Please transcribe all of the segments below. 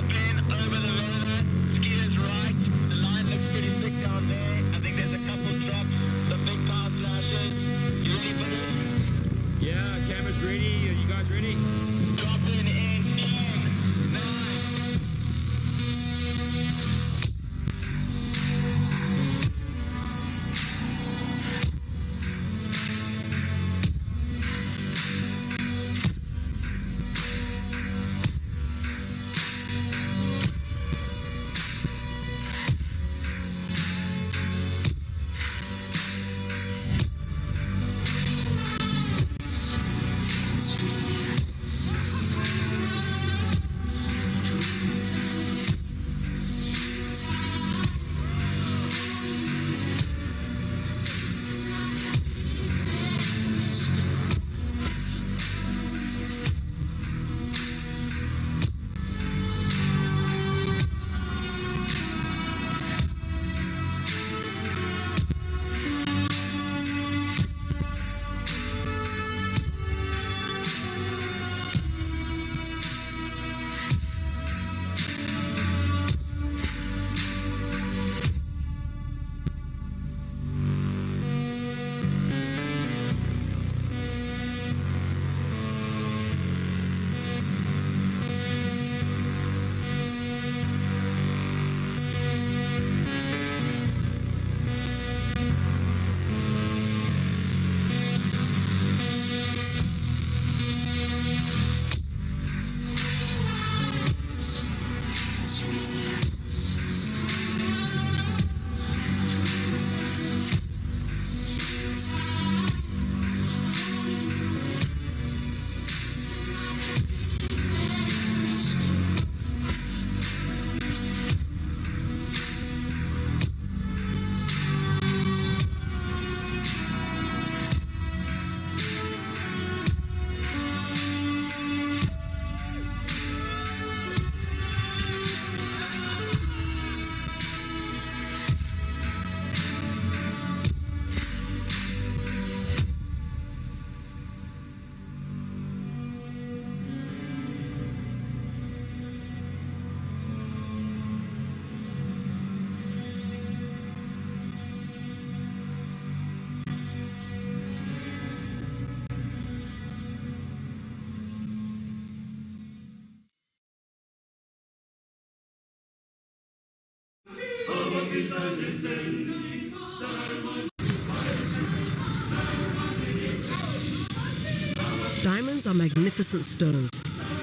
Ken, over the roller, skiers right. The line looks pretty thick down there. I think there's a couple drops, some big power flashes. You ready for this? Yeah, camera's ready. Are you guys ready? Dropping in 10, 9. Diamonds are magnificent stones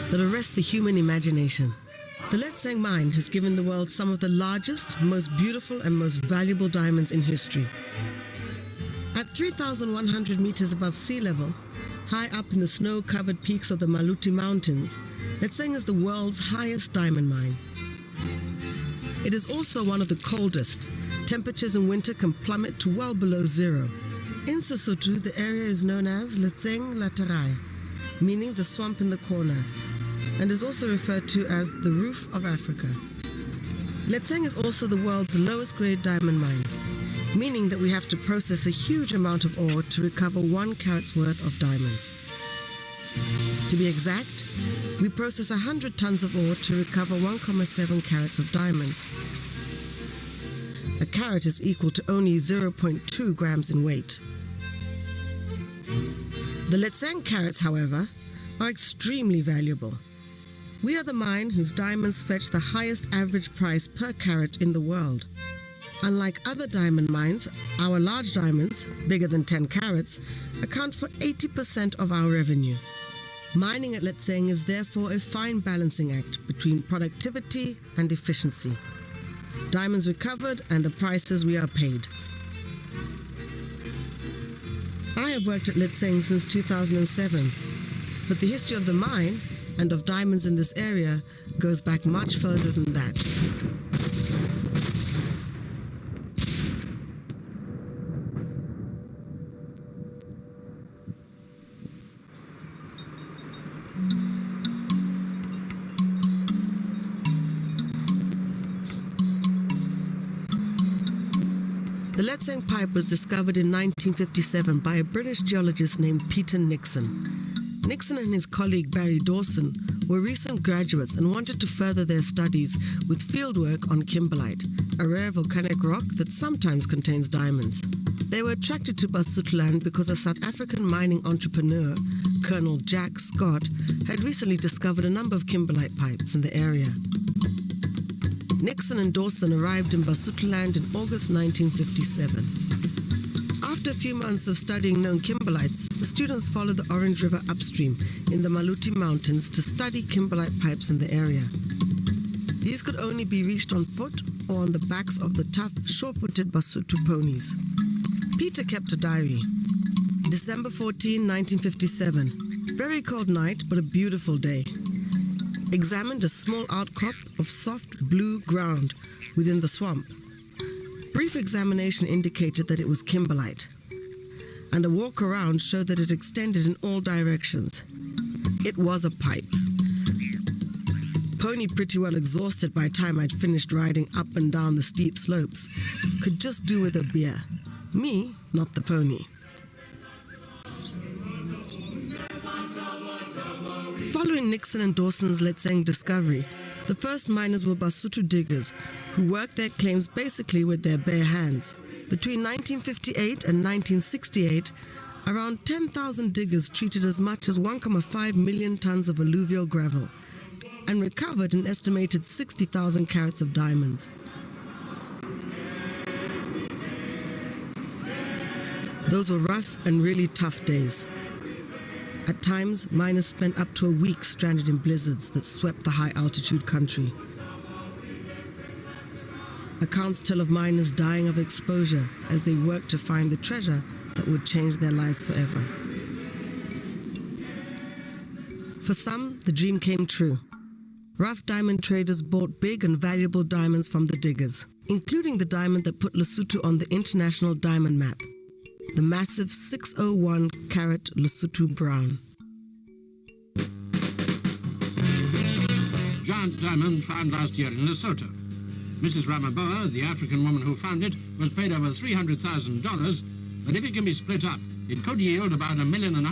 that arrest the human imagination. The Letseng mine has given the world some of the largest, most beautiful and most valuable diamonds in history. At 3,100 meters above sea level, high up in the snow-covered peaks of the Maluti Mountains, Letseng is the world's highest diamond mine. It is also one of the coldest. Temperatures in winter can plummet to well below zero. In Sesotho, the area is known as Letseng Laterai, meaning the swamp in the corner, and is also referred to as the roof of Africa. Letseng is also the world's lowest grade diamond mine, meaning that we have to process a huge amount of ore to recover 1 carat's worth of diamonds. To be exact, we process 100 tons of ore to recover 1.7 carats of diamonds. A carat is equal to only 0.2 grams in weight. The Letseng carats, however, are extremely valuable. We are the mine whose diamonds fetch the highest average price per carat in the world. Unlike other diamond mines, our large diamonds, bigger than 10 carats, account for 80% of our revenue. Mining at Letseng is therefore a fine balancing act between productivity and efficiency. Diamonds recovered and the prices we are paid. I have worked at Letseng since 2007, but the history of the mine and of diamonds in this area goes back much further than that. The Letseng pipe was discovered in 1957 by a British geologist named Peter Nixon. Nixon and his colleague Barry Dawson were recent graduates and wanted to further their studies with fieldwork on kimberlite, a rare volcanic rock that sometimes contains diamonds. They were attracted to Basutoland because a South African mining entrepreneur, Colonel Jack Scott, had recently discovered a number of kimberlite pipes in the area. Nixon and Dawson arrived in Basutoland in August 1957. After a few months of studying known kimberlites, the students followed the Orange River upstream in the Maluti Mountains to study kimberlite pipes in the area. These could only be reached on foot or on the backs of the tough, sure-footed Basotho ponies. Peter kept a diary. December 14, 1957. Very cold night, but a beautiful day. Examined a small outcrop of soft blue ground within the swamp. Brief examination indicated that it was kimberlite, and a walk around showed that it extended in all directions. It was a pipe. Pony, pretty well exhausted by the time I'd finished riding up and down the steep slopes, could just do with a beer. Me, not the pony. Following Nixon and Dawson's Letseng discovery, the first miners were Basotho diggers who worked their claims basically with their bare hands. Between 1958 and 1968, around 10,000 diggers treated as much as 1.5 million tons of alluvial gravel and recovered an estimated 60,000 carats of diamonds. Those were rough and really tough days. At times, miners spent up to a week stranded in blizzards that swept the high-altitude country. Accounts tell of miners dying of exposure as they worked to find the treasure that would change their lives forever. For some, the dream came true. Rough diamond traders bought big and valuable diamonds from the diggers, including the diamond that put Lesotho on the international diamond map, the massive 601-carat Lesotho Brown. Giant diamond found last year in Lesotho. Mrs. Ramaboa, the African woman who found it, was paid over $300,000, but if it can be split up, it could yield about $1.5 million.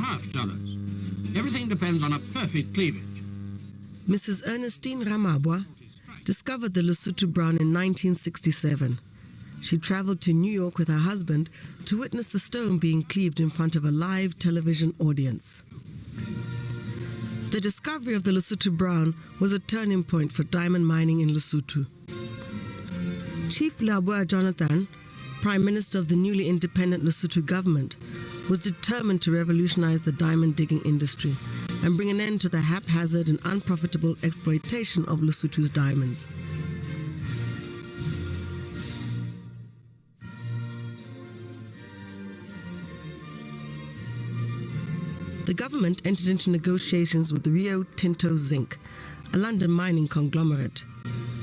Everything depends on a perfect cleavage. Mrs. Ernestine Ramaboa discovered the Lesotho Brown in 1967. She traveled to New York with her husband to witness the stone being cleaved in front of a live television audience. The discovery of the Lesotho Brown was a turning point for diamond mining in Lesotho. Chief Leabua Jonathan, Prime Minister of the newly independent Lesotho government, was determined to revolutionize the diamond digging industry and bring an end to the haphazard and unprofitable exploitation of Lesotho's diamonds. The government entered into negotiations with Rio Tinto Zinc, a London mining conglomerate.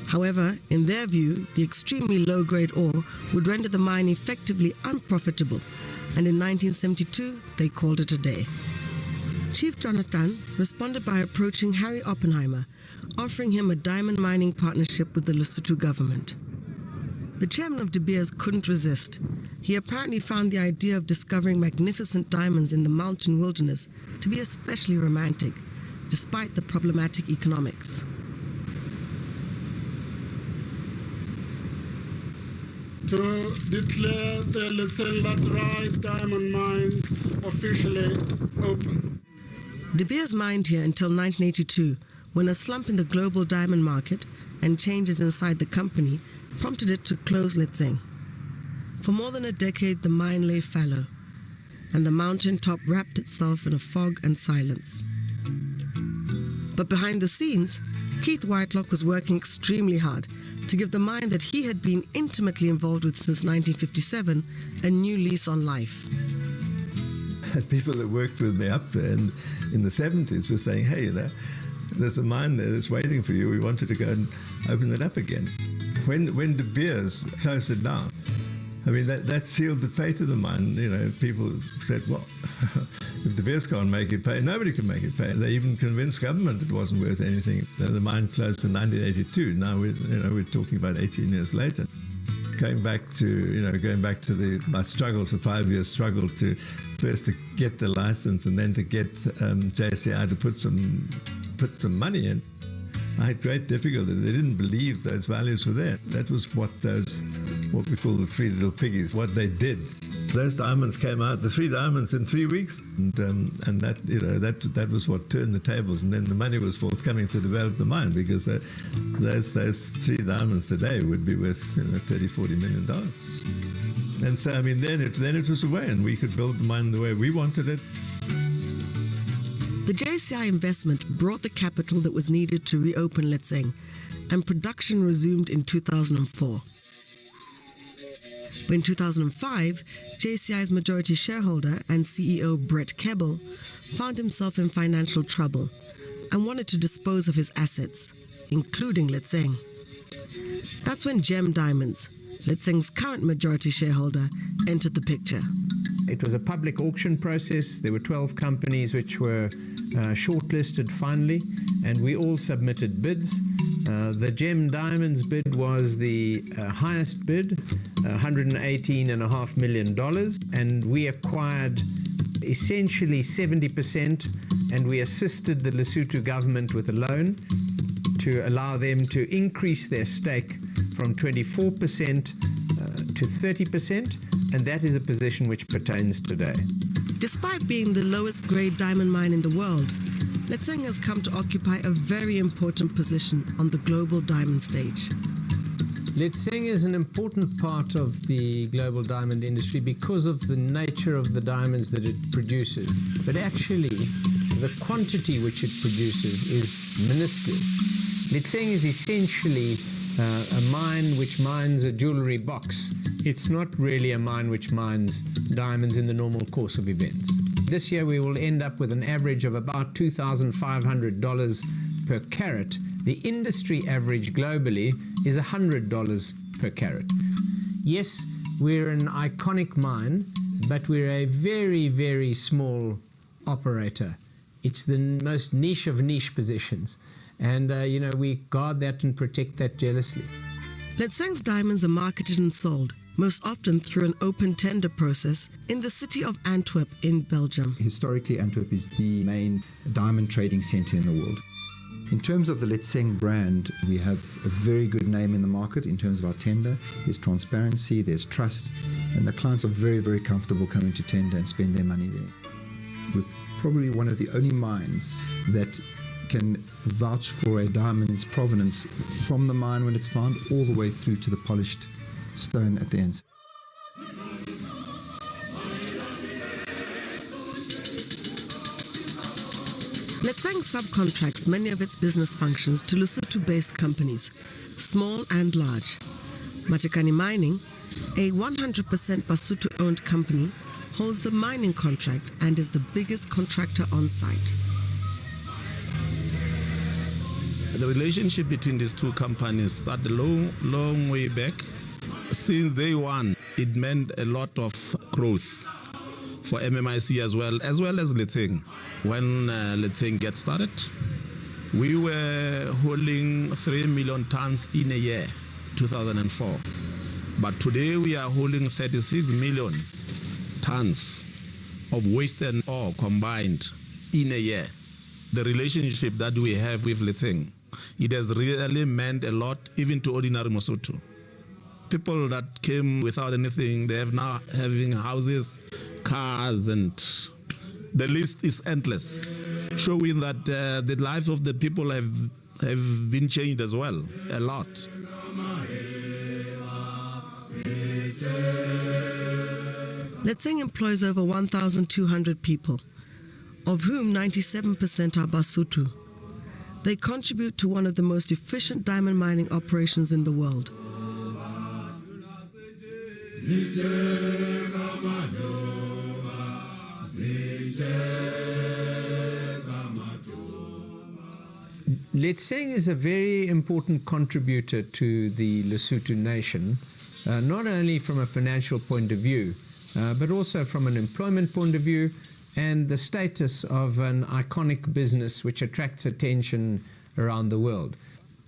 However, in their view, the extremely low-grade ore would render the mine effectively unprofitable, and in 1972, they called it a day. Chief Jonathan responded by approaching Harry Oppenheimer, offering him a diamond mining partnership with the Lesotho government. The chairman of De Beers couldn't resist. He apparently found the idea of discovering magnificent diamonds in the mountain wilderness to be especially romantic, despite the problematic economics. To declare the Letseng Laterai diamond mine officially open. De Beers mined here until 1982, when a slump in the global diamond market and changes inside the company prompted it to close Letseng. For more than a decade, the mine lay fallow, and the mountain top wrapped itself in a fog and silence. But behind the scenes, Keith Whitelock was working extremely hard to give the mine that he had been intimately involved with since 1957 a new lease on life. People that worked with me up there in the 70s were saying, hey, there's a mine there that's waiting for you. We wanted to go and open it up again. When De Beers closed it down, I mean, that sealed the fate of the mine. You know, people said, well, if De Beers can't make it pay, nobody can make it pay. They even convinced government it wasn't worth anything. The mine closed in 1982. Now we're talking about 18 years later. going back to my struggles, the 5-year struggle to first to get the license and then to get JCI to put some money in. I had great difficulty. They didn't believe those values were there. That was what we call the three little piggies, what they did. Those diamonds came out, the 3 diamonds in 3 weeks, and that was what turned the tables. And then the money was forthcoming to develop the mine, because those 3 diamonds today would be worth $30-40 million. And so then it was away, and we could build the mine the way we wanted it. The JCI investment brought the capital that was needed to reopen Letseng, and production resumed in 2004. But in 2005, JCI's majority shareholder and CEO Brett Keble found himself in financial trouble and wanted to dispose of his assets, including Letseng. That's when Gem Diamonds, Letseng's current majority shareholder, entered the picture. It was a public auction process. There were 12 companies which were shortlisted finally, and we all submitted bids. The Gem Diamonds bid was the highest bid, $118.5 million, and we acquired essentially 70%, and we assisted the Lesotho government with a loan to allow them to increase their stake from 24% to 30%, and that is a position which pertains today. Despite being the lowest grade diamond mine in the world, Letseng has come to occupy a very important position on the global diamond stage. Letseng is an important part of the global diamond industry because of the nature of the diamonds that it produces. But actually, the quantity which it produces is minuscule. Letseng is essentially a mine which mines a jewelry box. It's not really a mine which mines diamonds in the normal course of events. This year we will end up with an average of about $2,500 per carat. The industry average globally is $100 per carat. Yes, we're an iconic mine, but we're a very, very small operator. It's the most niche of niche positions. And, we guard that and protect that jealously. Letseng's diamonds are marketed and sold, most often through an open tender process in the city of Antwerp in Belgium. Historically, Antwerp is the main diamond trading center in the world. In terms of the Letseng brand, we have a very good name in the market in terms of our tender. There's transparency, there's trust, and the clients are very, very comfortable coming to tender and spend their money there. We're probably one of the only mines that can vouch for a diamond's provenance from the mine when it's found all the way through to the polished stone at the ends. Letseng subcontracts many of its business functions to Lesotho-based companies, small and large. Matekane Mining, a 100% Basotho-owned company, holds the mining contract and is the biggest contractor on site. The relationship between these two companies started a long way back. Since day one, it meant a lot of growth for MMIC as well as Letseng. When Letseng get started, we were holding 3 million tons in a year, 2004. But today we are holding 36 million tons of waste and ore combined in a year. The relationship that we have with Letseng, it has really meant a lot even to ordinary Mosotho. People that came without anything, they have now having houses, cars, and the list is endless, showing that the lives of the people have been changed as well, a lot. Letseng employs over 1,200 people, of whom 97% are Basotho. They contribute to one of the most efficient diamond mining operations in the world. Letseng is a very important contributor to the Lesotho nation, not only from a financial point of view, but also from an employment point of view, and the status of an iconic business which attracts attention around the world.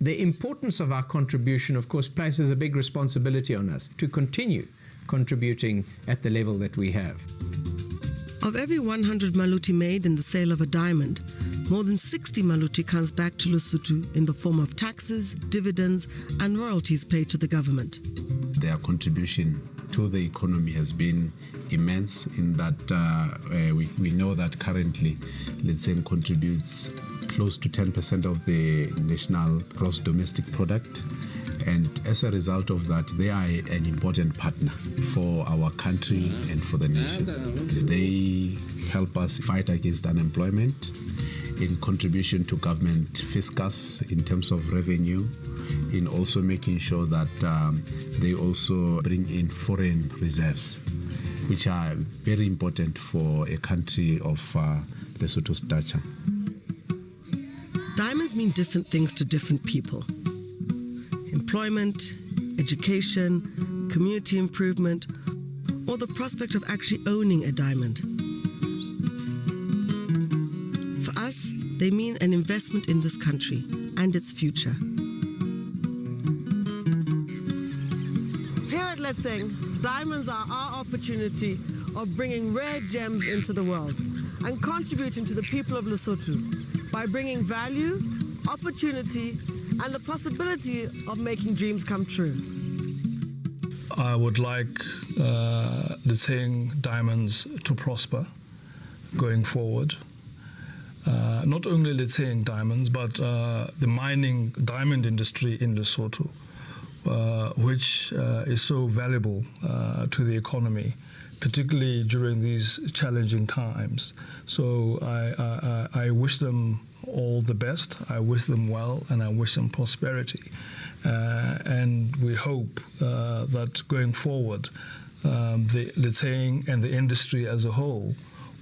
The importance of our contribution, of course, places a big responsibility on us to continue contributing at the level that we have. Of every 100 maluti made in the sale of a diamond, more than 60 maluti comes back to Lesotho in the form of taxes, dividends, and royalties paid to the government. Their contribution to the economy has been immense in that we know that currently Letseng contributes close to 10% of the national gross domestic product. And as a result of that, they are an important partner for our country and for the nation. They help us fight against unemployment, in contribution to government fiscus in terms of revenue, in also making sure that they also bring in foreign reserves, which are very important for a country of Lesotho's stature. Diamonds mean different things to different people. Employment, education, community improvement, or the prospect of actually owning a diamond. For us, they mean an investment in this country and its future. Here at Letseng, diamonds are our opportunity of bringing rare gems into the world and contributing to the people of Lesotho by bringing value, opportunity, and the possibility of making dreams come true. I would like Letseng diamonds to prosper going forward. Not only Letseng diamonds, but the mining diamond industry in Lesotho, which is so valuable to the economy, particularly during these challenging times. So I wish them all the best. I wish them well, and I wish them prosperity. And we hope that going forward, the Letseng and the industry as a whole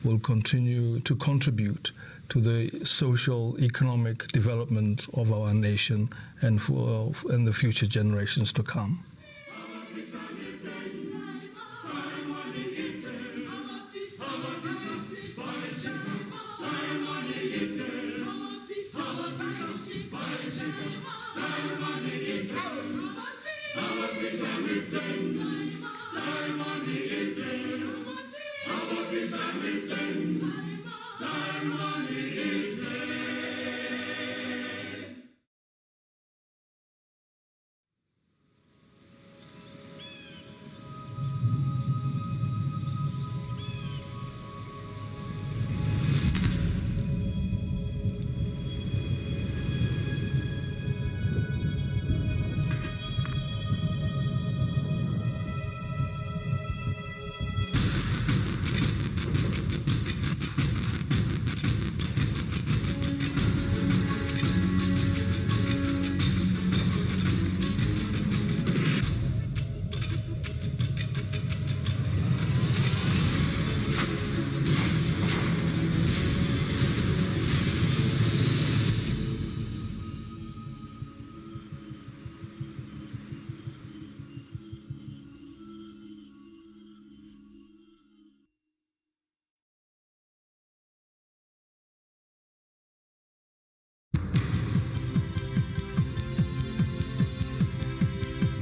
will continue to contribute to the social, economic development of our nation and the future generations to come.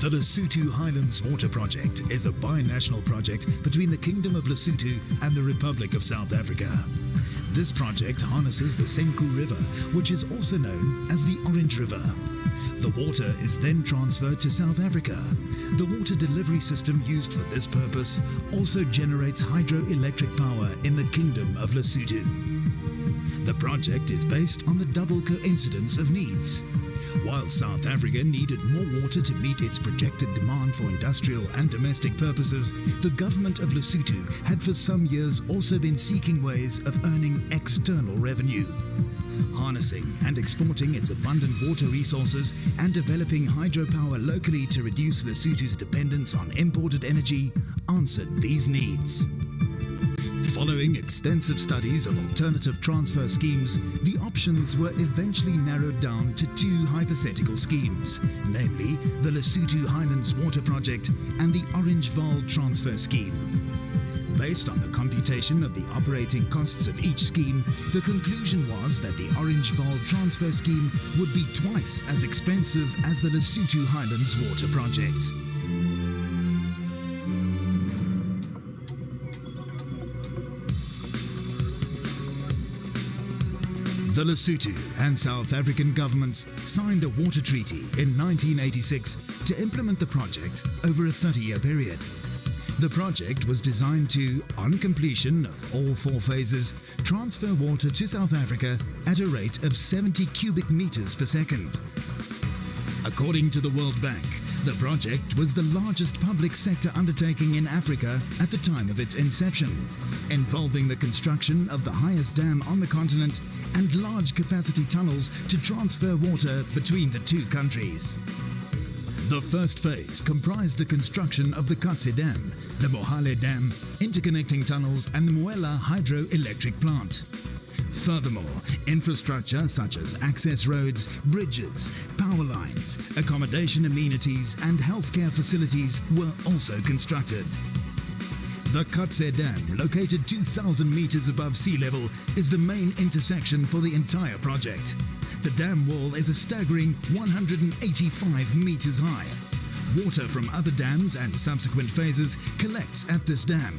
The Lesotho Highlands Water Project is a binational project between the Kingdom of Lesotho and the Republic of South Africa. This project harnesses the Senku River, which is also known as the Orange River. The water is then transferred to South Africa. The water delivery system used for this purpose also generates hydroelectric power in the Kingdom of Lesotho. The project is based on the double coincidence of needs. While South Africa needed more water to meet its projected demand for industrial and domestic purposes, the government of Lesotho had for some years also been seeking ways of earning external revenue. Harnessing and exporting its abundant water resources and developing hydropower locally to reduce Lesotho's dependence on imported energy answered these needs. Following extensive studies of alternative transfer schemes, the options were eventually narrowed down to two hypothetical schemes, namely the Lesotho Highlands Water Project and the Orange Vaal Transfer Scheme. Based on the computation of the operating costs of each scheme, the conclusion was that the Orange Vaal transfer scheme would be twice as expensive as the Lesotho Highlands water project. The Lesotho and South African governments signed a water treaty in 1986 to implement the project over a 30-year period. The project was designed to, on completion of all 4 phases, transfer water to South Africa at a rate of 70 cubic meters per second. According to the World Bank, the project was the largest public sector undertaking in Africa at the time of its inception, involving the construction of the highest dam on the continent and large capacity tunnels to transfer water between the 2 countries. The first phase comprised the construction of the Katse Dam, the Mohale Dam, interconnecting tunnels and the Muela hydroelectric plant. Furthermore, infrastructure such as access roads, bridges, power lines, accommodation amenities and healthcare facilities were also constructed. The Katse Dam, located 2,000 meters above sea level, is the main intersection for the entire project. The dam wall is a staggering 185 meters high. Water from other dams and subsequent phases collects at this dam.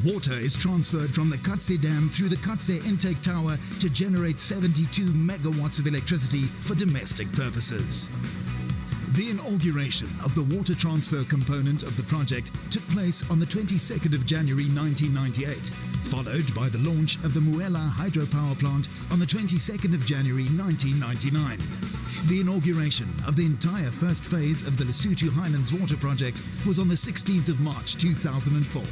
Water is transferred from the Katse Dam through the Katse intake tower to generate 72 megawatts of electricity for domestic purposes. The inauguration of the water transfer component of the project took place on the 22nd of January 1998, followed by the launch of the Muela hydropower plant on the 22nd of January 1999. The inauguration of the entire first phase of the Lesotho Highlands water project was on the 16th of March 2004.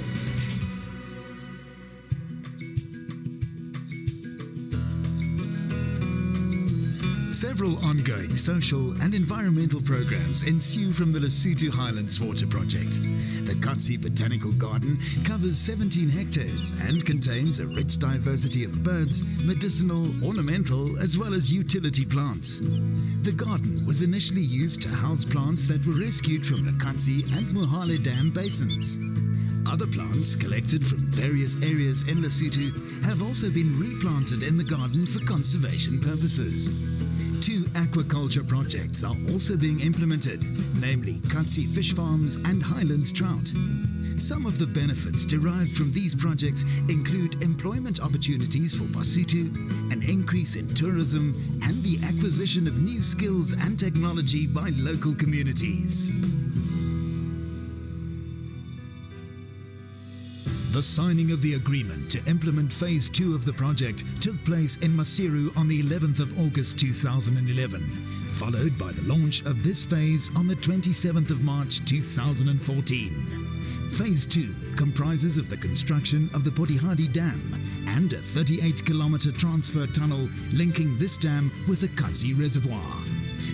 Several ongoing social and environmental programs ensue from the Lesotho Highlands water project. The Katse Botanical Garden covers 17 hectares and contains a rich diversity of birds, medicinal, ornamental, as well as utility plants. The garden was initially used to house plants that were rescued from the Katse and Mohale Dam basins. Other plants collected from various areas in Lesotho have also been replanted in the garden for conservation purposes. 2 aquaculture projects are also being implemented, namely Katse Fish Farms and Highlands Trout. Some of the benefits derived from these projects include employment opportunities for Basotho, an increase in tourism, and the acquisition of new skills and technology by local communities. The signing of the agreement to implement Phase 2 of the project took place in Maseru on the 11th of August 2011, followed by the launch of this phase on the 27th of March 2014. Phase 2 comprises of the construction of the Potihadi Dam and a 38-kilometer transfer tunnel linking this dam with the Katse Reservoir.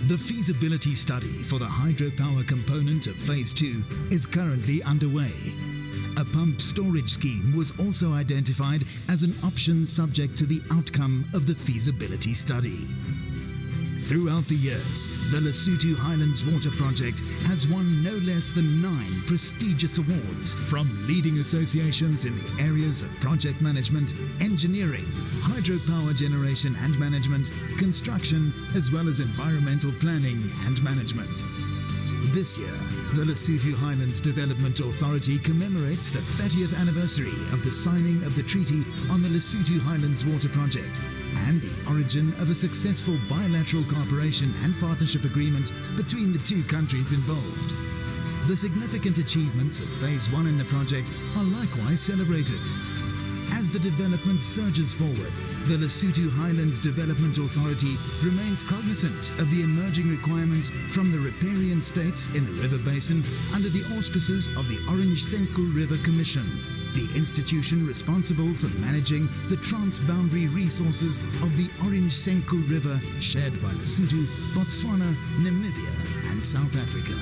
The feasibility study for the hydropower component of Phase 2 is currently underway. A pump storage scheme was also identified as an option subject to the outcome of the feasibility study. Throughout the years, the Lesotho Highlands Water Project has won no less than 9 prestigious awards from leading associations in the areas of project management, engineering, hydropower generation and management, construction, as well as environmental planning and management. This year, the Lesotho Highlands Development Authority commemorates the 30th anniversary of the signing of the treaty on the Lesotho Highlands Water Project and the origin of a successful bilateral cooperation and partnership agreement between the 2 countries involved. The significant achievements of Phase 1 in the project are likewise celebrated. As the development surges forward, the Lesotho Highlands Development Authority remains cognizant of the emerging requirements from the riparian states in the river basin under the auspices of the Orange Senku River Commission, the institution responsible for managing the transboundary resources of the Orange Senku River shared by Lesotho, Botswana, Namibia and South Africa.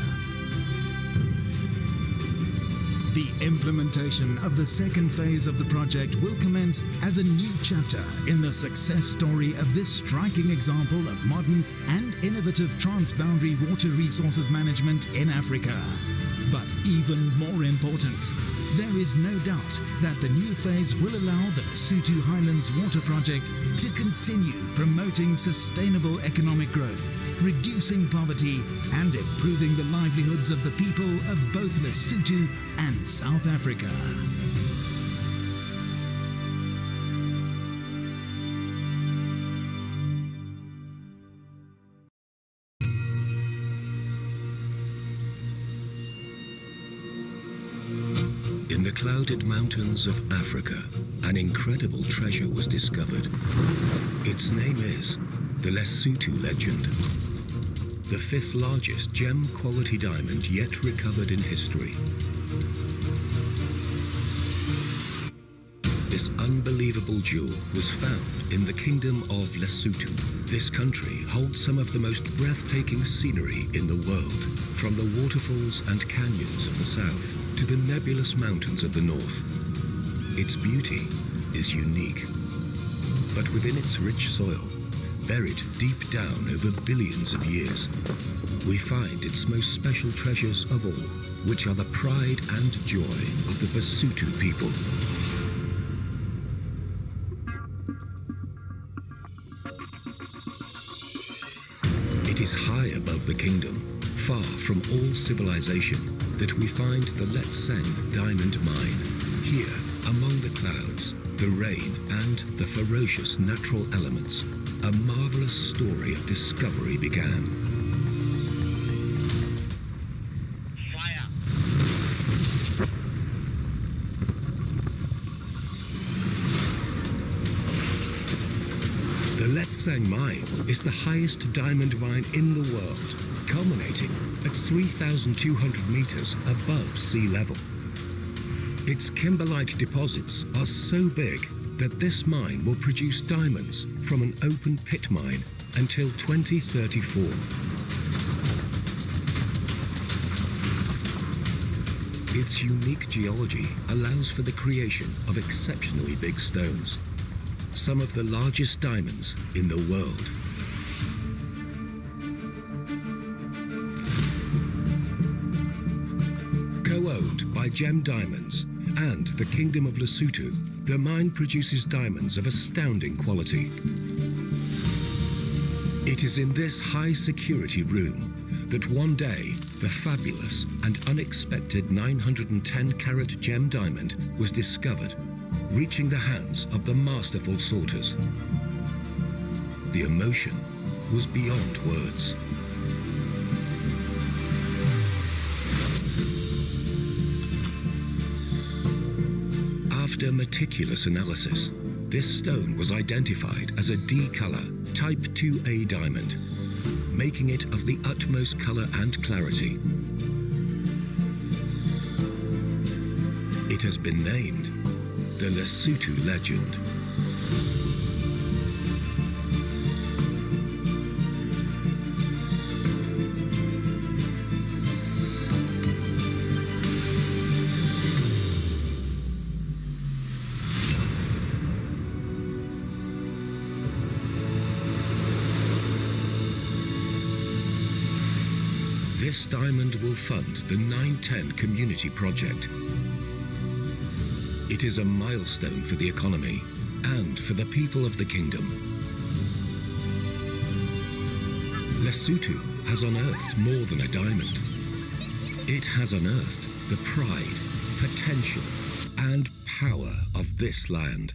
The implementation of the second phase of the project will commence as a new chapter in the success story of this striking example of modern and innovative transboundary water resources management in Africa. But even more important, there is no doubt that the new phase will allow the Lesotho Highlands Water Project to continue promoting sustainable economic growth, reducing poverty and improving the livelihoods of the people of both Lesotho and South Africa. In the clouded mountains of Africa, an incredible treasure was discovered. Its name is the Lesotho Legend, the fifth largest gem-quality diamond yet recovered in history. This unbelievable jewel was found in the Kingdom of Lesotho. This country holds some of the most breathtaking scenery in the world, from the waterfalls and canyons of the south to the nebulous mountains of the north. Its beauty is unique, but within its rich soil, buried deep down over billions of years, we find its most special treasures of all, which are the pride and joy of the Basotho people. It is high above the kingdom, far from all civilization, that we find the Letseng diamond mine. Here, among the clouds, the rain, and the ferocious natural elements, a marvelous story of discovery began. Fire! The Letseng mine is the highest diamond mine in the world, culminating at 3,200 meters above sea level. Its kimberlite deposits are so big that this mine will produce diamonds from an open pit mine until 2034. Its unique geology allows for the creation of exceptionally big stones, some of the largest diamonds in the world. Co-owned by Gem Diamonds and the Kingdom of Lesotho, the mine produces diamonds of astounding quality. It is in this high-security room that one day the fabulous and unexpected 910-carat gem diamond was discovered, reaching the hands of the masterful sorters. The emotion was beyond words. After meticulous analysis, this stone was identified as a D color Type 2A diamond, making it of the utmost color and clarity. It has been named the Lesotho Legend. This diamond will fund the 910 Community Project. It is a milestone for the economy and for the people of the kingdom. Lesotho has unearthed more than a diamond. It has unearthed the pride, potential, and power of this land.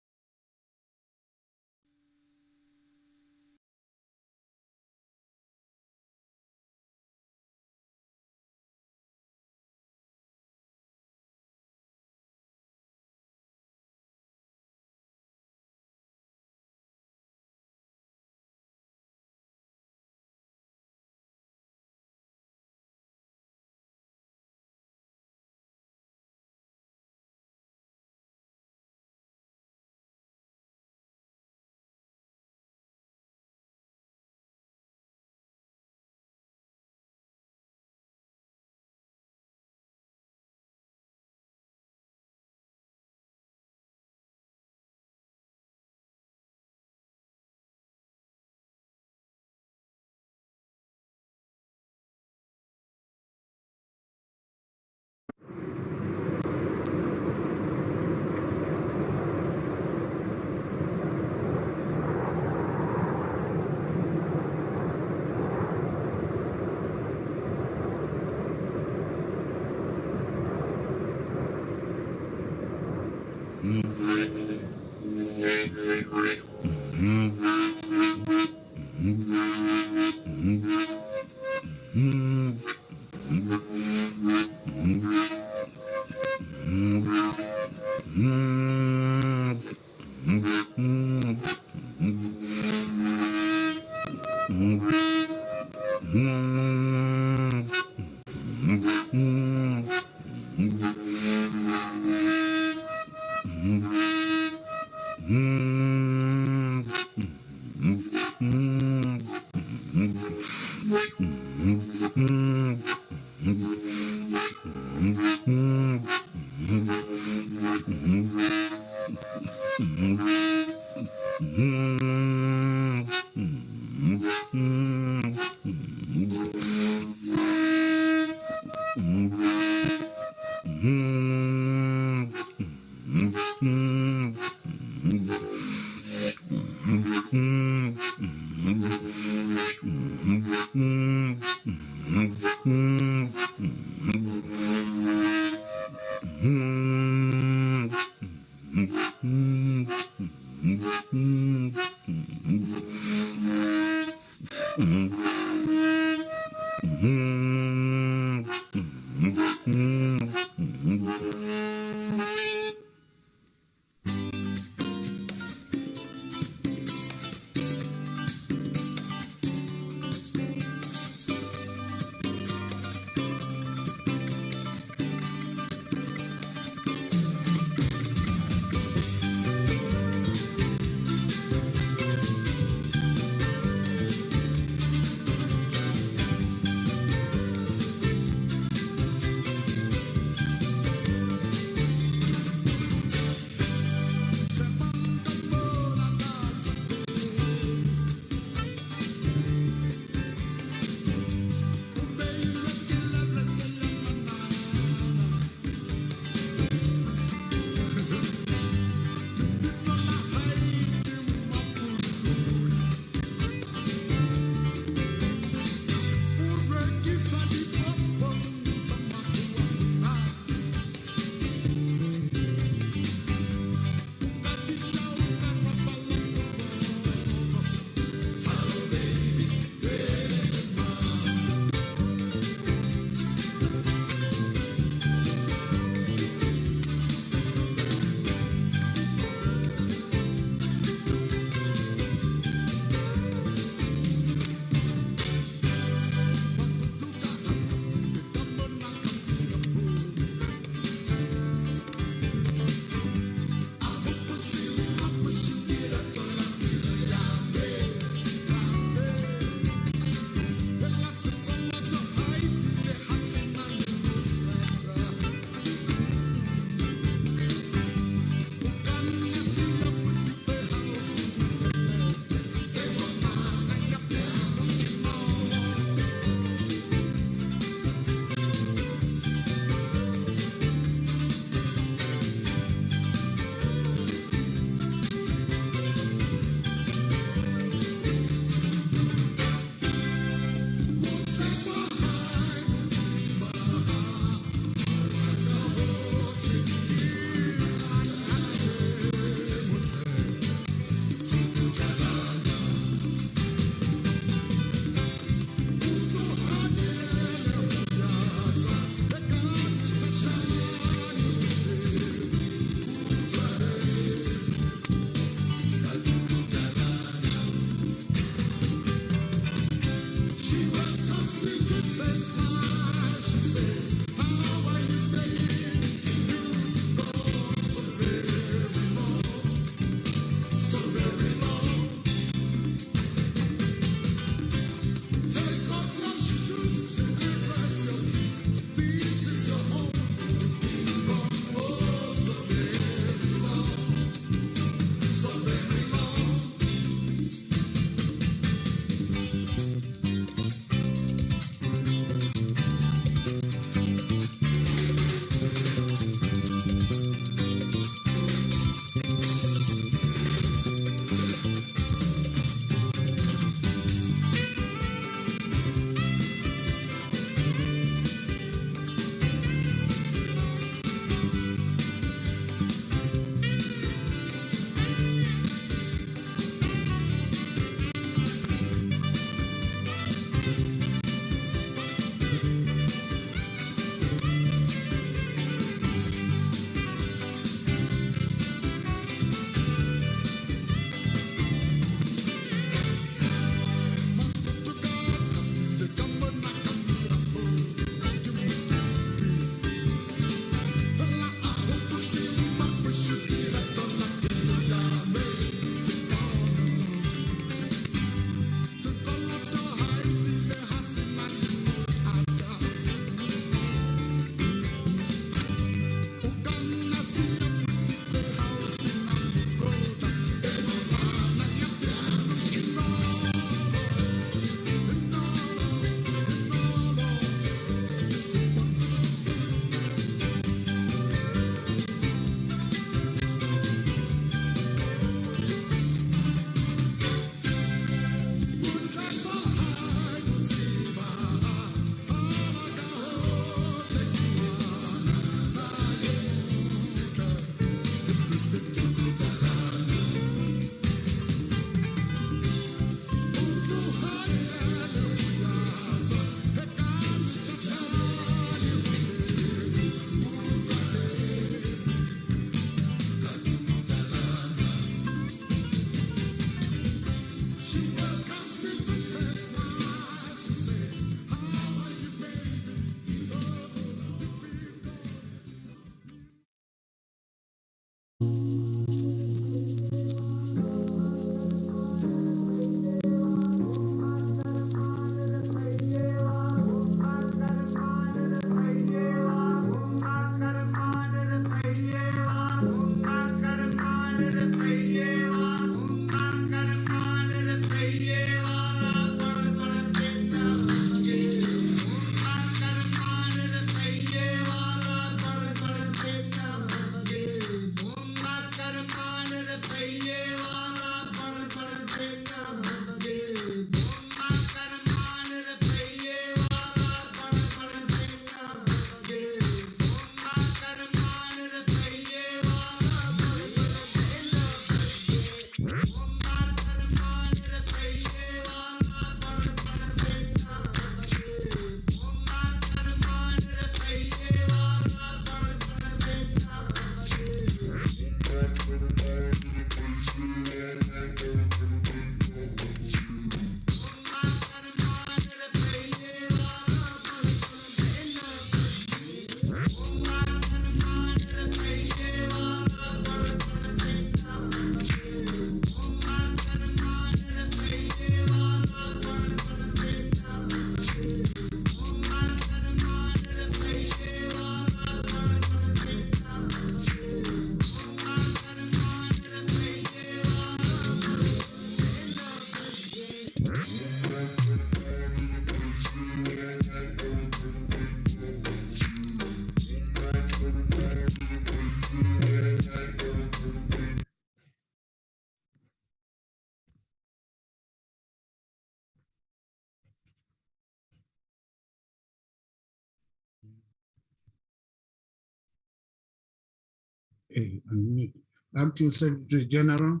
Acting Secretary General.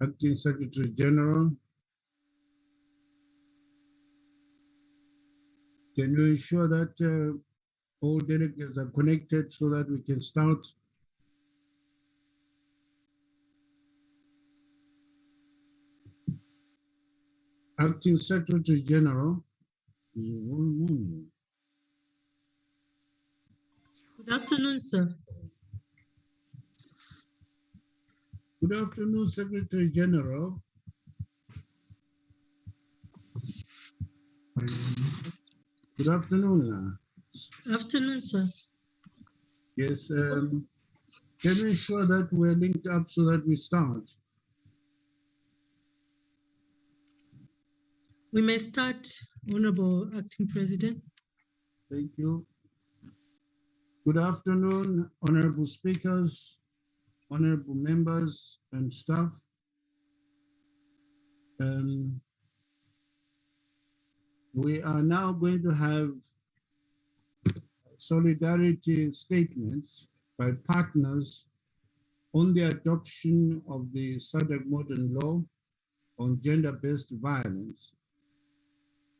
Acting Secretary General. Can you ensure that all delegates are connected so that we can start? Acting Secretary General. Good afternoon, sir. Good afternoon, Secretary General. Good afternoon. Afternoon, sir. Yes, can we ensure that we're linked up so that we start? We may start, Honorable Acting President. Thank you. Good afternoon, honorable speakers, honorable members and staff. We are now going to have solidarity statements by partners on the adoption of the SADC modern law on gender-based violence.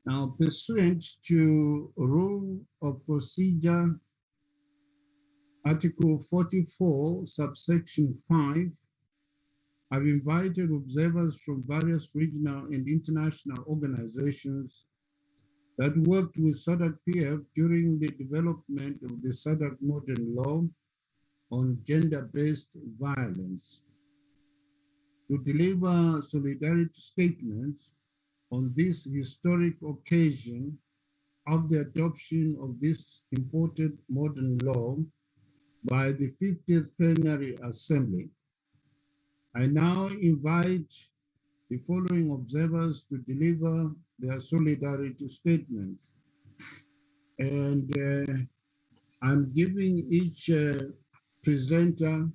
Now, pursuant to Rule of Procedure, Article 44, subsection 5, I've invited observers from various regional and international organizations that worked with SADC PF during the development of the SADC modern law on gender-based violence to deliver solidarity statements on this historic occasion of the adoption of this important modern law by the 50th Plenary Assembly. I now invite the following observers to deliver their solidarity statements. And I'm giving each presenter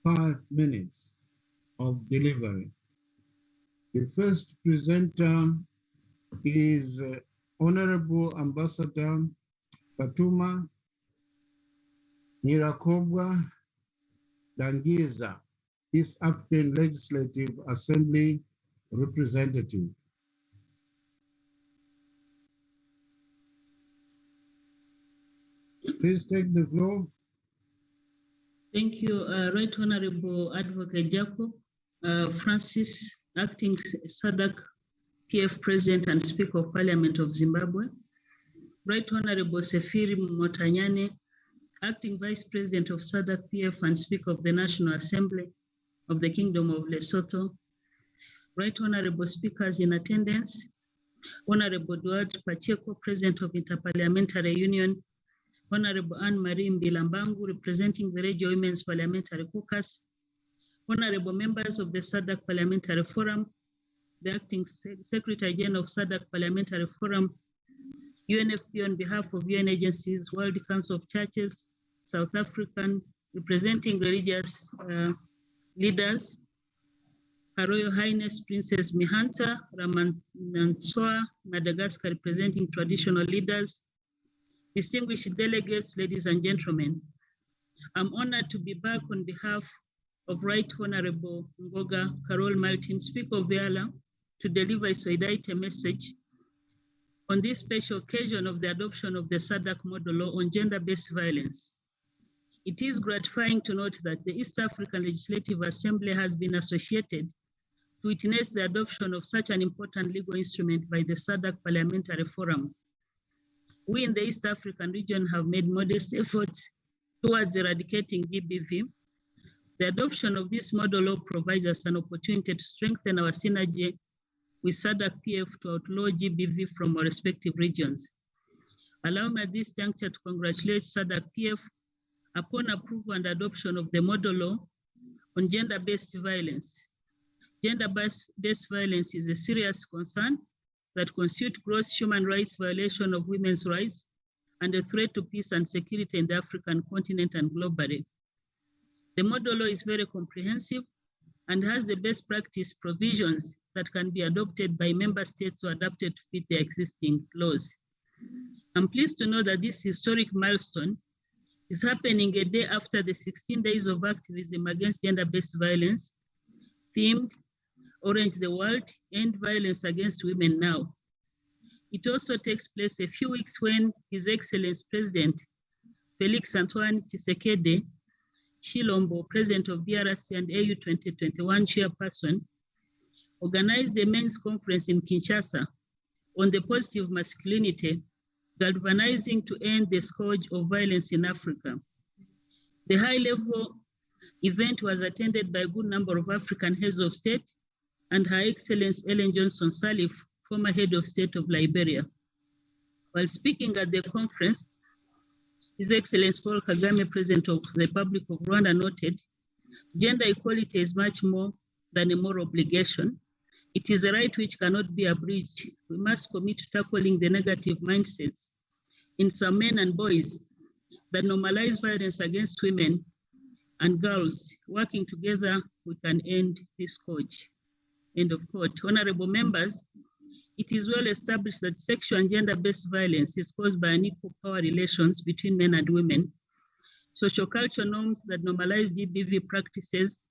5 minutes of delivery. The first presenter is Honorable Ambassador Fatuma Nyirakobwa Dangiza, East African Legislative Assembly representative. Please take the floor. Thank you, Right Honorable Advocate Jacob Francis, Acting SADC PF President and Speaker of Parliament of Zimbabwe. Right Honorable Sefiri Motanyane, Acting Vice President of SADC PF and Speaker of the National Assembly of the Kingdom of Lesotho. Right Honorable Speakers in attendance, Honorable Duarte Pacheco, President of Interparliamentary Union, Honorable Anne-Marie Mbilambangu, representing the Regio Women's Parliamentary Caucus, Honorable members of the SADC Parliamentary Forum, the Acting Secretary General of SADC Parliamentary Forum, UNFP on behalf of UN agencies, World Council of Churches, South African, representing religious leaders, Her Royal Highness Princess Mihanta Ramanantsoa, Madagascar, representing traditional leaders, distinguished delegates, ladies and gentlemen. I'm honored to be back on behalf of Right Honorable Ngoga Carol Martin, Speaker of Yala, to deliver a solidarity message on this special occasion of the adoption of the SADC model law on gender-based violence. It is gratifying to note that the East African Legislative Assembly has been associated to witness the adoption of such an important legal instrument by the SADC Parliamentary Forum. We in the East African region have made modest efforts towards eradicating GBV. The adoption of this model law provides us an opportunity to strengthen our synergy with SADC PF to outlaw GBV from our respective regions. Allow me at this juncture to congratulate SADC PF upon approval and adoption of the model law on gender-based violence. Gender-based violence is a serious concern that constitutes gross human rights violation of women's rights and a threat to peace and security in the African continent and globally. The model law is very comprehensive and has the best practice provisions that can be adopted by member states or adapted to fit their existing laws. I'm pleased to know that this historic milestone is happening a day after the 16 days of activism against gender-based violence, themed Orange the World, End Violence Against Women Now. It also takes place a few weeks when His Excellency President Felix Antoine Tshisekedi Chilombo, President of DRC and AU 2021 chairperson, organized a men's conference in Kinshasa on the positive masculinity, galvanizing to end the scourge of violence in Africa. The high-level event was attended by a good number of African heads of state and Her Excellency Ellen Johnson Sirleaf, former head of state of Liberia. While speaking at the conference, His Excellency Paul Kagame, President of the Republic of Rwanda, noted, gender equality is much more than a moral obligation. It is a right which cannot be abridged. We must commit to tackling the negative mindsets in some men and boys that normalize violence against women and girls. Working together, we can end this scourge. End of quote. Honorable members, it is well established that sexual and gender-based violence is caused by unequal power relations between men and women, social-cultural norms that normalize GBV practices,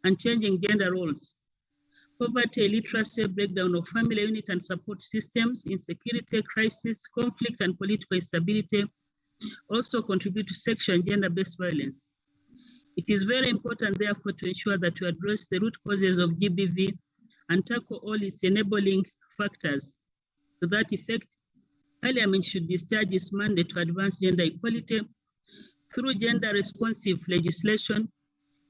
and changing gender roles. Poverty, illiteracy, breakdown of family unit and support systems, insecurity, crisis, conflict, and political instability also contribute to sexual and gender-based violence. It is very important, therefore, to ensure that we address the root causes of GBV and tackle all its enabling factors. To that effect, Parliament should discharge its mandate to advance gender equality through gender-responsive legislation,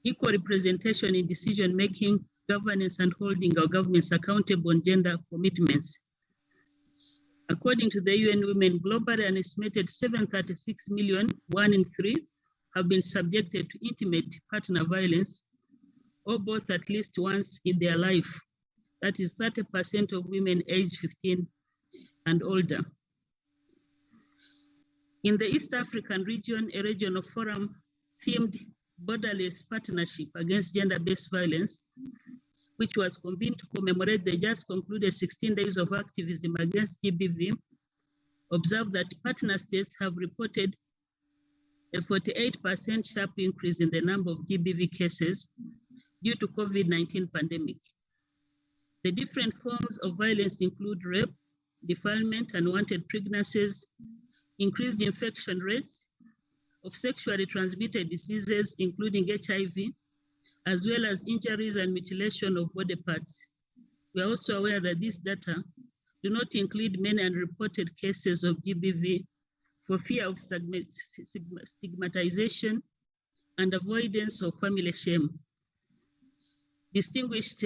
equal representation in decision-making, governance, and holding our governments accountable on gender commitments. According to the UN Women globally, an estimated 736 million, 1 in 3, have been subjected to intimate partner violence, or both at least once in their life. That is 30% of women aged 15 and older. In the East African region, a regional forum themed Borderless Partnership Against Gender-Based Violence, which was convened to commemorate the just concluded 16 days of activism against GBV, observed that partner states have reported a 48% sharp increase in the number of GBV cases due to COVID-19 pandemic. The different forms of violence include rape, defilement, unwanted pregnancies, increased infection rates of sexually transmitted diseases, including HIV, as well as injuries and mutilation of body parts. We are also aware that these data do not include many unreported cases of GBV for fear of stigmatization and avoidance of family shame. Distinguished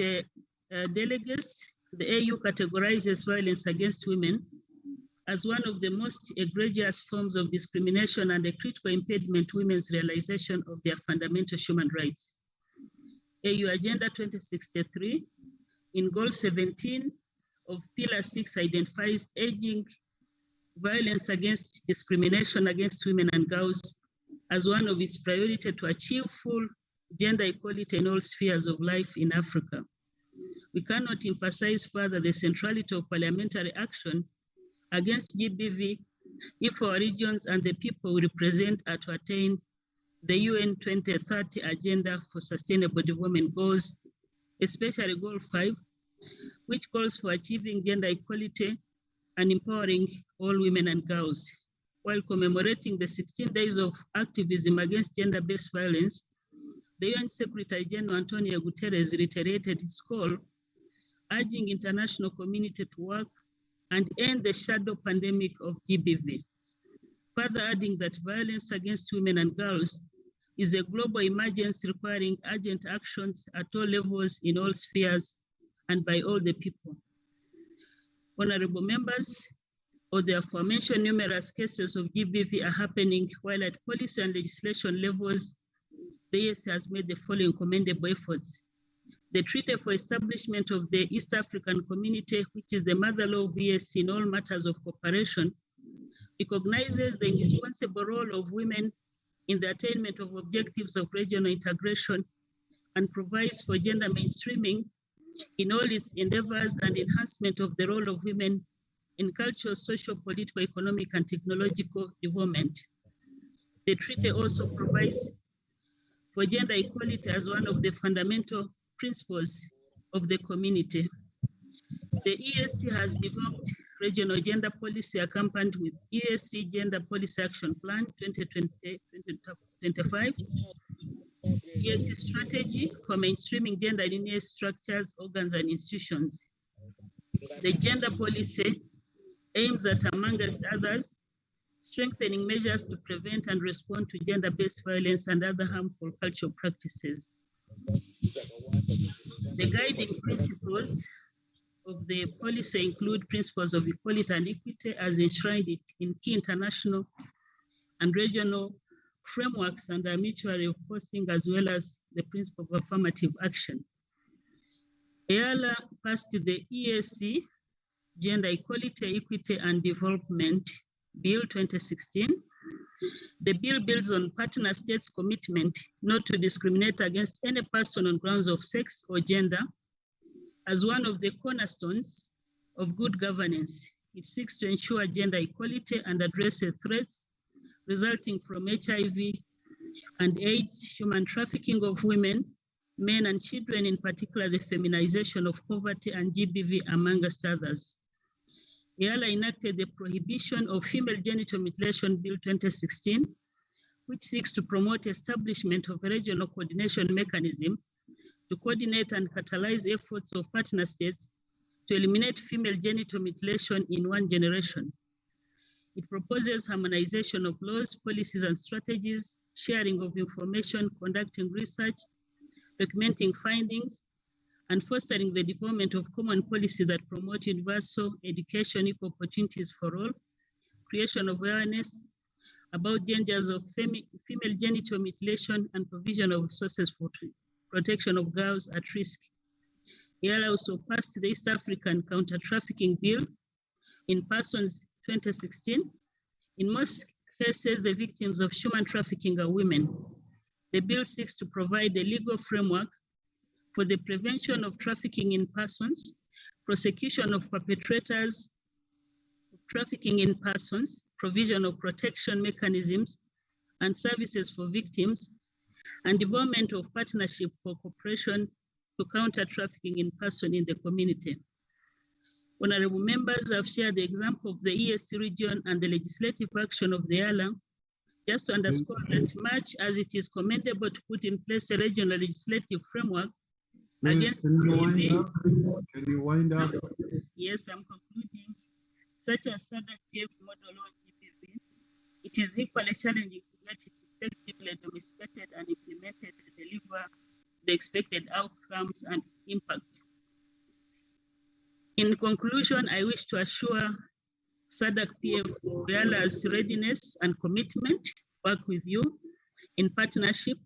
delegates, the AU categorizes violence against women as one of the most egregious forms of discrimination and a critical impediment to women's realization of their fundamental human rights. AU Agenda 2063 in Goal 17 of Pillar 6 identifies aging violence against discrimination against women and girls as one of its priorities to achieve full gender equality in all spheres of life in Africa. We cannot emphasize further the centrality of parliamentary action against GBV if our regions and the people we represent are to attain the UN 2030 Agenda for Sustainable Development Goals, especially Goal 5, which calls for achieving gender equality and empowering all women and girls. While commemorating the 16 days of activism against gender-based violence, the UN Secretary General Antonio Guterres reiterated his call, urging international community to work and end the shadow pandemic of GBV. Further adding that violence against women and girls is a global emergency requiring urgent actions at all levels, in all spheres, and by all the people. Honorable members, of the aforementioned numerous cases of GBV are happening while at policy and legislation levels, the ES has made the following commendable efforts. The Treaty for Establishment of the East African Community, which is the mother law of ES in all matters of cooperation, recognizes the indispensable role of women in the attainment of objectives of regional integration and provides for gender mainstreaming in all its endeavors and enhancement of the role of women in cultural, social, political, economic, and technological development. The treaty also provides for gender equality as one of the fundamental principles of the community. The ESC has developed regional gender policy accompanied with ESC Gender Policy Action Plan 2020-2025, ESC strategy for mainstreaming gender in ESC structures, organs, and institutions. The gender policy aims at, among others, strengthening measures to prevent and respond to gender-based violence and other harmful cultural practices. The guiding principles of the policy include principles of equality and equity as enshrined in key international and regional frameworks and are mutually reinforcing, as well as the principle of affirmative action. EALA passed the ESC Gender Equality, Equity and Development Bill 2016. The bill builds on partner states' commitment not to discriminate against any person on grounds of sex or gender as one of the cornerstones of good governance. It seeks to ensure gender equality and address the threats resulting from HIV and AIDS, human trafficking of women, men and children, in particular the feminization of poverty and GBV, amongst others. EALA enacted the Prohibition of Female Genital Mutilation Bill 2016, which seeks to promote establishment of a regional coordination mechanism to coordinate and catalyze efforts of partner states to eliminate female genital mutilation in one generation. It proposes harmonization of laws, policies, and strategies, sharing of information, conducting research, documenting findings, and fostering the development of common policies that promote universal education, equal opportunities for all, creation of awareness about dangers of female genital mutilation, and provision of resources for protection of girls at risk. EALA also passed the East African Counter-Trafficking Bill in Persons 2016. In most cases, the victims of human trafficking are women. The bill seeks to provide a legal framework for the prevention of trafficking in persons, prosecution of perpetrators of trafficking in persons, provision of protection mechanisms and services for victims, and development of partnership for cooperation to counter trafficking in person in the community. Honorable members have shared the example of the ESC region and the legislative action of the EALA, just to underscore that much as it is commendable to put in place a regional legislative framework against can you wind up? Yes, I'm concluding. Such as SADC PF model on GBV, it is equally challenging to get it effectively domesticated and implemented to deliver the expected outcomes and impact. In conclusion, I wish to assure SADC PF EALA's readiness and commitment to work with you in partnership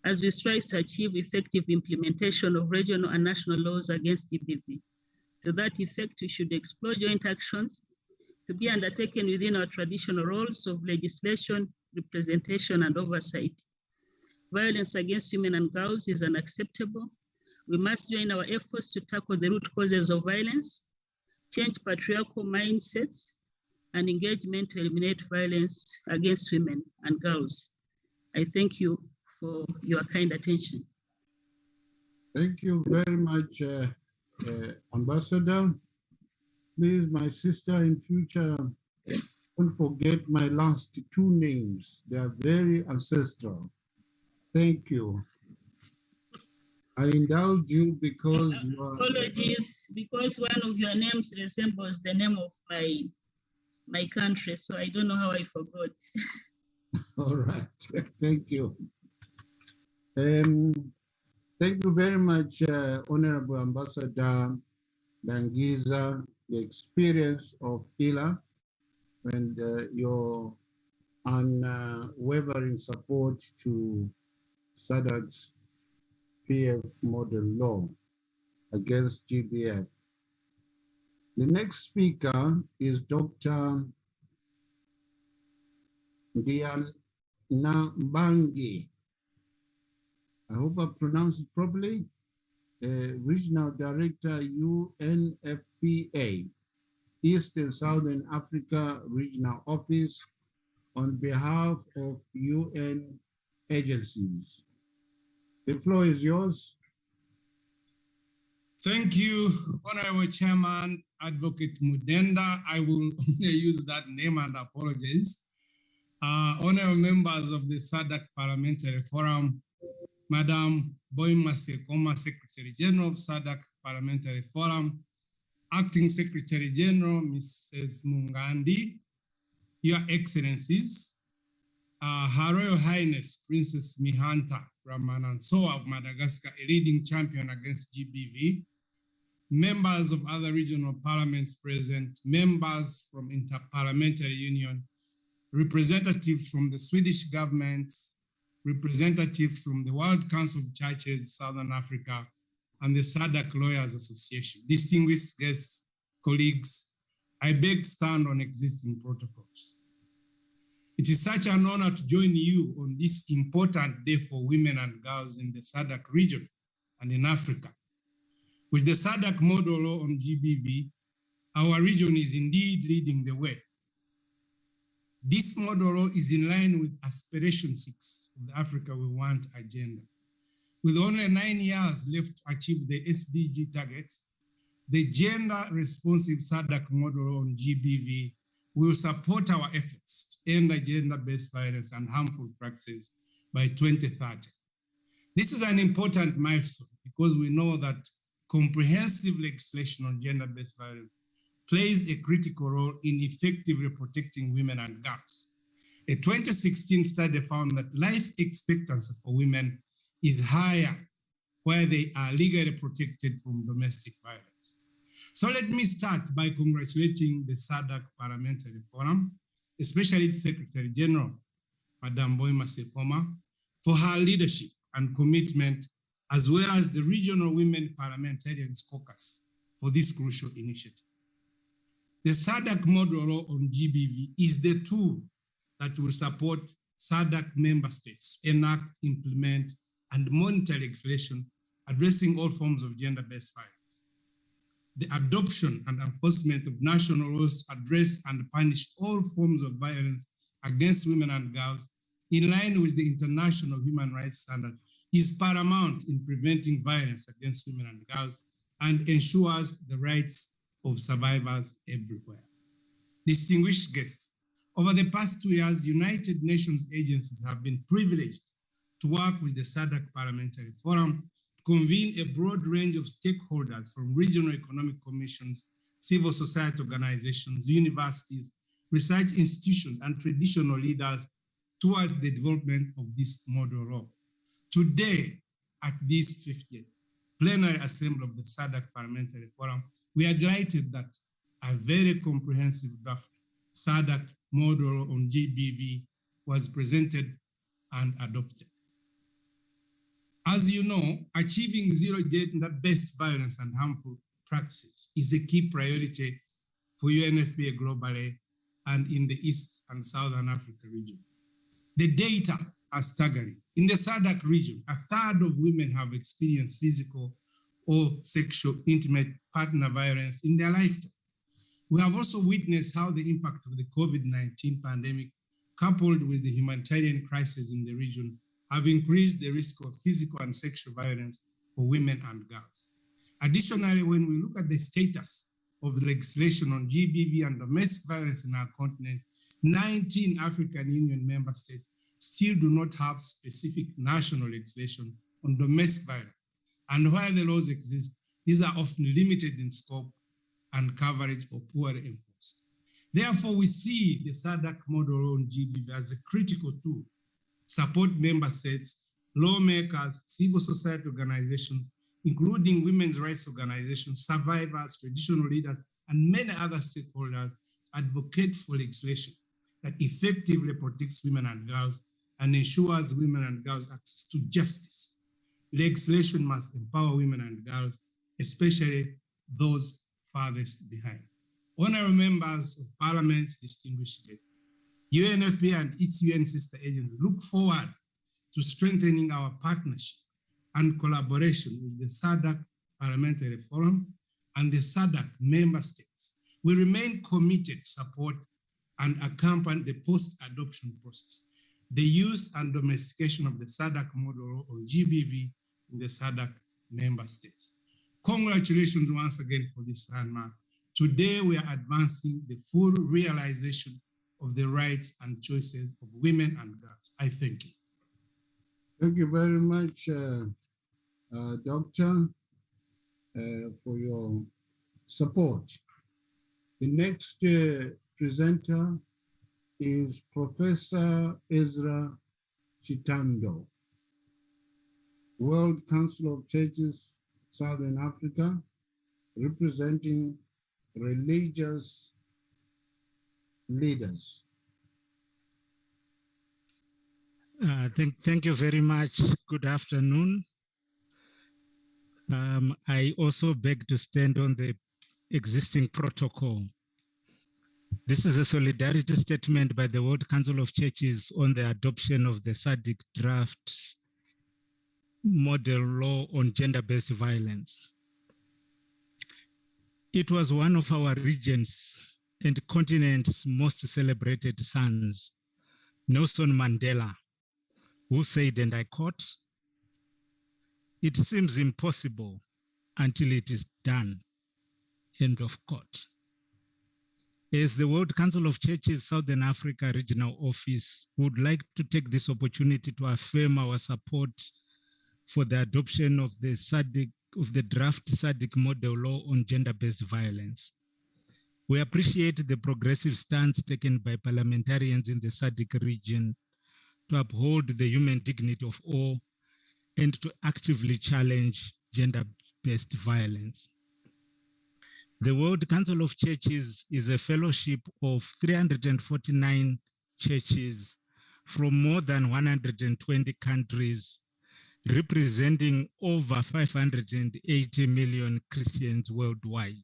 as we strive to achieve effective implementation of regional and national laws against GBV. To that effect, we should explore joint actions to be undertaken within our traditional roles of legislation, representation, and oversight. Violence against women and girls is unacceptable. We must join our efforts to tackle the root causes of violence, change patriarchal mindsets, and engagement to eliminate violence against women and girls. I thank you for your kind attention. Thank you very much, Ambassador. Please, my sister, in future, don't forget my last two names. They are very ancestral. Thank you. I indulge you because you are... Apologies, because one of your names resembles the name of my country, so I don't know how I forgot. All right, thank you. Thank you very much, Honorable Ambassador Dangiza, the experience of EALA and your unwavering support to SADC's PF model law against GBF. The next speaker is Dr. Mbangi. I hope I pronounced it properly. Regional Director, UNFPA, East and Southern Africa Regional Office on behalf of UN agencies. The floor is yours. Thank you, Honorable Chairman, Advocate Mudenda. I will use that name and apologize. Honorable members of the SADC Parliamentary Forum, Madam Boima Sekoma, Secretary General of SADC Parliamentary Forum, Acting Secretary General, Mrs. Mungandi, Your Excellencies, Her Royal Highness Princess Mihanta Ramanantsoa of Madagascar, a leading champion against GBV, members of other regional parliaments present, members from Interparliamentary Union, representatives from the Swedish government, representatives from the World Council of Churches, Southern Africa, and the SADC Lawyers Association. Distinguished guests, colleagues, I beg to stand on existing protocols. It is such an honor to join you on this important day for women and girls in the SADC region and in Africa. With the SADC model law on GBV, our region is indeed leading the way. This model law is in line with Aspiration 6 of the Africa We Want agenda. With only 9 years left to achieve the SDG targets, the gender-responsive SADC model on GBV will support our efforts to end gender-based violence and harmful practices by 2030. This is an important milestone because we know that comprehensive legislation on gender-based violence plays a critical role in effectively protecting women and girls. A 2016 study found that life expectancy for women is higher where they are legally protected from domestic violence. So let me start by congratulating the SADC Parliamentary Forum, especially its Secretary General, Madam Boima Sekoma, for her leadership and commitment, as well as the Regional Women Parliamentarians Caucus for this crucial initiative. The SADC model law on GBV is the tool that will support SADC member states to enact, implement, and monitor legislation addressing all forms of gender-based violence. The adoption and enforcement of national laws to address and punish all forms of violence against women and girls in line with the international human rights standard is paramount in preventing violence against women and girls and ensures the rights of survivors everywhere. Distinguished guests, over the past 2 years, United Nations agencies have been privileged to work with the SADC Parliamentary Forum to convene a broad range of stakeholders from regional economic commissions, civil society organizations, universities, research institutions, and traditional leaders towards the development of this model law. Today, at this 50th Plenary Assembly of the SADC Parliamentary Forum, we are delighted that a very comprehensive draft SADC model on GBV was presented and adopted. As you know, achieving zero gender-based violence and harmful practices is a key priority for UNFPA globally and in the East and Southern Africa region. The data are staggering. In the SADC region, 1/3 of women have experienced physical or sexual intimate partner violence in their lifetime. We have also witnessed how the impact of the COVID-19 pandemic, coupled with the humanitarian crisis in the region, have increased the risk of physical and sexual violence for women and girls. Additionally, when we look at the status of the legislation on GBV and domestic violence in our continent, 19 African Union member states still do not have specific national legislation on domestic violence. And where the laws exist, these are often limited in scope and coverage or poorly enforced. Therefore, we see the SADC model on GBV as a critical tool to support member states, lawmakers, civil society organizations, including women's rights organizations, survivors, traditional leaders, and many other stakeholders, advocate for legislation that effectively protects women and girls and ensures women and girls access to justice. Legislation must empower women and girls, especially those farthest behind. Honorable members of Parliament's distinguished guests, UNFPA and its UN sister agencies look forward to strengthening our partnership and collaboration with the SADC Parliamentary Forum and the SADC member states. We remain committed to support and accompany the post-adoption process, the use and domestication of the SADC model or GBV in the SADC member states. Congratulations once again for this landmark. Today we are advancing the full realization of the rights and choices of women and girls. I thank you. Thank you very much, Doctor, for your support. The next presenter is Professor Ezra Chitando, World Council of Churches, Southern Africa, representing religious leaders. Thank you very much. Good afternoon. I also beg to stand on the existing protocol. This is a solidarity statement by the World Council of Churches on the adoption of the SADC draft model law on gender-based violence. It was one of our region's and continent's most celebrated sons, Nelson Mandela, who said, and I quote, "It seems impossible until it is done," end of quote. As the World Council of Churches Southern Africa Regional Office, would like to take this opportunity to affirm our support for the adoption of the draft SADC model law on gender-based violence. We appreciate the progressive stance taken by parliamentarians in the SADC region to uphold the human dignity of all and to actively challenge gender-based violence. The World Council of Churches is a fellowship of 349 churches from more than 120 countries, representing over 580 million Christians worldwide.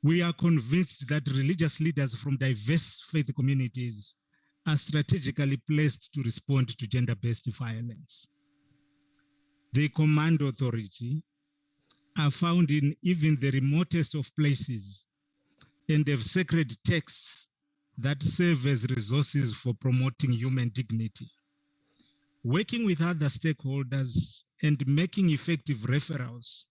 We are convinced that religious leaders from diverse faith communities are strategically placed to respond to gender-based violence. They command authority, are found in even the remotest of places, and have sacred texts that serve as resources for promoting human dignity. Working with other stakeholders and making effective referrals,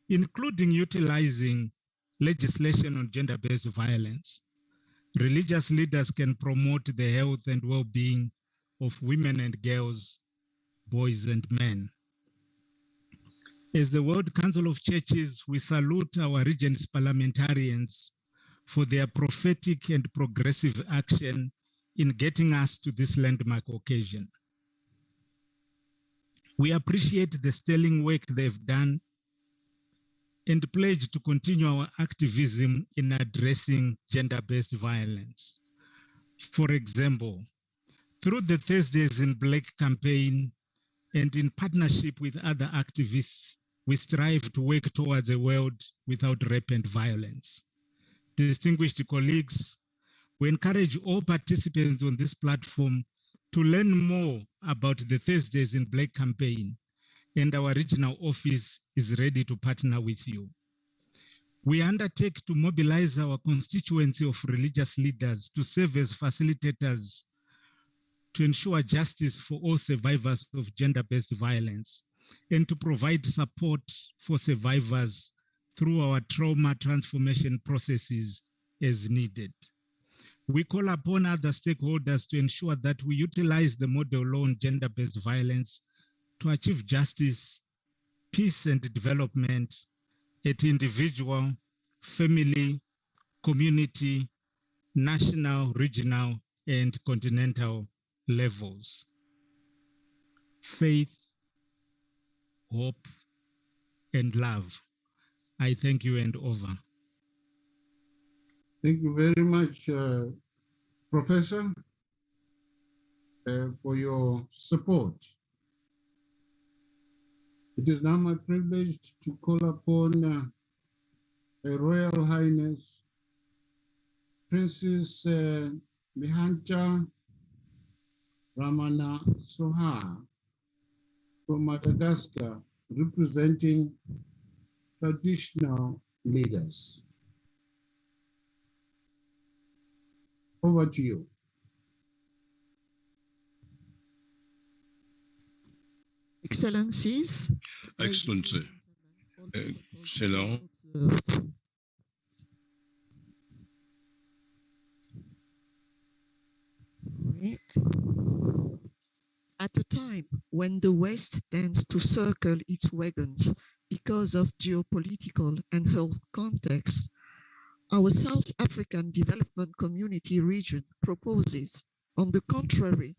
including utilizing legislation on gender-based violence, religious leaders can promote the health and well-being of women and girls, boys and men. As the World Council of Churches, we salute our region's parliamentarians for their prophetic and progressive action in getting us to this landmark occasion. We appreciate the sterling work they've done and pledge to continue our activism in addressing gender-based violence. For example, through the Thursdays in Black campaign and in partnership with other activists, we strive to work towards a world without rape and violence. Distinguished colleagues, we encourage all participants on this platform to learn more about the Thursdays in Black campaign, and our regional office is ready to partner with you. We undertake to mobilize our constituency of religious leaders to serve as facilitators to ensure justice for all survivors of gender-based violence and to provide support for survivors through our trauma transformation processes as needed. We call upon other stakeholders to ensure that we utilize the model law on gender-based violence to achieve justice, peace, and development at individual, family, community, national, regional, and continental levels. Faith, hope, and love. I thank you and over. Thank you very much, Professor, for your support. It is now my privilege to call upon Her Royal Highness Princess Mihanta Ramana Soha from Madagascar, representing traditional leaders. Over to you. Excellencies. Excellency. Excellent. At a time when the West tends to circle its wagons because of geopolitical and health context, our South African Development Community region proposes, on the contrary,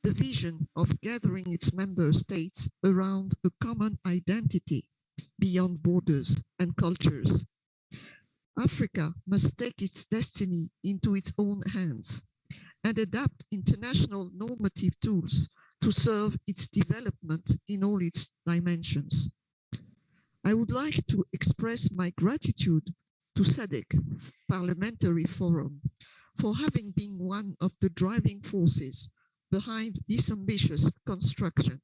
the vision of gathering its member states around a common identity beyond borders and cultures. Africa must take its destiny into its own hands and adapt international normative tools to serve its development in all its dimensions. I would like to express my gratitude to SADC Parliamentary Forum for having been one of the driving forces behind this ambitious construction.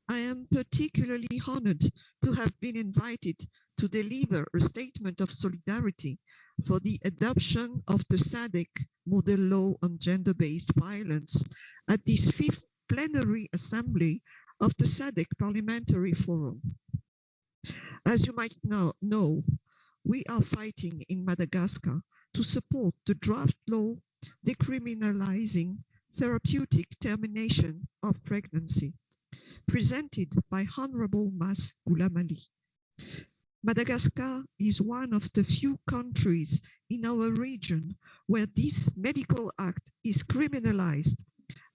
I am particularly honored to have been invited to deliver a statement of solidarity for the adoption of the SADC Model Law on Gender-Based Violence at this 5th Plenary Assembly of the SADC Parliamentary Forum. As you might know, we are fighting in Madagascar to support the draft law decriminalizing therapeutic termination of pregnancy, presented by Honorable Mas Ghulam Ali. Madagascar is one of the few countries in our region where this medical act is criminalized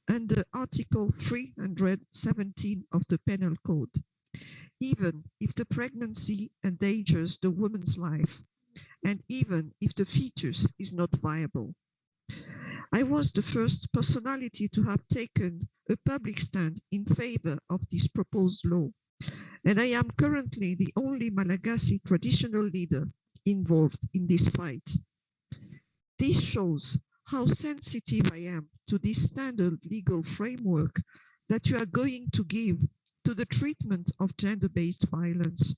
under Article 317 of the Penal Code, even if the pregnancy endangers the woman's life, and even if the fetus is not viable. I was the first personality to have taken a public stand in favor of this proposed law, and I am currently the only Malagasy traditional leader involved in this fight. This shows how sensitive I am to this standard legal framework that you are going to give to the treatment of gender-based violence,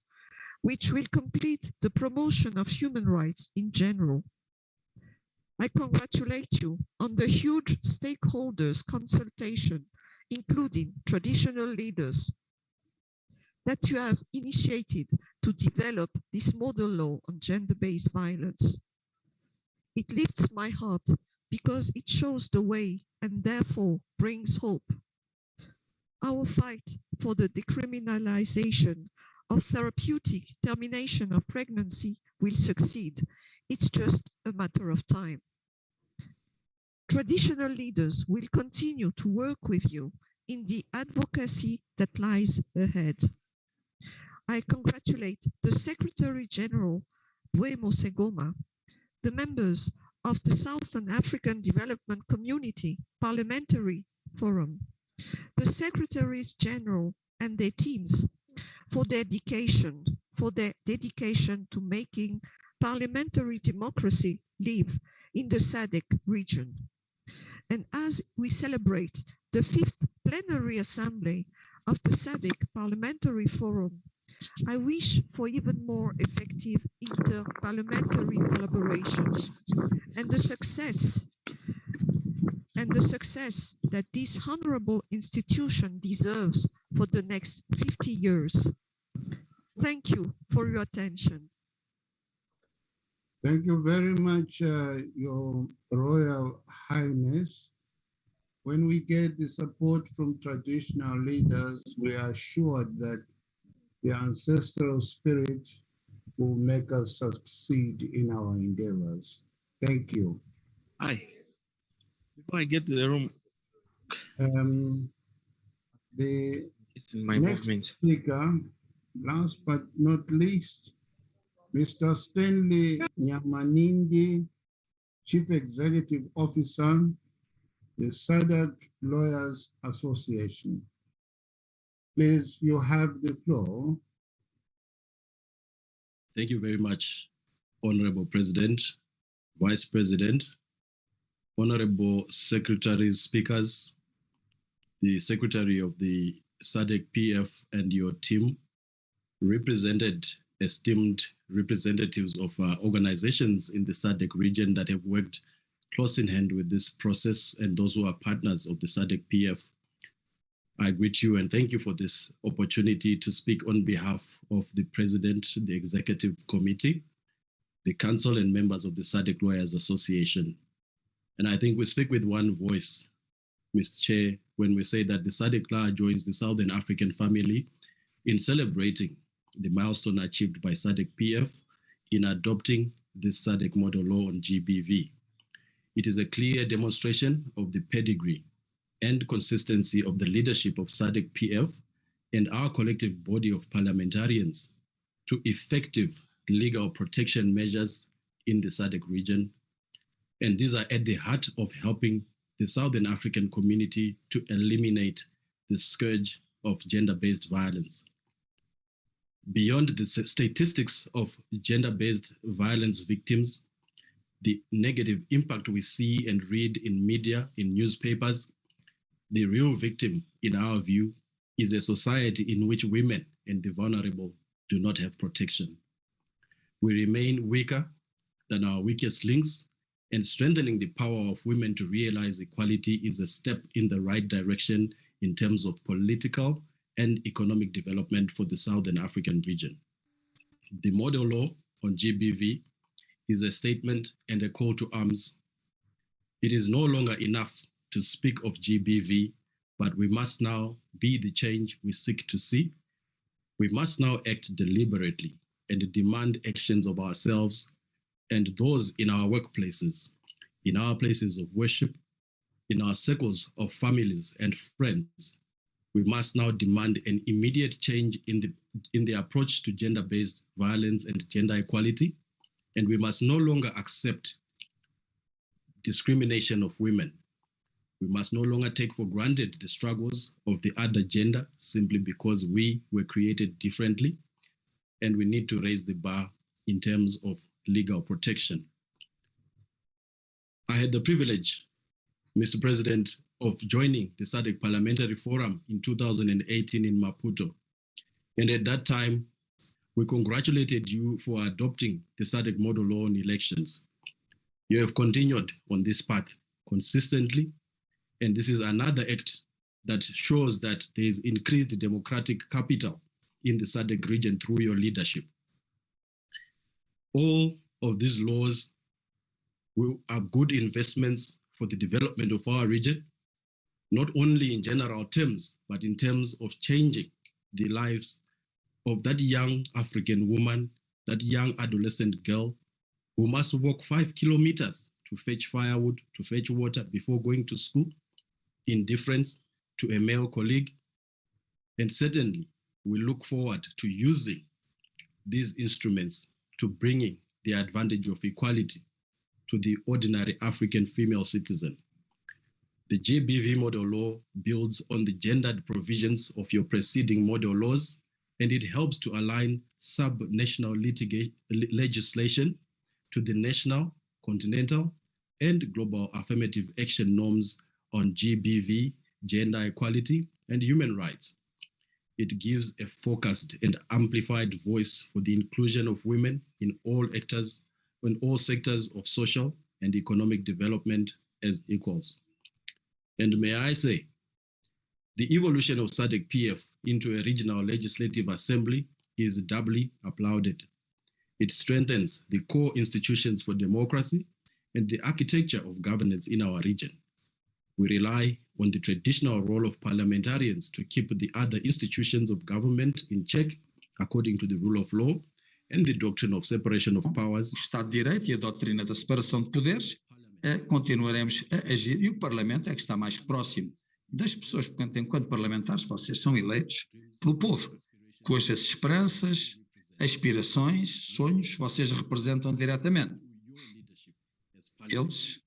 which will complete the promotion of human rights in general. I congratulate you on the huge stakeholders consultation, including traditional leaders, that you have initiated to develop this model law on gender-based violence. It lifts my heart because it shows the way and therefore brings hope. Our fight for the decriminalization of therapeutic termination of pregnancy will succeed. It's just a matter of time. Traditional leaders will continue to work with you in the advocacy that lies ahead. I congratulate the Secretary General, Buemo Segoma, the members of the Southern African Development Community Parliamentary Forum, the Secretaries General and their teams for their dedication to making parliamentary democracy live in the SADC region. And as we celebrate the 5th Plenary Assembly of the SADC Parliamentary Forum, I wish for even more effective inter-parliamentary collaboration and the success that this honorable institution deserves for the next 50 years. Thank you for your attention. Thank you very much, Your Royal Highness. When we get the support from traditional leaders, we are assured that the ancestral spirit will make us succeed in our endeavors. Thank you. Hi. Before I get to the room, it's in my next movement. Speaker, last but not least, Mr. Stanley Nyamanindi, Chief Executive Officer, the SADC Lawyers Association. Please, you have the floor. Thank you very much, Honorable President, Vice President, Honorable Secretaries, Speakers, the Secretary of the SADC PF and your team, represented esteemed representatives of organizations in the SADC region that have worked close in hand with this process and those who are partners of the SADC PF. I greet you and thank you for this opportunity to speak on behalf of the President, the Executive Committee, the Council and members of the SADC Lawyers Association. And I think we speak with one voice, Mr. Chair, when we say that the SADC Law joins the Southern African family in celebrating the milestone achieved by SADC PF in adopting this SADC model law on GBV. It is a clear demonstration of the pedigree and consistency of the leadership of SADC PF and our collective body of parliamentarians to effective legal protection measures in the SADC region. And these are at the heart of helping the Southern African community to eliminate the scourge of gender-based violence. Beyond the statistics of gender-based violence victims, the negative impact we see and read in media, in newspapers, the real victim, in our view, is a society in which women and the vulnerable do not have protection. We remain weaker than our weakest links, and strengthening the power of women to realize equality is a step in the right direction in terms of political and economic development for the Southern African region. The model law on GBV is a statement and a call to arms. It is no longer enough to speak of GBV, but we must now be the change we seek to see. We must now act deliberately and demand actions of ourselves and those in our workplaces, in our places of worship, in our circles of families and friends. We must now demand an immediate change in the approach to gender-based violence and gender equality, and we must no longer accept discrimination of women. We must no longer take for granted the struggles of the other gender simply because we were created differently, and we need to raise the bar in terms of legal protection. I had the privilege, Mr. President, of joining the SADC Parliamentary Forum in 2018 in Maputo. And at that time, we congratulated you for adopting the SADC model law on elections. You have continued on this path consistently, and this is another act that shows that there is increased democratic capital in the SADC region through your leadership. All of these laws are good investments for the development of our region, not only in general terms, but in terms of changing the lives of that young African woman, that young adolescent girl who must walk 5 kilometers to fetch firewood, to fetch water before going to school, in deference to a male colleague. And certainly, we look forward to using these instruments to bringing the advantage of equality to the ordinary African female citizen. The GBV model law builds on the gendered provisions of your preceding model laws, and it helps to align sub-national legislation to the national, continental, and global affirmative action norms on GBV, gender equality, and human rights. It gives a focused and amplified voice for the inclusion of women in all sectors of social and economic development as equals. And may I say, the evolution of SADC PF into a regional legislative assembly is doubly applauded. It strengthens the core institutions for democracy and the architecture of governance in our region. We rely on the traditional role of parliamentarians to keep the other institutions of government in check according to the rule of law and the doctrine of separation of powers. O Estado de Direito e a doutrina da separação de poderes, continuaremos a agir e o Parlamento é que está mais próximo das pessoas, porque enquanto parlamentares vocês são eleitos pelo povo, cujas esperanças, aspirações, sonhos vocês representam diretamente. Eles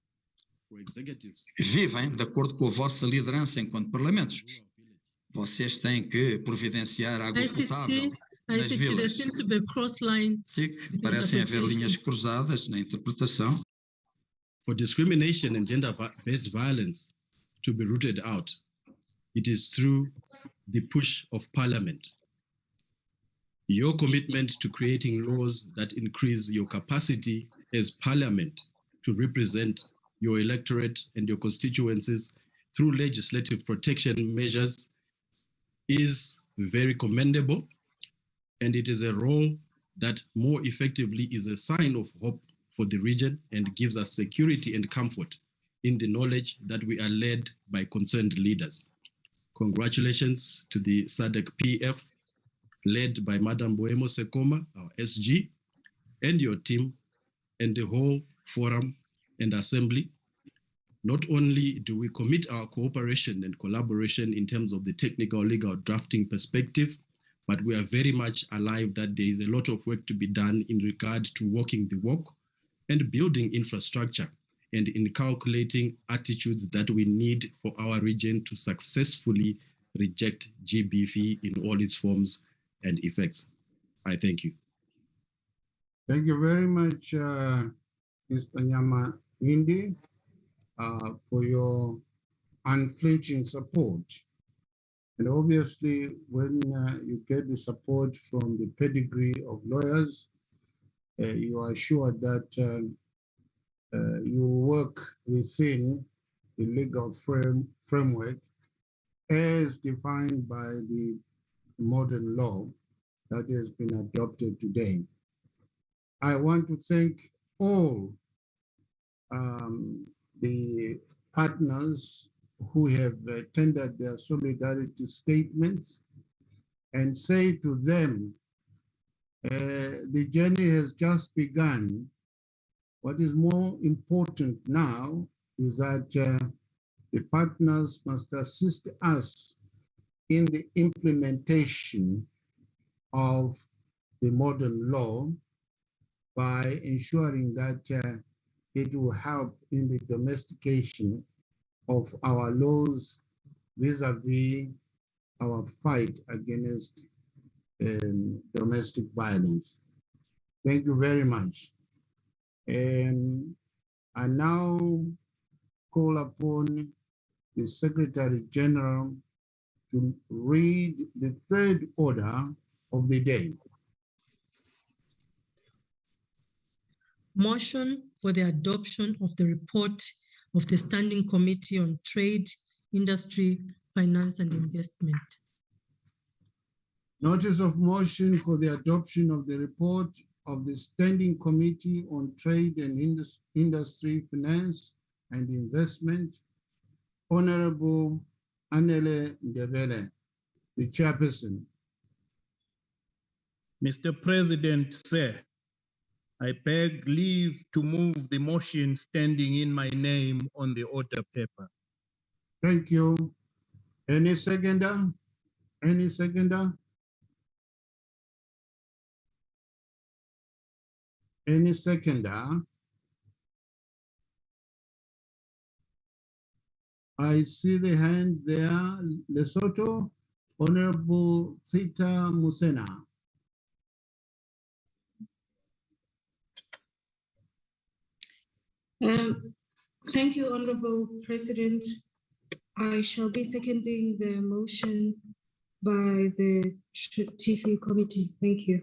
vivem de acordo com a vossa liderança enquanto parlamentos. Vocês têm que providenciar água potável nas vilas. There seems to be a cross line. Parecem haver linhas cruzadas na interpretação. For discrimination and gender-based violence to be rooted out, it is through the push of Parliament. Your commitment to creating laws that increase your capacity as Parliament to represent your electorate and your constituencies through legislative protection measures is very commendable, and it is a role that more effectively is a sign of hope for the region and gives us security and comfort in the knowledge that we are led by concerned leaders. Congratulations to the SADC PF, led by Madam Boemo Sekoma, our SG, and your team, and the whole forum and assembly. Not only do we commit our cooperation and collaboration in terms of the technical legal drafting perspective, but we are very much alive that there is a lot of work to be done in regard to walking the walk and building infrastructure and in calculating attitudes that we need for our region to successfully reject GBV in all its forms and effects. I thank you. Thank you very much, Mr. Nyama Indi, for your unflinching support. And obviously, when you get the support from the pedigree of lawyers, you are sure that you work within the legal framework as defined by the modern law that has been adopted today. I want to thank all the partners who have tendered their solidarity statements and say to them, the journey has just begun. What is more important now is that the partners must assist us in the implementation of the modern law by ensuring that it will help in the domestication of our laws vis-a-vis our fight against domestic violence. Thank you very much. I now call upon the Secretary General to read the third order of the day. Motion for the adoption of the report of the Standing Committee on Trade, Industry, Finance and Investment. Notice of motion for the adoption of the report of the Standing Committee on Trade and Industry, Finance and Investment. Honorable Anele Ndebele, the chairperson. Mr. President, sir, I beg leave to move the motion standing in my name on the order paper. Thank you. Any seconder? Any seconder? Any seconder? I see the hand there. Lesotho, Honorable Sita Musena. Thank you, Honorable President. I shall be seconding the motion by the TV committee. Thank you.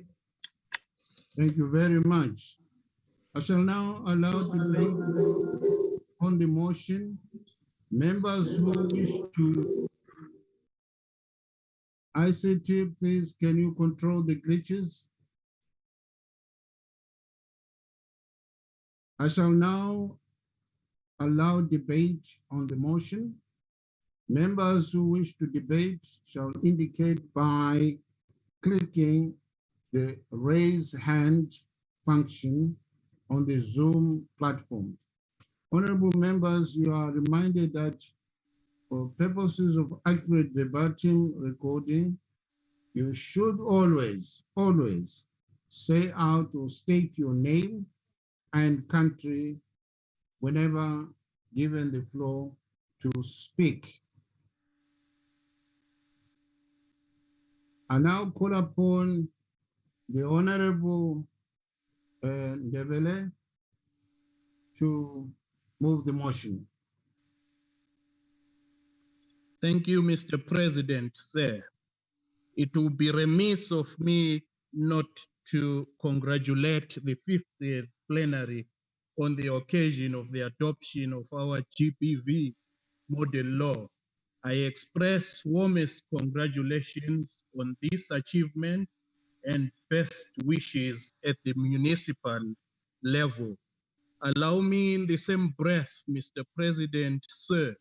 Thank you very much. I shall now allow debate on the motion. Members who wish to ICT, please, can you control the glitches? I shall now allow debate on the motion. Members who wish to debate shall indicate by clicking the raise hand function on the Zoom platform. Honorable members, you are reminded that for purposes of accurate verbatim recording, you should always say out or state your name and country whenever given the floor to speak. I now call upon the Honorable Ndebele to move the motion. Thank you, Mr. President, sir. It will be remiss of me not to congratulate the 50th plenary on the occasion of the adoption of our GBV model law. I express warmest congratulations on this achievement and best wishes at the municipal level. Allow me in the same breath, Mr. President, sir,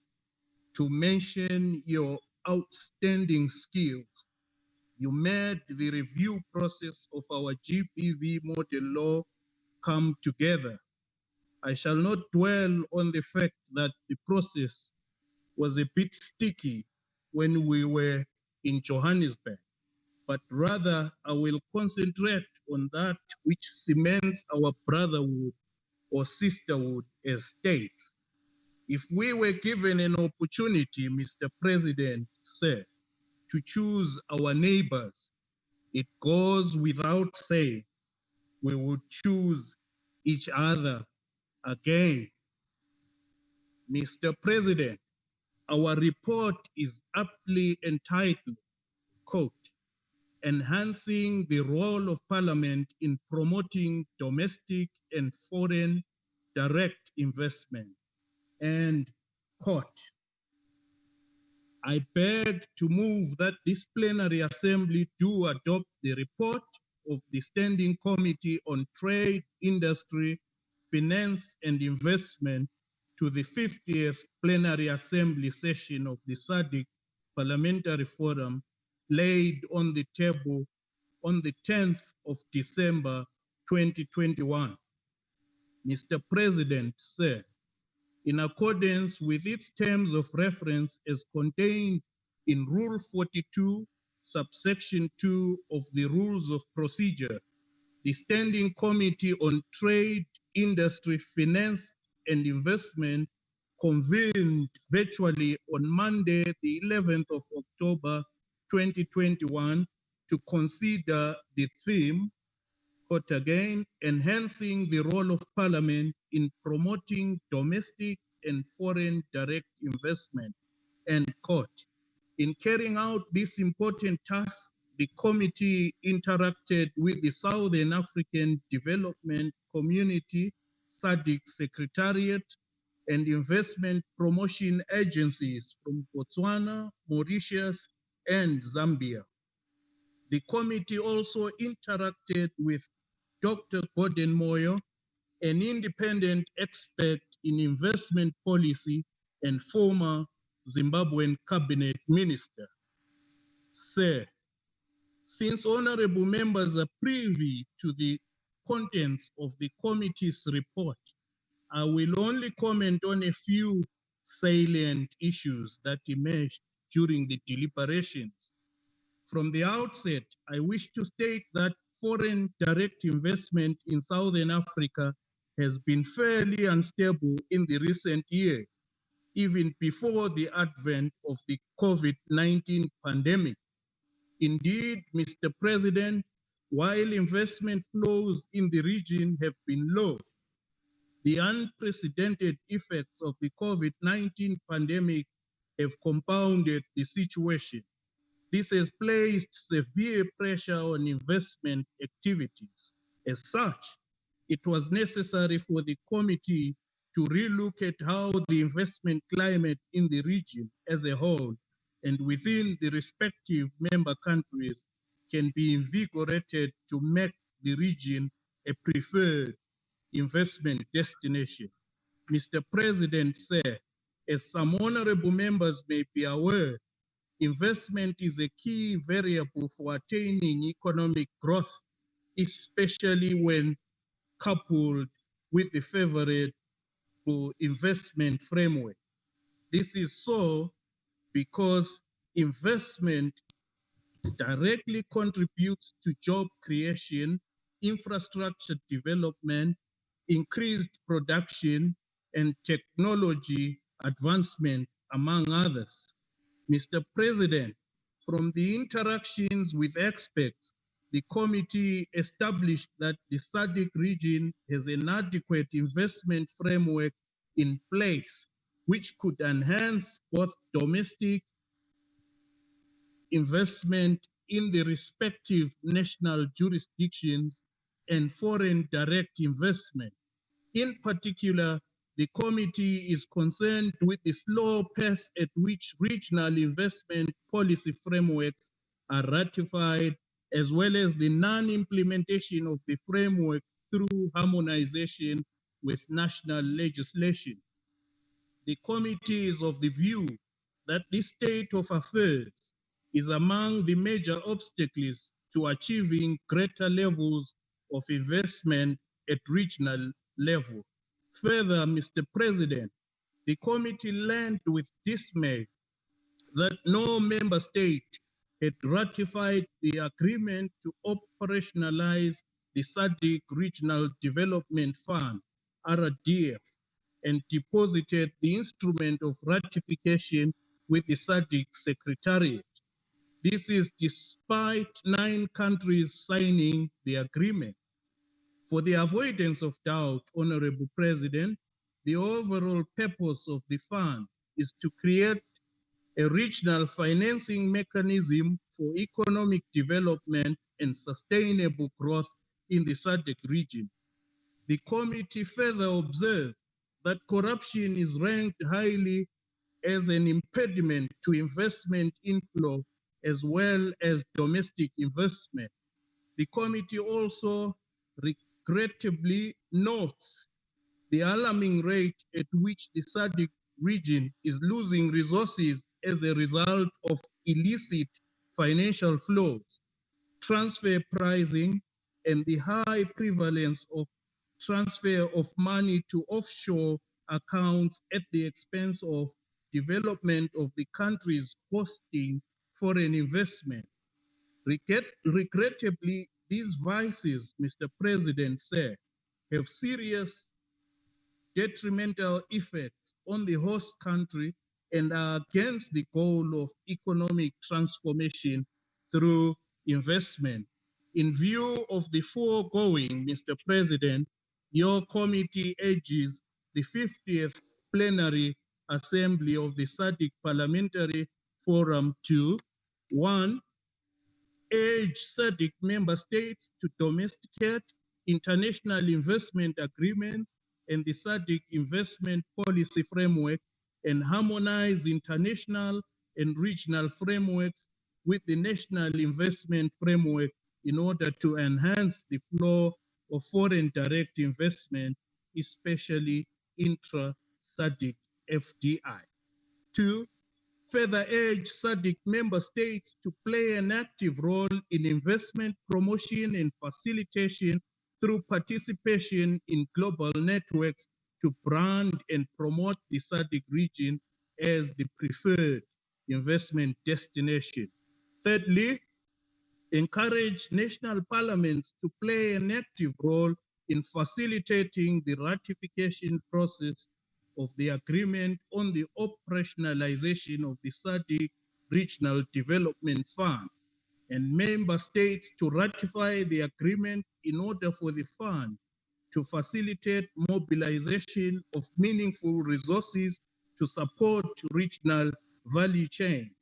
to mention your outstanding skills. You made the review process of our GBV model law come together. I shall not dwell on the fact that the process was a bit sticky when we were in Johannesburg, but rather I will concentrate on that which cements our brotherhood or sisterhood as states. If we were given an opportunity, Mr. President, sir, to choose our neighbors, it goes without saying we would choose each other again. Mr. President, our report is aptly entitled, quote, Enhancing the Role of Parliament in Promoting Domestic and Foreign Direct Investment, and quote. I beg to move that this plenary assembly do adopt the report of the Standing Committee on Trade, Industry, Finance and Investment to the 50th Plenary Assembly session of the SADC Parliamentary Forum laid on the table on the 10th of December 2021. Mr. President, sir, in accordance with its terms of reference as contained in Rule 42, subsection 2 of the Rules of Procedure, the Standing Committee on Trade, Industry, Finance and Investment convened virtually on Monday, the 11th of October 2021 to consider the theme, quote again, enhancing the role of Parliament in promoting domestic and foreign direct investment, end quote. In carrying out this important task, the committee interacted with the Southern African Development Community, SADC Secretariat, and investment promotion agencies from Botswana, Mauritius, and Zambia. The committee also interacted with Dr. Gordon Moyo, an independent expert in investment policy and former Zimbabwean cabinet minister. Sir, since honorable members are privy to the contents of the committee's report, I will only comment on a few salient issues that emerged during the deliberations. From the outset, I wish to state that foreign direct investment in Southern Africa has been fairly unstable in the recent years, even before the advent of the COVID-19 pandemic. Indeed, Mr. President, while investment flows in the region have been low, the unprecedented effects of the COVID-19 pandemic have compounded the situation. This has placed severe pressure on investment activities. As such, it was necessary for the committee to relook at how the investment climate in the region as a whole and within the respective member countries can be invigorated to make the region a preferred investment destination. Mr. President, sir, as some honorable members may be aware, investment is a key variable for attaining economic growth, especially when coupled with the favorable investment framework. This is so because investment directly contributes to job creation, infrastructure development, increased production, and technology advancement, among others. Mr. President, from the interactions with experts, the committee established that the SADC region has an adequate investment framework in place, which could enhance both domestic investment in the respective national jurisdictions and foreign direct investment. In particular, the committee is concerned with the slow pace at which regional investment policy frameworks are ratified, as well as the non-implementation of the framework through harmonization with national legislation. The committee is of the view that this state of affairs is among the major obstacles to achieving greater levels of investment at regional level. Further, Mr. President, the committee learned with dismay that no member state had ratified the agreement to operationalize the SADC Regional Development Fund, RDF, and deposited the instrument of ratification with the SADC Secretariat. This is despite 9 countries signing the agreement. For the avoidance of doubt, Honorable President, the overall purpose of the fund is to create a regional financing mechanism for economic development and sustainable growth in the SADC region. The committee further observed that corruption is ranked highly as an impediment to investment inflow as well as domestic investment. The committee also regrettably notes the alarming rate at which the SADC region is losing resources as a result of illicit financial flows, transfer pricing, and the high prevalence of transfer of money to offshore accounts at the expense of development of the countries hosting foreign investment. Regrettably, these vices, Mr. President said, have serious detrimental effects on the host country and are against the goal of economic transformation through investment. In view of the foregoing, Mr. President, your committee urges the 50th Plenary Assembly of the SADC Parliamentary Forum to 1. Urge SADC member states to domesticate international investment agreements and the SADC investment policy framework and harmonize international and regional frameworks with the national investment framework in order to enhance the flow of foreign direct investment, especially intra-SADC FDI. 2. Further urge SADC member states to play an active role in investment promotion and facilitation through participation in global networks to brand and promote the SADC region as the preferred investment destination. Thirdly, encourage national parliaments to play an active role in facilitating the ratification process of the agreement on the operationalization of the SADC Regional Development Fund, and member states to ratify the agreement in order for the fund to facilitate mobilization of meaningful resources to support regional value chains,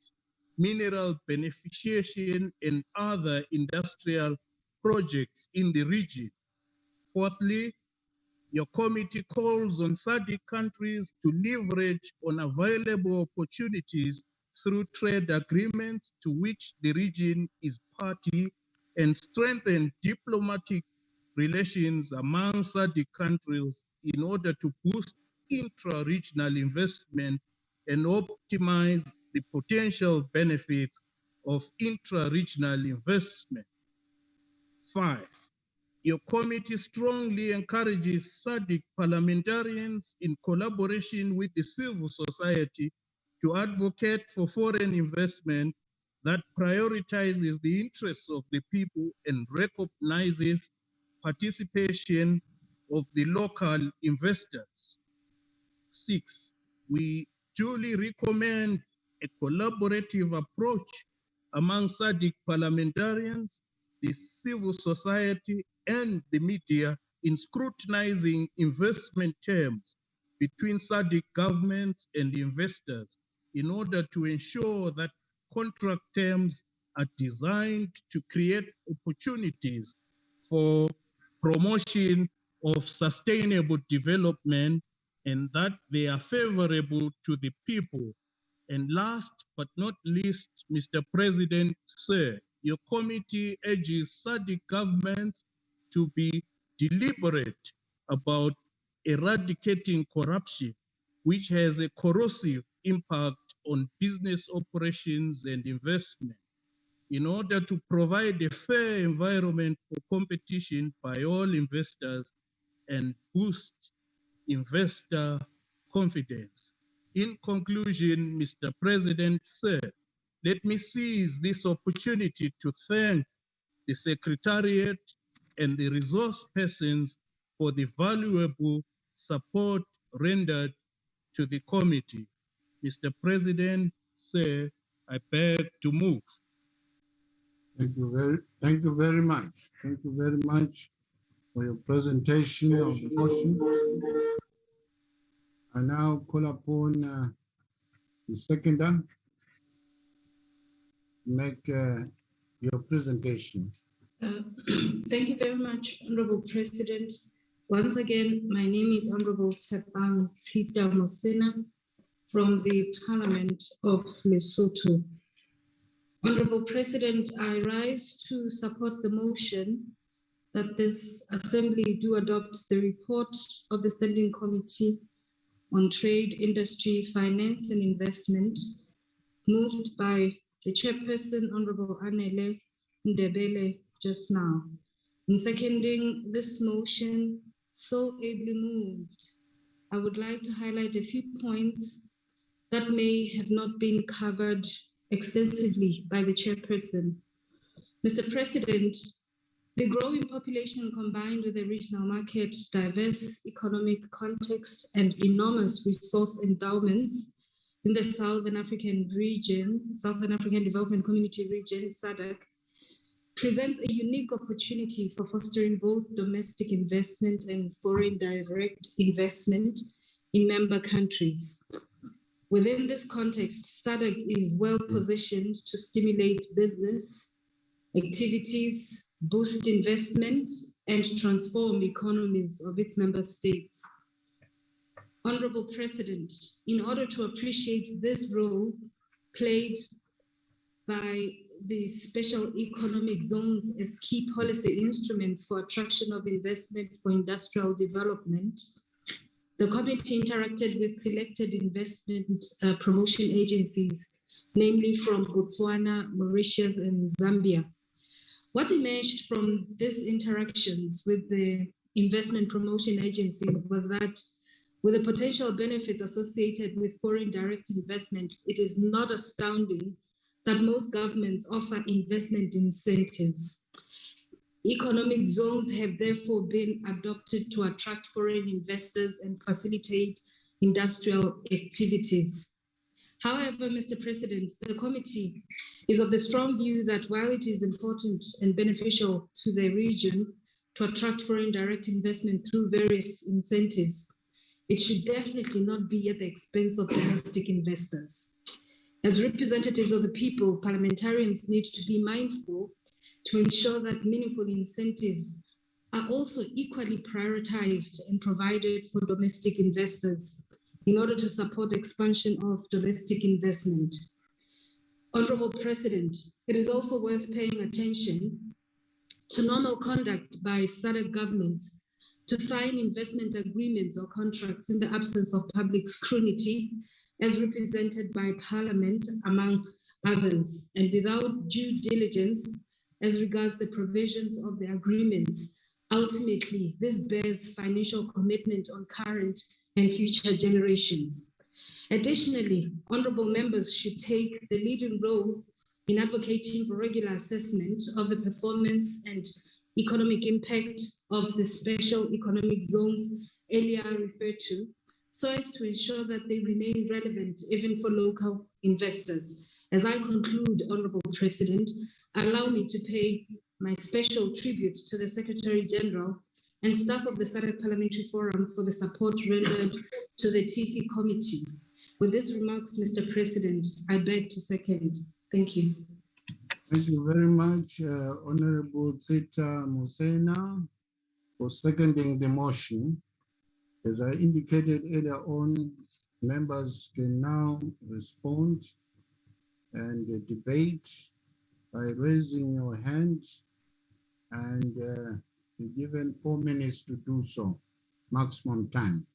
mineral beneficiation, and other industrial projects in the region. Fourthly, your committee calls on SADC countries to leverage on available opportunities through trade agreements to which the region is party and strengthen diplomatic relations among SADC countries in order to boost intra-regional investment and optimize the potential benefits of intra-regional investment. 5. Your committee strongly encourages SADC parliamentarians in collaboration with the civil society to advocate for foreign investment that prioritizes the interests of the people and recognizes participation of the local investors. 6. We duly recommend a collaborative approach among SADC parliamentarians, the civil society, and the media in scrutinizing investment terms between SADC governments and investors in order to ensure that contract terms are designed to create opportunities for promotion of sustainable development and that they are favorable to the people. And last but not least, Mr. President, sir, your committee urges SADC governments to be deliberate about eradicating corruption, which has a corrosive impact on business operations and investment, in order to provide a fair environment for competition by all investors and boost investor confidence. In conclusion, Mr. President, sir, let me seize this opportunity to thank the Secretariat and the resource persons for the valuable support rendered to the committee. Mr. President, sir, I beg to move. Thank you very much. Thank you very much for your presentation of the motion. I now call upon the seconder to make your presentation. Thank you very much, Honorable President. Once again, my name is Honorable Tsepang Tshita Mosena from the Parliament of Lesotho. Honorable President, I rise to support the motion that this Assembly do adopt the report of the Standing Committee on Trade, Industry, Finance and Investment, moved by the Chairperson, Honorable Anele Ndebele, just now. In seconding this motion, so ably moved, I would like to highlight a few points that may have not been covered extensively by the Chairperson. Mr. President, the growing population combined with the regional market, diverse economic context, and enormous resource endowments in the Southern African region, Southern African Development Community region, SADC, presents a unique opportunity for fostering both domestic investment and foreign direct investment in member countries. Within this context, SADC is well positioned to stimulate business activities, boost investment, and transform economies of its member states. Honorable President, in order to appreciate this role played by the special economic zones as key policy instruments for attraction of investment for industrial development, the committee interacted with selected investment promotion agencies, namely from Botswana, Mauritius, and Zambia. What emerged from these interactions with the investment promotion agencies was that with the potential benefits associated with foreign direct investment, it is not astounding that most governments offer investment incentives. Economic zones have therefore been adopted to attract foreign investors and facilitate industrial activities. However, Mr. President, the committee is of the strong view that while it is important and beneficial to the region to attract foreign direct investment through various incentives, it should definitely not be at the expense of domestic investors. As representatives of the people, parliamentarians need to be mindful to ensure that meaningful incentives are also equally prioritized and provided for domestic investors in order to support expansion of domestic investment. Honorable President, it is also worth paying attention to normal conduct by SADC governments to sign investment agreements or contracts in the absence of public scrutiny as represented by Parliament, among others, and without due diligence as regards the provisions of the agreements. Ultimately, this bears financial commitment on current and future generations. Additionally, honorable members should take the leading role in advocating for regular assessment of the performance and economic impact of the special economic zones earlier referred to, so as to ensure that they remain relevant even for local investors. As I conclude, Honorable President, allow me to pay my special tribute to the Secretary General and staff of the SADC Parliamentary Forum for the support rendered to the TIFI Committee. With these remarks, Mr. President, I beg to second. Thank you. Thank you very much, Honorable Tsita Mosena. for seconding the motion. As I indicated earlier on, members can now respond and debate by raising your hands, and you're given 4 minutes to do so, maximum time.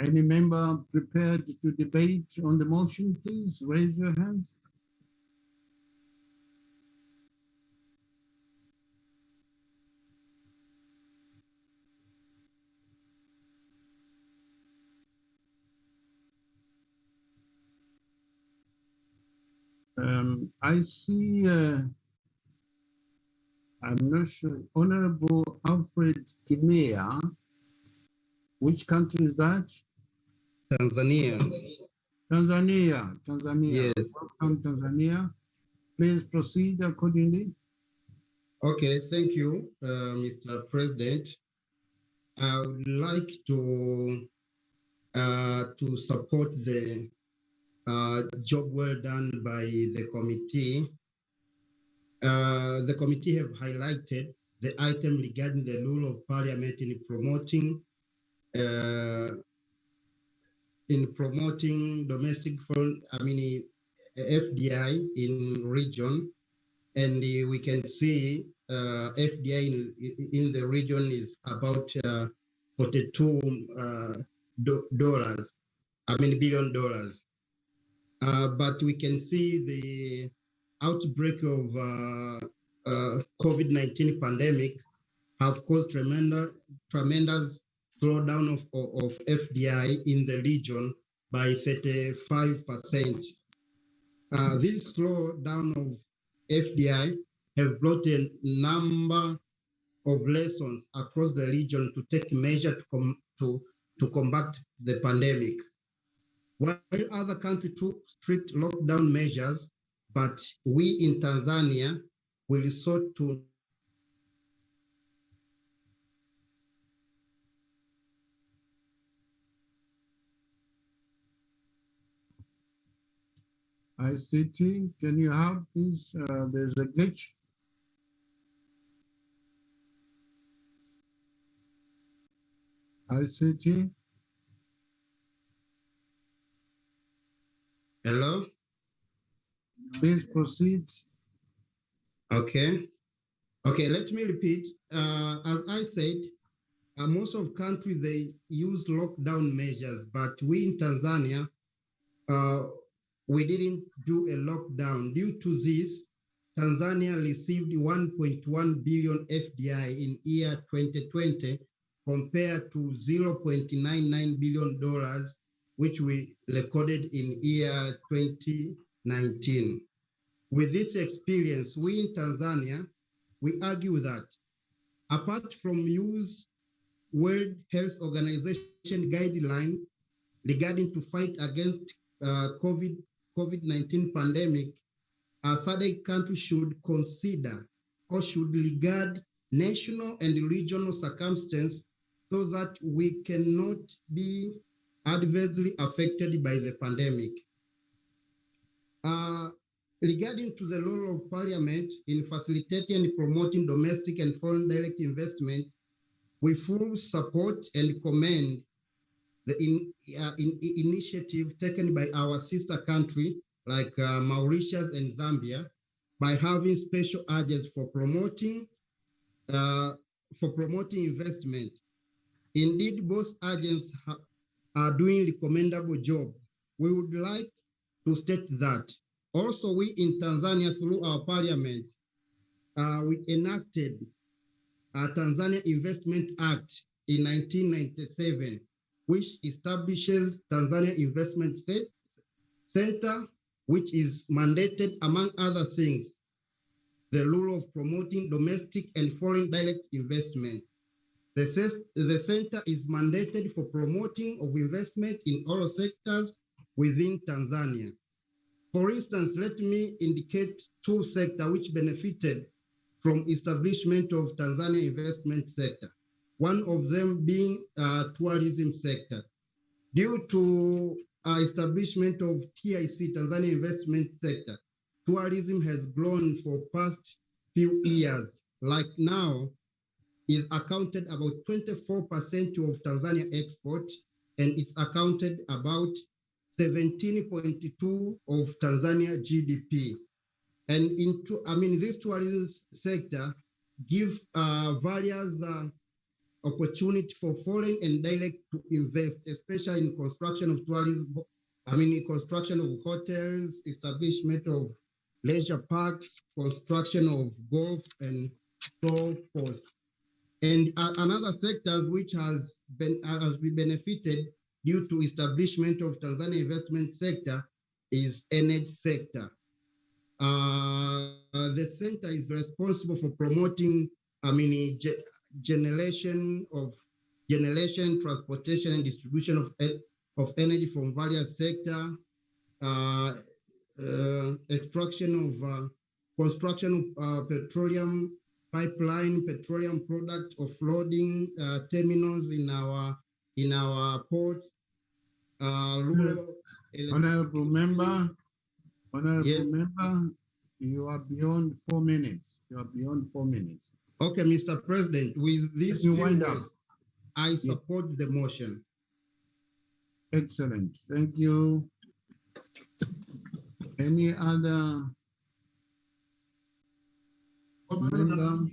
Any member prepared to debate on the motion, please raise your hands. I see, I'm not sure, Honorable Alfred Kimea. Which country is that? Tanzania. Tanzania. Yes. Welcome, Tanzania. Please proceed accordingly. Okay, thank you, Mr. President. I would like to support the job well done by the committee. The committee have highlighted the item regarding the role of Parliament in promoting domestic foreign, FDI in region, and we can see FDI in the region is about $42 billion. But we can see the outbreak of COVID-19 pandemic have caused tremendous slowdown of FDI in the region by 35%. This slowdown of FDI have brought a number of lessons across the region to take measures to combat the pandemic. While other countries took strict lockdown measures, but we in Tanzania will resort to ICT, can you help this? There's a glitch. ICT. Hello? Please proceed. Okay, let me repeat. As I said, most of countries, they use lockdown measures, but we in Tanzania, we didn't do a lockdown. Due to this, Tanzania received 1.1 billion FDI in year 2020 compared to $0.99 billion, which we recorded in year 2019. With this experience, we in Tanzania, we argue that apart from use World Health Organization guideline regarding to fight against COVID-19 pandemic, our SADC countries should consider or should regard national and regional circumstances so that we cannot be adversely affected by the pandemic. Regarding to the role of Parliament in facilitating and promoting domestic and foreign direct investment, we fully support and commend the initiative taken by our sister country like Mauritius and Zambia by having special agents for promoting investment. Indeed, both agents are doing a commendable job. We would like to state that also we in Tanzania through our parliament, we enacted a Tanzania Investment Act in 1997, which establishes Tanzania Investment Center, which is mandated, among other things, the role of promoting domestic and foreign direct investment. The center is mandated for promoting of investment in all sectors within Tanzania. For instance, let me indicate two sectors which benefited from establishment of Tanzania investment sector. One of them being tourism sector. Due to establishment of TIC, Tanzania Investment Sector, tourism has grown for past few years. Like now, is accounted about 24% of Tanzania export, and it's accounted about 17.2 of Tanzania GDP. And this tourism sector give various opportunity for foreign and direct to invest, especially in construction of tourism, construction of hotels, establishment of leisure parks, construction of golf, and so forth. And another sectors which has been benefited due to establishment of Tanzania investment sector is energy sector. The center is responsible for promoting, generation, transportation, and distribution of energy from various sectors, extraction of construction of petroleum pipeline, petroleum product offloading terminals in our ports. Honorable member, you are beyond 4 minutes. You are beyond 4 minutes. Okay, Mr. President, with these few words, I support the motion. Excellent. Thank you. Any other member?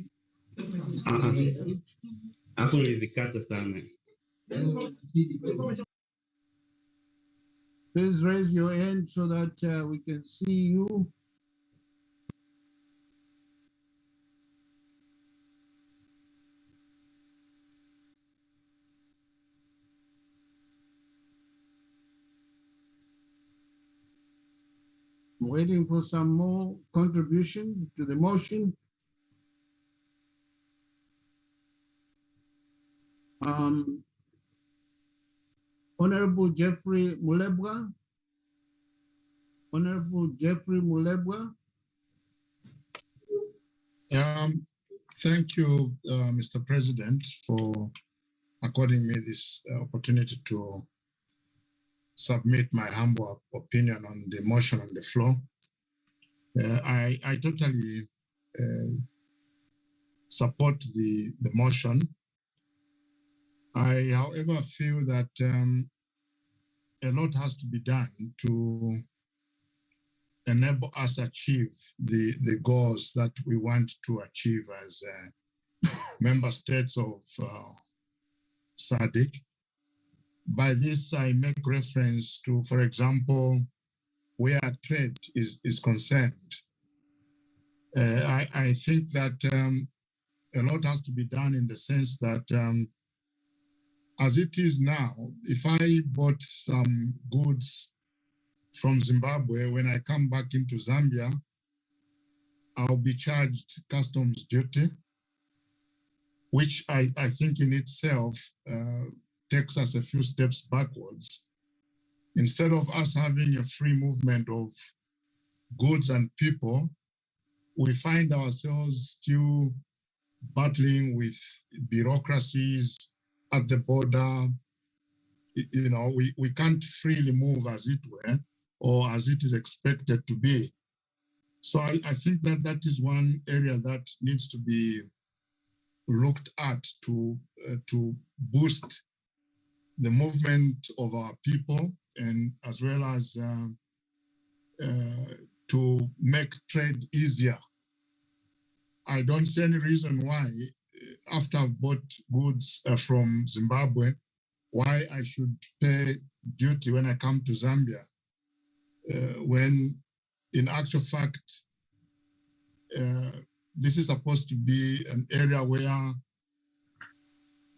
Please raise your hand so that we can see you. I'm waiting for some more contributions to the motion. Honorable Jeffrey Mulebwa. Honorable Jeffrey Mulebwa. Thank you, Mr. President, for according me this opportunity to submit my humble opinion on the motion on the floor. I totally support the motion. I, however, feel that a lot has to be done to enable us achieve the goals that we want to achieve as member states of SADC. By this, I make reference to, for example, where trade is concerned. I think that a lot has to be done in the sense that as it is now, if I bought some goods from Zimbabwe, when I come back into Zambia, I'll be charged customs duty, which I think in itself takes us a few steps backwards. Instead of us having a free movement of goods and people, we find ourselves still battling with bureaucracies at the border. You know, we can't freely move as it were, or as it is expected to be. So I think that is one area that needs to be looked at to boost the movement of our people, and as well as to make trade easier. I don't see any reason why, after I've bought goods from Zimbabwe, why I should pay duty when I come to Zambia, when in actual fact, this is supposed to be an area where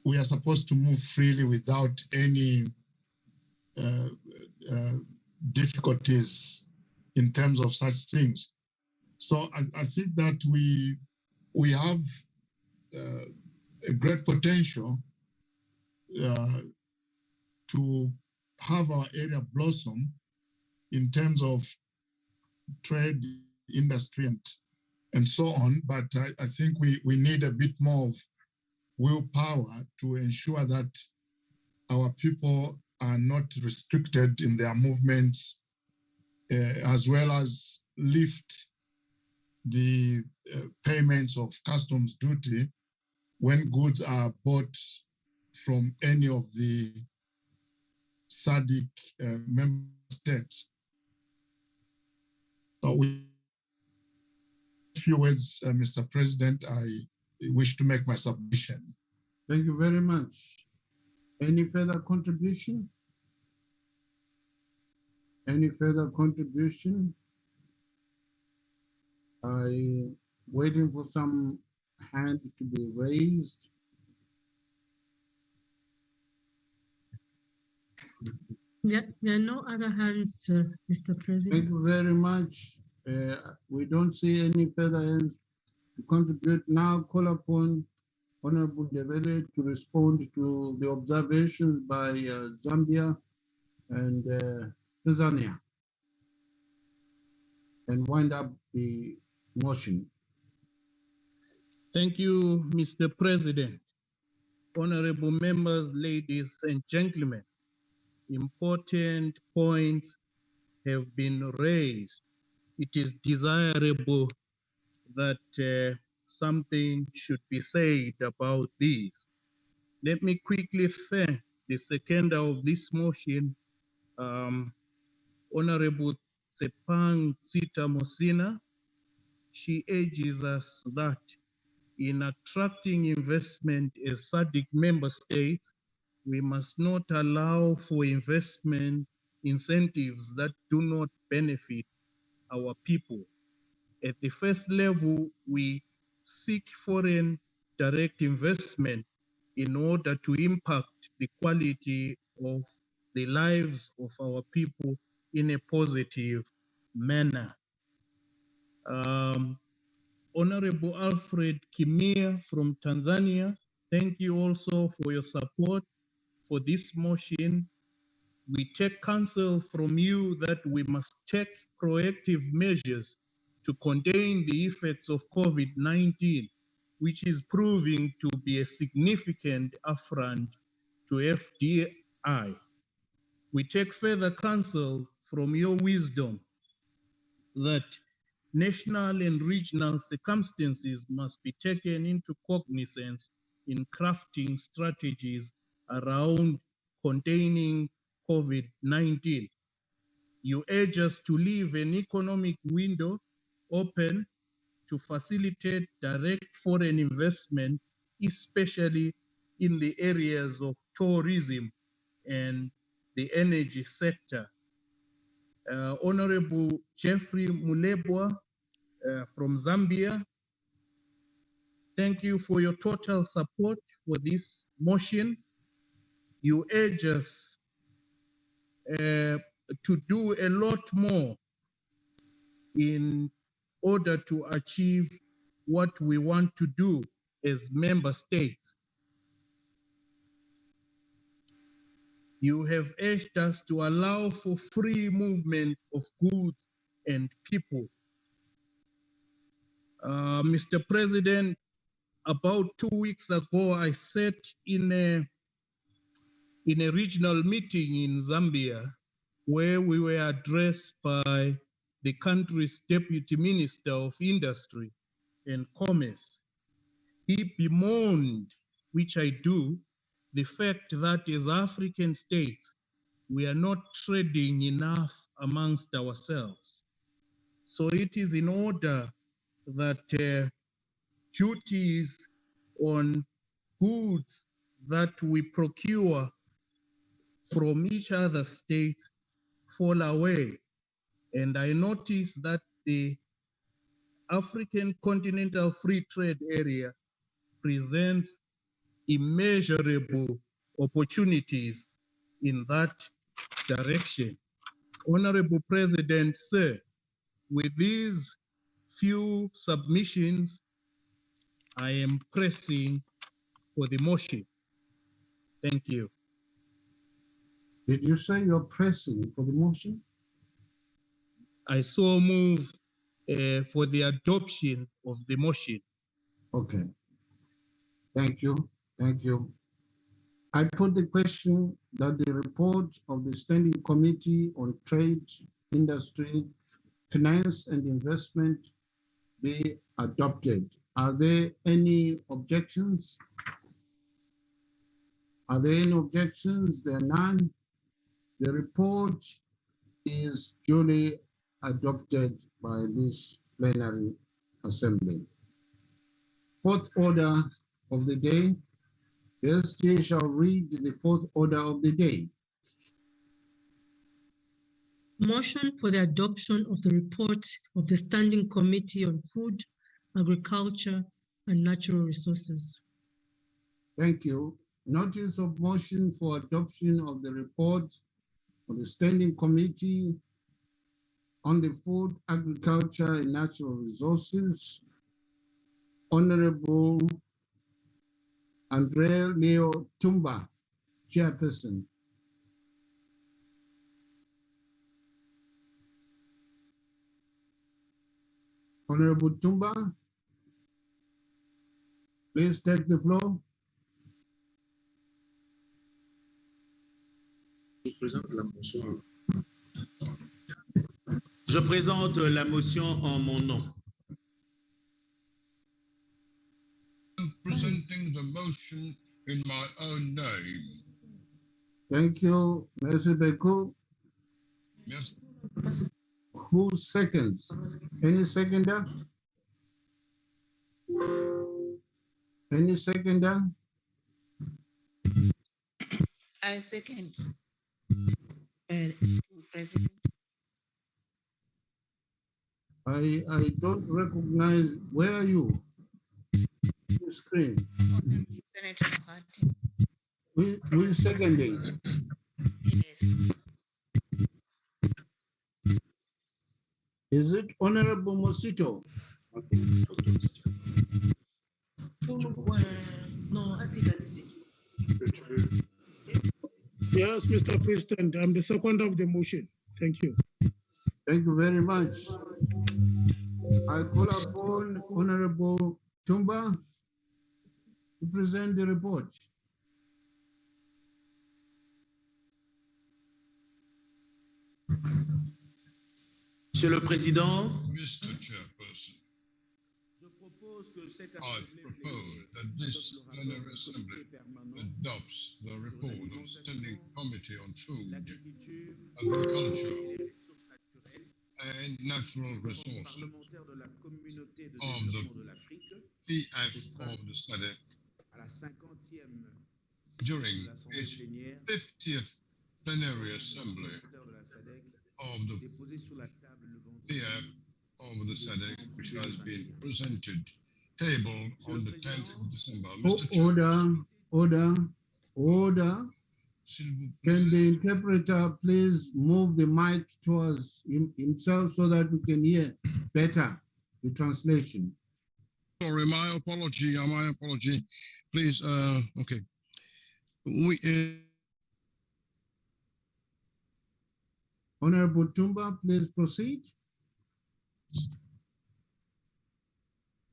we are supposed to move freely without any difficulties in terms of such things. So I think that we have a great potential to have our area blossom in terms of trade, industry, and so on. But I think we need a bit more of willpower to ensure that our people are not restricted in their movements, as well as lift the payments of customs duty when goods are bought from any of the SADC member states. So with a few words, Mr. President, I wish to make my submission. Thank you very much. Any further contribution? Any further contribution? I waiting for some hand to be raised. There are no other hands, Mr. President. Thank you very much. We don't see any further hands to contribute. Now call upon Honorable Devele to respond to the observations by Zambia and Tanzania and wind up the motion. Thank you, Mr. President. Honorable members, ladies and gentlemen, important points have been raised. It is desirable that something should be said about these. Let me quickly thank the seconder of this motion, Honorable Tsepang Sita Mosina. She urges us that in attracting investment as SADC member states, we must not allow for investment incentives that do not benefit our people. At the first level, we seek foreign direct investment in order to impact the quality of the lives of our people in a positive manner. Honorable Alfred Kimia from Tanzania, thank you also for your support for this motion. We take counsel from you that we must take proactive measures to contain the effects of COVID-19, which is proving to be a significant affront to FDI. We take further counsel from your wisdom that national and regional circumstances must be taken into cognizance in crafting strategies around containing COVID-19. You urge us to leave an economic window open to facilitate direct foreign investment, especially in the areas of tourism and the energy sector. Honorable Jeffrey Mulebwa from Zambia, thank you for your total support for this motion. You urge us to do a lot more in order to achieve what we want to do as member states. You have urged us to allow for free movement of goods and people. Mr. President, about 2 weeks ago, I sat in a regional meeting in Zambia where we were addressed by the country's Deputy Minister of Industry and Commerce. He bemoaned, which I do, the fact that as African states, we are not trading enough amongst ourselves. So it is in order that duties on goods that we procure from each other state fall away. And I noticed that the African Continental Free Trade Area presents immeasurable opportunities in that direction. Honorable President, sir, with these few submissions, I am pressing for the motion. Thank you. Did you say you're pressing for the motion? I so move for the adoption of the motion. Okay. Thank you. Thank you. I put the question that the report of the Standing Committee on Trade, Industry, Finance and Investment be adopted. Are there any objections? Are there any objections? There are none. The report is duly adopted by this plenary assembly. Fourth order of the day. The SGA shall read the fourth order of the day. Motion for the adoption of the report of the Standing Committee on Food, Agriculture and Natural Resources. Thank you. Notice of motion for adoption of the report of the Standing Committee on the Food, Agriculture and Natural Resources. Honorable Andrea Leo Tumba, Chairperson. Honorable Tumba, please take the floor. Je présente la motion en mon nom. I'm presenting the motion in my own name. Thank you, Merci beaucoup. Yes. Who seconds? Any seconder? Any seconder? I second. President. I don't recognize. Where are you? The screen. Senator Mahati. We seconding. Is it Honorable Mosito? No, I think that's it. Yes, Mr. President, I'm the second of the motion. Thank you. Thank you very much. I call upon Honorable Tumba to present the report. Monsieur le Président, Mr. Chairperson, I propose that this plenary assembly adopts the report of the Standing Committee on Food, Agriculture and Natural Resources of the PF of the SADC during its 50th plenary assembly of the PF of the SADC, which has been presented, tabled on the 10th of December. Mr. Order. Can the interpreter please move the mic towards himself so that we can hear better the translation? Sorry, my apology. Please, okay. Honorable Tumba, please proceed.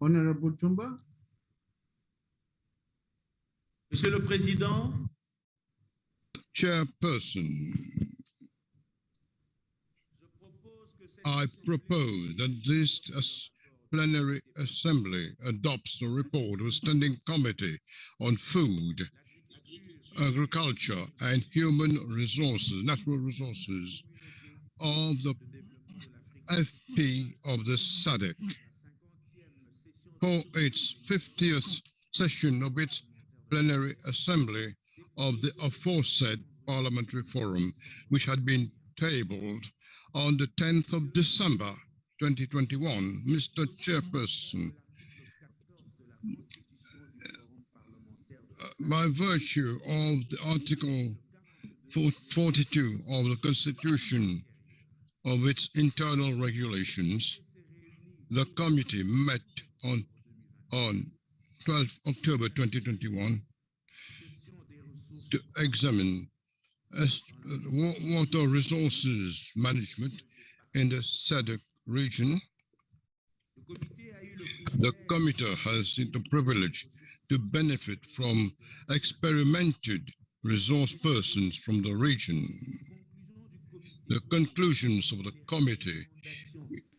Honorable Tumba. Monsieur le Président, Chairperson, I propose that this plenary assembly adopts the report of the Standing Committee on Food, Agriculture and Human Resources, Natural Resources of the FP of the SADC for its 50th session of its plenary assembly of the aforesaid parliamentary forum, which had been tabled on the 10th of December 2021. Mr. Chairperson, by virtue of the Article 42 of the Constitution of its internal regulations, the committee met on 12 October 2021 to examine water resources management in the SADC region. The committee has the privilege to benefit from experimented resource persons from the region. The conclusions of the committee,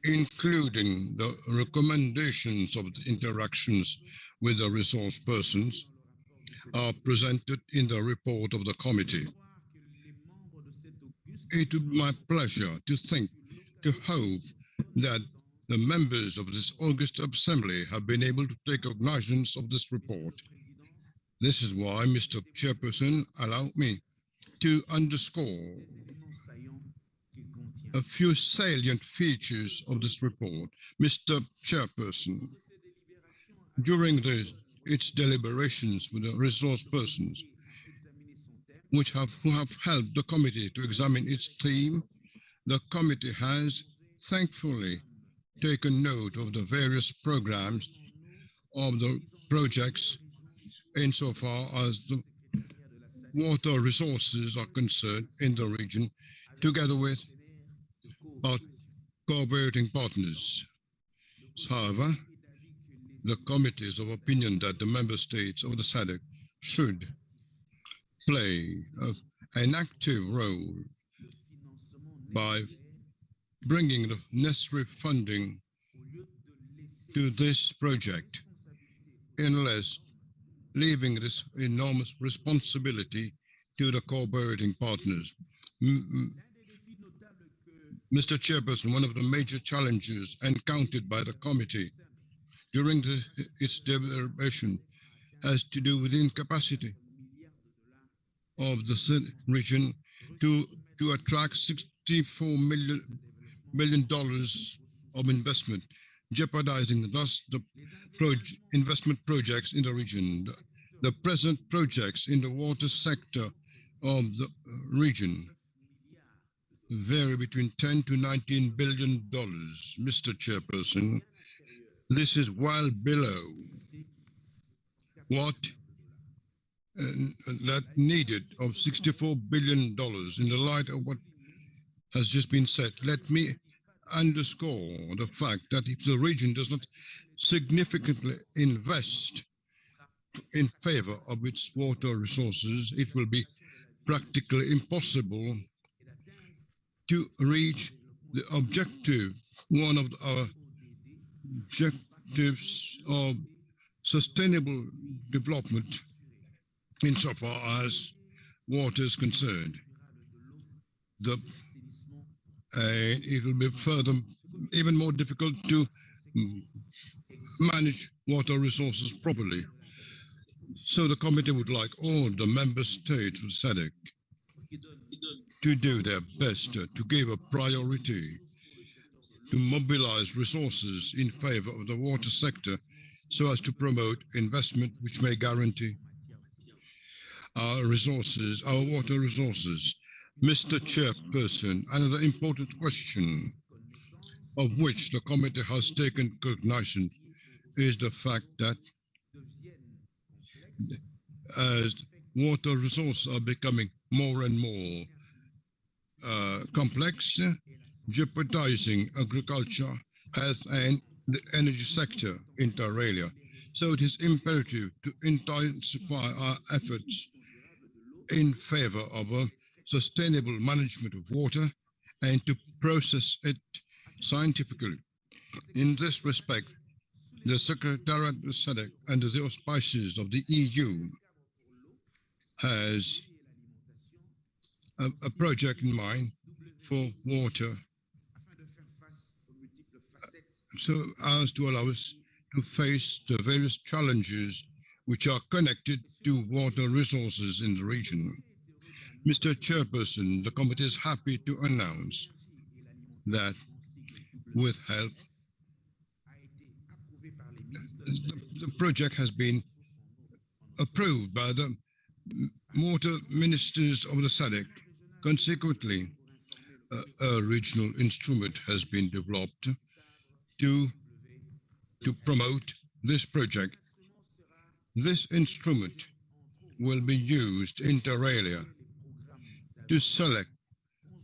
including the recommendations of the interactions with the resource persons, are presented in the report of the committee. It would be my pleasure to hope that the members of this August Assembly have been able to take cognizance of this report. This is why, Mr. Chairperson, allow me to underscore a few salient features of this report. Mr. Chairperson, during its deliberations with the resource persons, who have helped the committee to examine its theme, the committee has thankfully taken note of the various programs of the projects insofar as the water resources are concerned in the region, together with our cooperating partners. However, the committee is of opinion that the member states of the SADC should play an active role by bringing the necessary funding to this project, unless leaving this enormous responsibility to the cooperating partners. Mr. Chairperson, one of the major challenges encountered by the committee during its deliberation has to do with the incapacity of the region to attract $64 million of investment, jeopardizing thus the investment projects in the region. The present projects in the water sector of the region vary between 10 to $19 billion, Mr. Chairperson. This is well below what that needed of $64 billion. In the light of what has just been said, let me underscore the fact that if the region does not significantly invest in favor of its water resources, it will be practically impossible to reach the objective, one of our objectives of sustainable development insofar as water is concerned. It will be further, even more difficult to manage water resources properly. So the committee would like all the member states of SADC to do their best to give a priority to mobilize resources in favor of the water sector so as to promote investment which may guarantee our resources, our water resources. Mr. Chairperson, another important question of which the committee has taken cognizance is the fact that as water resources are becoming more and more complex, jeopardizing agriculture, health, and the energy sector inter alia. So it is imperative to intensify our efforts in favor of a sustainable management of water and to process it scientifically. In this respect, the Secretariat of SADC, under the auspices of the EU, has a project in mind for water, so as to allow us to face the various challenges which are connected to water resources in the region. Mr. Chairperson, the committee is happy to announce that with help, the project has been approved by the water ministers of the SADC. Consequently, a regional instrument has been developed to promote this project. This instrument will be used inter alia to select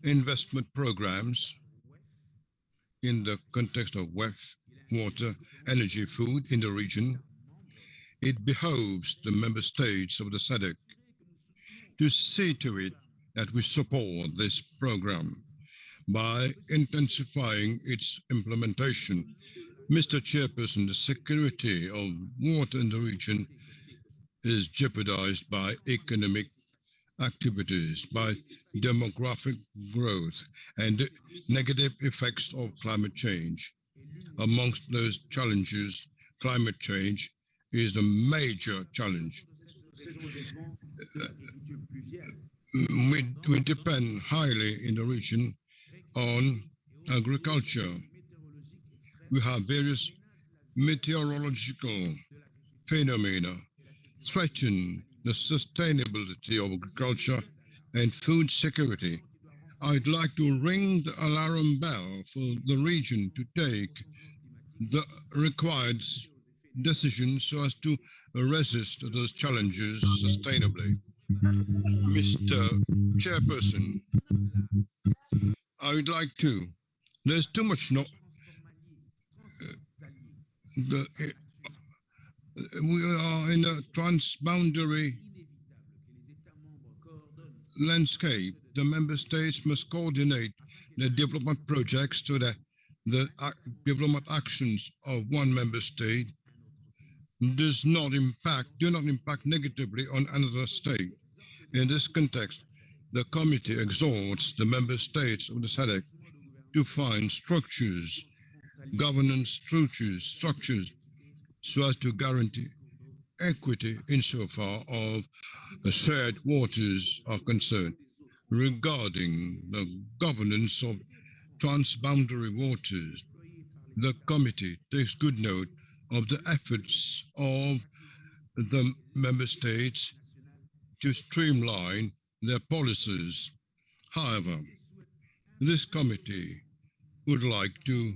investment programs in the context of water, energy, food in the region. It behoves the member states of the SADC to see to it that we support this program by intensifying its implementation. Mr. Chairperson, the security of water in the region is jeopardized by economic activities, by demographic growth, and the negative effects of climate change. Amongst those challenges, climate change is the major challenge. We depend highly in the region on agriculture. We have various meteorological phenomena threaten the sustainability of agriculture and food security. I'd like to ring the alarm bell for the region to take the required decisions so as to resist those challenges sustainably. Mr. Chairperson, I would like to, there's too much we are in a transboundary landscape. The member states must coordinate the development projects so that the development actions of one member state do not impact negatively on another state. In this context, the committee exhorts the member states of the SADC to find governance structures, so as to guarantee equity insofar as shared waters are concerned. Regarding the governance of transboundary waters, the committee takes good note of the efforts of the member states to streamline their policies. However, this committee would like to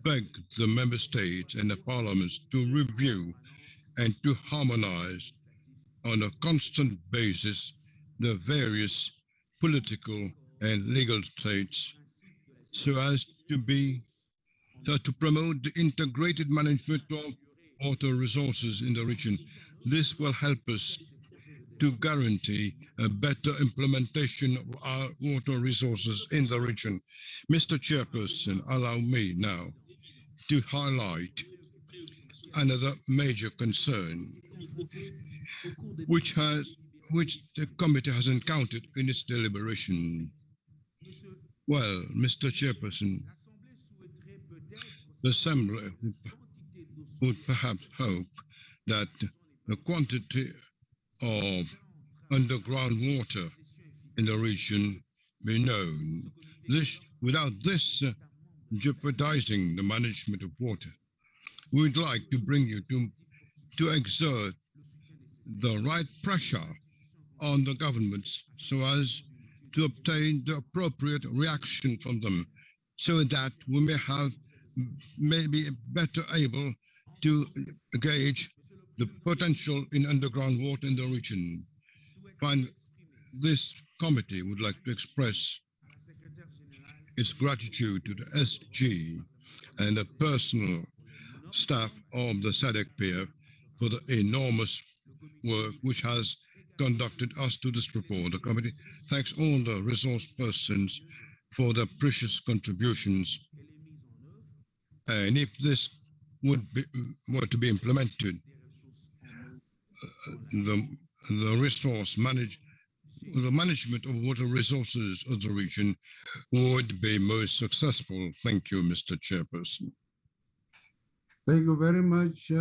beg the member states and the parliaments to review and to harmonize on a constant basis the various political and legal states so as to promote the integrated management of water resources in the region. This will help us to guarantee a better implementation of our water resources in the region. Mr. Chairperson, allow me now to highlight another major concern which the committee has encountered in its deliberation. Well, Mr. Chairperson, the Assembly would perhaps hope that the quantity of underground water in the region be known. Without this jeopardizing the management of water, we would like to bring you to exert the right pressure on the governments so as to obtain the appropriate reaction from them, so that we may be better able to gauge the potential in underground water in the region. Finally, this committee would like to express its gratitude to the SG and the personal staff of the SADC PF for the enormous work which has conducted us to this report. The committee thanks all the resource persons for their precious contributions. And if this were to be implemented, the management of water resources of the region would be most successful. Thank you, Mr. Chairperson. Thank you very much,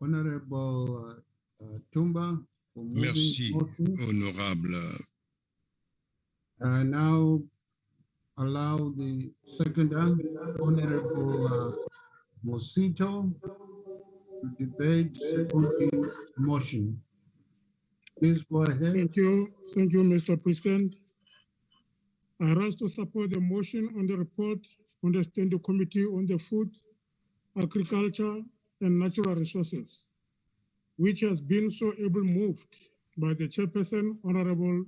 Honorable Tumba. Merci, honorable. Now allow the second Honorable Mosito to debate second motion. Please go ahead. Thank you, Mr. President. I rise to support the motion on the report on the Standing Committee on the Food, Agriculture and Natural Resources, which has been so able moved by the Chairperson, Honorable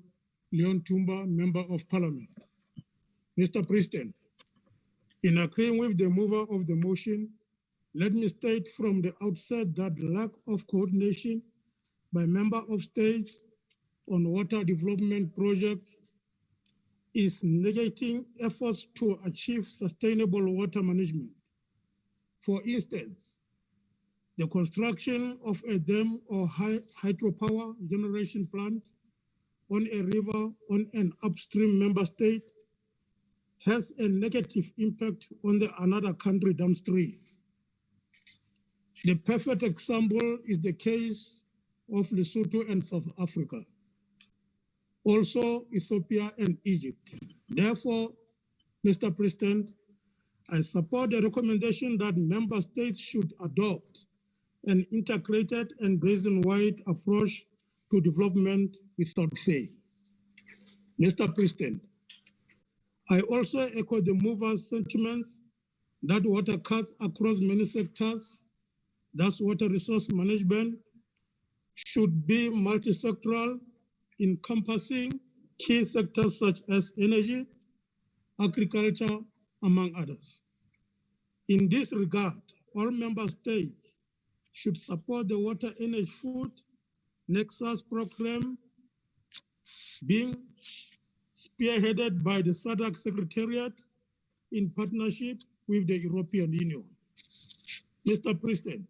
Leon Tumba, Member of Parliament. Mr. President, in agreeing with the mover of the motion, let me state from the outset that lack of coordination by member of states on water development projects is negating efforts to achieve sustainable water management. For instance, the construction of a dam or hydropower generation plant on a river on an upstream member state has a negative impact on another country downstream. The perfect example is the case of Lesotho and South Africa, also Ethiopia and Egypt. Therefore, Mr. President, I support the recommendation that member states should adopt an integrated and basin-wide approach to development without fail. Mr. President, I also echo the movers' sentiments that water cuts across many sectors, thus water resource management should be multi-sectoral, encompassing key sectors such as energy, agriculture, among others. In this regard, all member states should support the Water Energy Food Nexus program being spearheaded by the SADC Secretariat in partnership with the European Union. Mr. President,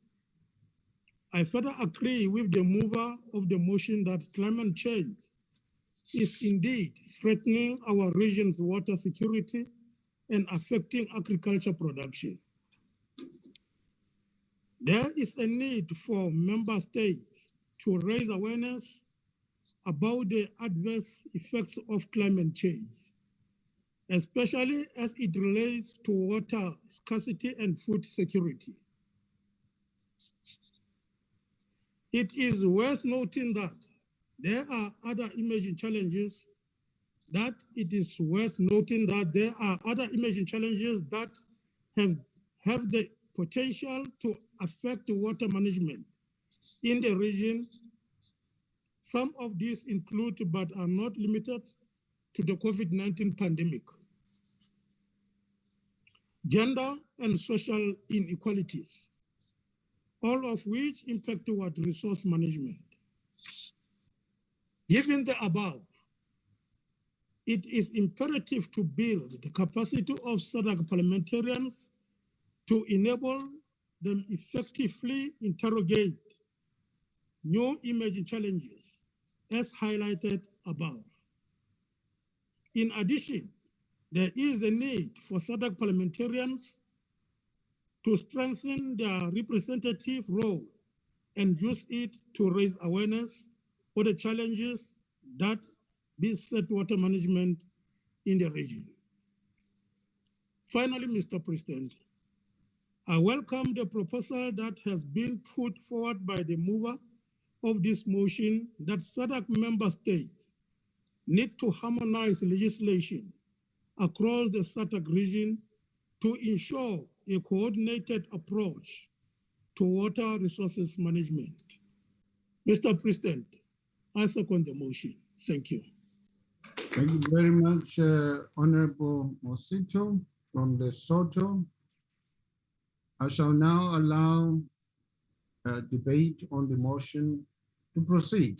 I further agree with the mover of the motion that climate change is indeed threatening our region's water security and affecting agriculture production. There is a need for member states to raise awareness about the adverse effects of climate change, especially as it relates to water scarcity and food security. It is worth noting that there are other emerging challenges that have the potential to affect water management in the region. Some of these include, but are not limited to, the COVID-19 pandemic, gender and social inequalities, all of which impact water resource management. Given the above, it is imperative to build the capacity of SADC parliamentarians to enable them effectively interrogate new emerging challenges as highlighted above. In addition, there is a need for SADC parliamentarians to strengthen their representative role and use it to raise awareness for the challenges that beset water management in the region. Finally, Mr. President, I welcome the proposal that has been put forward by the mover of this motion that SADC member states need to harmonize legislation across the SADC region to ensure a coordinated approach to water resources management. Mr. President, I second the motion. Thank you. Thank you very much, Honorable Mosito from Lesotho. I shall now allow a debate on the motion to proceed.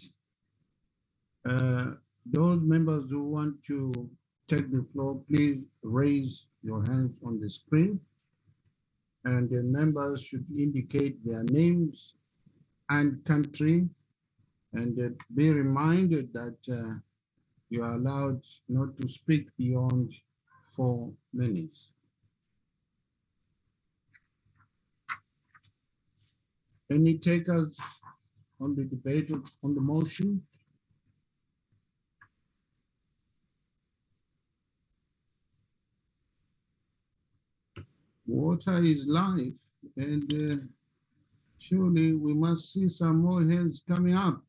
Those members who want to take the floor, please raise your hands on the screen, and the members should indicate their names and country, and be reminded that you are allowed not to speak beyond 4 minutes. Any takers on the debate on the motion? Water is life, and surely we must see some more hands coming up.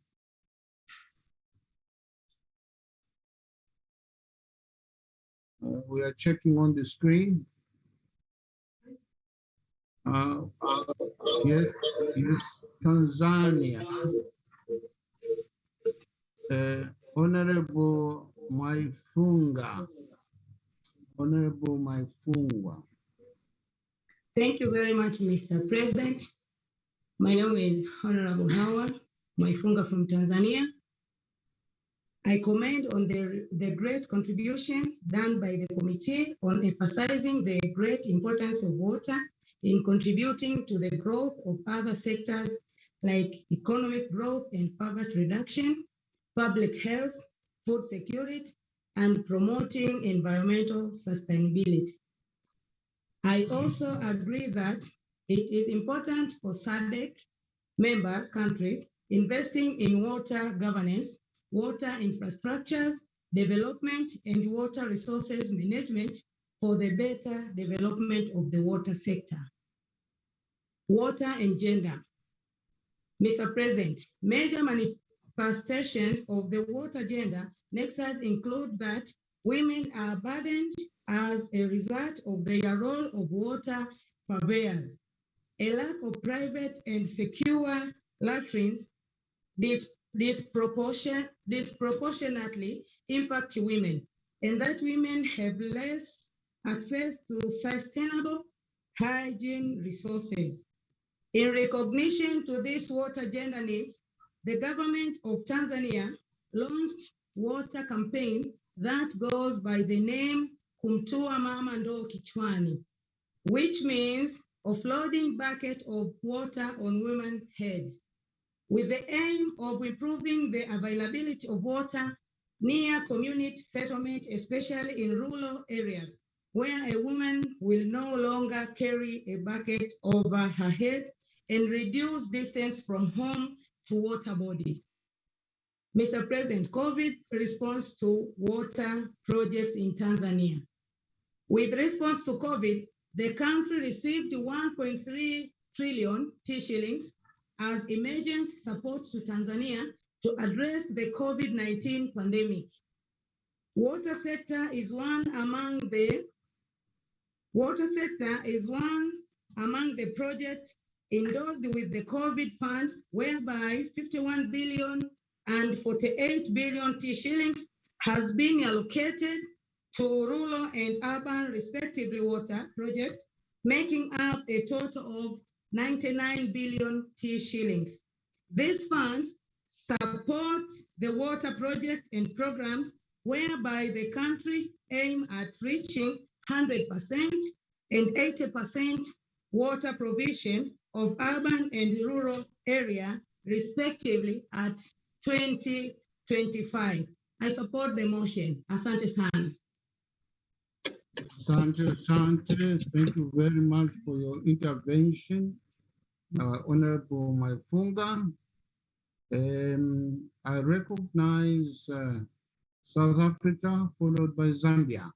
We are checking on the screen. Yes, Tanzania. Honorable Maifunga. Honorable Maifunga. Thank you very much, Mr. President. My name is Honorable Howard Maifunga from Tanzania. I commend on the great contribution done by the committee on emphasizing the great importance of water in contributing to the growth of other sectors like economic growth and poverty reduction, public health, food security, and promoting environmental sustainability. I also agree that it is important for SADC members countries investing in water governance, water infrastructures, development, and water resources management for the better development of the water sector. Water and gender. Mr. President, major manifestations of the water gender nexus include that women are burdened as a result of their role of water purveyors, a lack of private and secure latrines disproportionately impact women, and that women have less access to sustainable hygiene resources. In recognition to these water gender needs, the government of Tanzania launched water campaign that goes by the name Kumtua Mama Ndoo Kichwani, which means offloading bucket of water on women's heads, with the aim of improving the availability of water near community settlement, especially in rural areas, where a woman will no longer carry a bucket over her head and reduce distance from home to water bodies. Mr. President, COVID response to water projects in Tanzania. With response to COVID, the country received 1.3 trillion shillings as emergency support to Tanzania to address the COVID-19 pandemic. Water sector is one among the projects endorsed with the COVID funds, whereby 51 billion and 48 billion shillings has been allocated to rural and urban respectively water projects, making up a total of 99 billion shillings. These funds support the water project and programs whereby the country aim at reaching 100% and 80% water provision of urban and rural area, respectively, at 2025. I support the motion. Asante sana. Sanchez, thank you very much for your intervention. Honorable Maifunga. I recognize South Africa, followed by Zambia.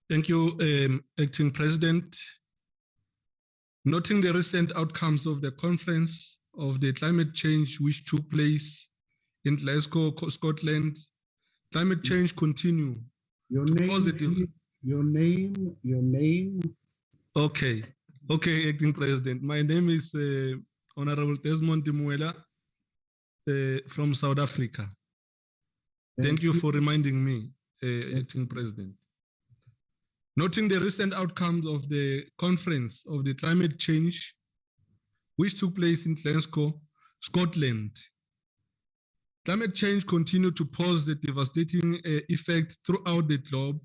Thank you, Acting President. Noting the recent outcomes of the conference of the climate change which took place in Glasgow, Scotland, climate change continue. Your name. Okay, Acting President. My name is Honorable Desmond Muela from South Africa. Thank you for reminding me, Acting President. Noting the recent outcomes of the conference of the climate change, which took place in Glasgow, Scotland, climate change continued to pose a devastating effect throughout the globe,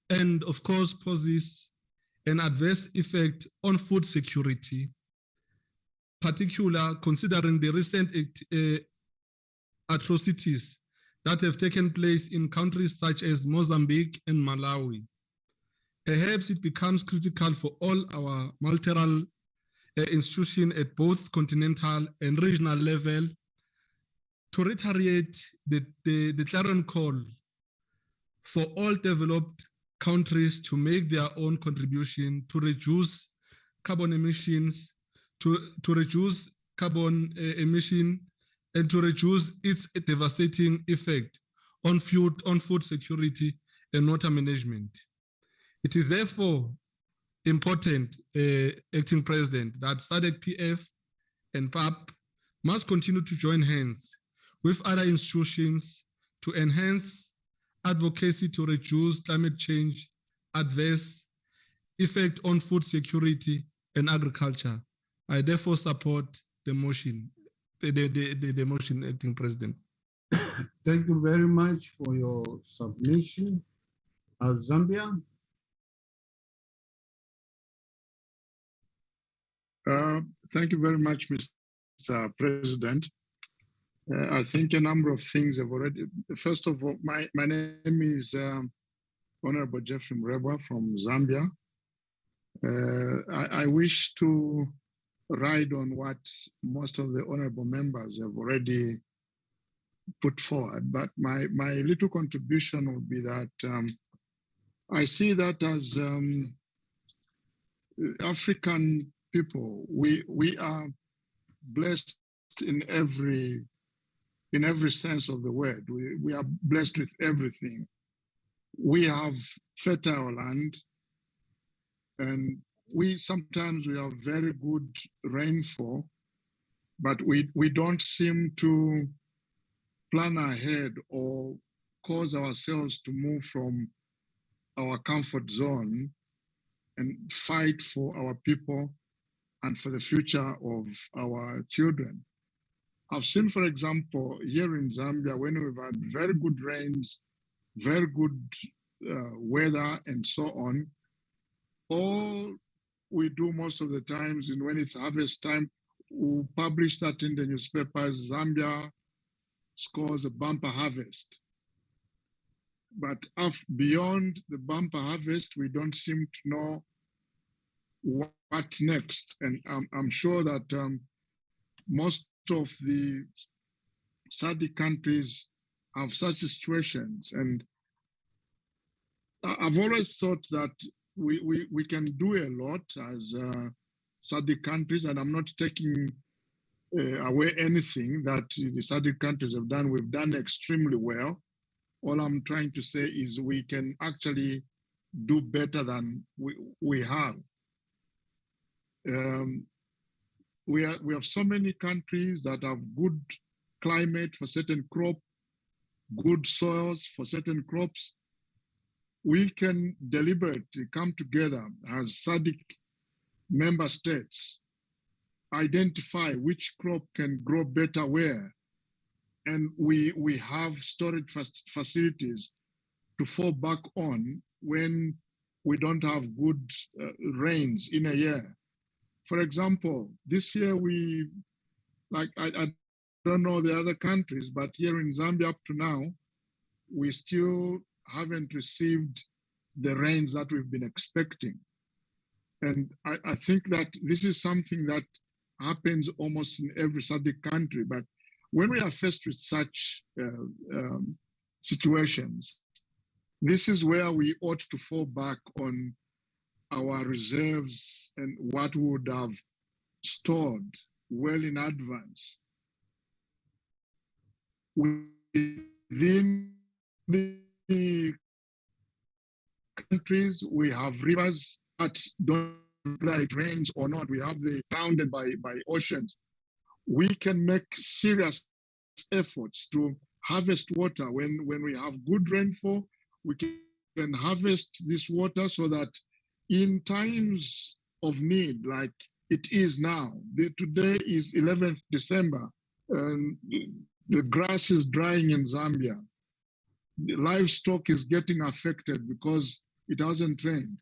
and of course poses an adverse effect on food security, particularly considering the recent atrocities that have taken place in countries such as Mozambique and Malawi. Perhaps it becomes critical for all our multilateral institutions at both continental and regional level to reiterate the clarion call for all developed countries to make their own contribution to reduce carbon emissions, to reduce carbon emission, and to reduce its devastating effect on food security and water management. It is therefore important, Acting President, that SADC PF and PAP must continue to join hands with other institutions to enhance advocacy to reduce climate change adverse effect on food security and agriculture. I therefore support the motion. the motion, Acting President. Thank you very much for your submission. Zambia. Thank you very much, Mr. President. I think a number of things have already, first of all, my name is Honorable Jeffrey Mrebwa from Zambia. I wish to ride on what most of the honorable members have already put forward, but my little contribution would be that I see that as African people, we are blessed in every sense of the word. We are blessed with everything. We have fertile land, and sometimes we have very good rainfall, but we don't seem to plan ahead or cause ourselves to move from our comfort zone and fight for our people and for the future of our children. I've seen, for example, here in Zambia, when we've had very good rains, very good weather, and so on, all we do most of the times, and when it's harvest time, we publish that in the newspapers. Zambia scores a bumper harvest. But beyond the bumper harvest, we don't seem to know what next. And I'm sure that most of the SADC countries have such situations. And I've always thought that we can do a lot as SADC countries, and I'm not taking away anything that the SADC countries have done. We've done extremely well. All I'm trying to say is we can actually do better than we have. We have so many countries that have good climate for certain crops, good soils for certain crops. We can deliberately come together as SADC member states, identify which crop can grow better where, and we have storage facilities to fall back on when we don't have good rains in a year. For example, this year I don't know the other countries, but here in Zambia up to now, we still haven't received the rains that we've been expecting. And I think that this is something that happens almost in every SADC country. But when we are faced with such situations, this is where we ought to fall back on our reserves and what we would have stored well in advance. Within the countries, we have rivers that don't like rains or not. We have the bounded by oceans. We can make serious efforts to harvest water. When we have good rainfall, we can harvest this water so that in times of need, like it is now, today is 11th December, and the grass is drying in Zambia. The livestock is getting affected because it hasn't rained.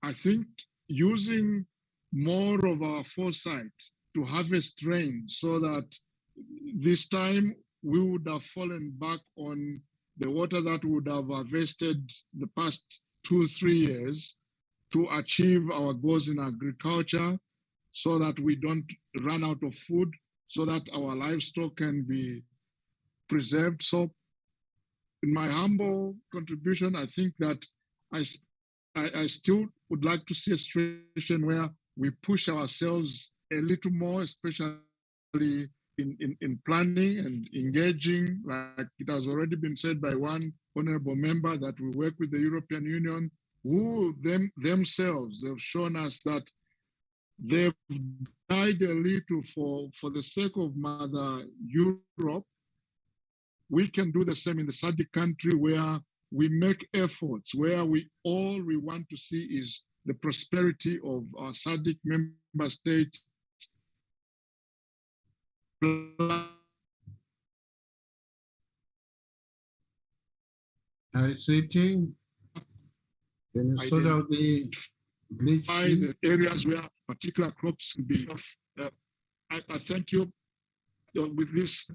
I think using more of our foresight to harvest rain so that this time we would have fallen back on the water that would have harvested the past 2-3 years to achieve our goals in agriculture, so that we don't run out of food, so that our livestock can be preserved. So in my humble contribution, I think that I still would like to see a situation where we push ourselves a little more, especially in planning and engaging. Like it has already been said by one honorable member, that we work with the European Union, who themselves have shown us that they've died a little for the sake of Mother Europe. We can do the same in the SADC country, where we make efforts, where all we want to see is the prosperity of our SADC member states ICT, can you sort out the glitch? By the areas where particular crops can be off. I thank you. With this,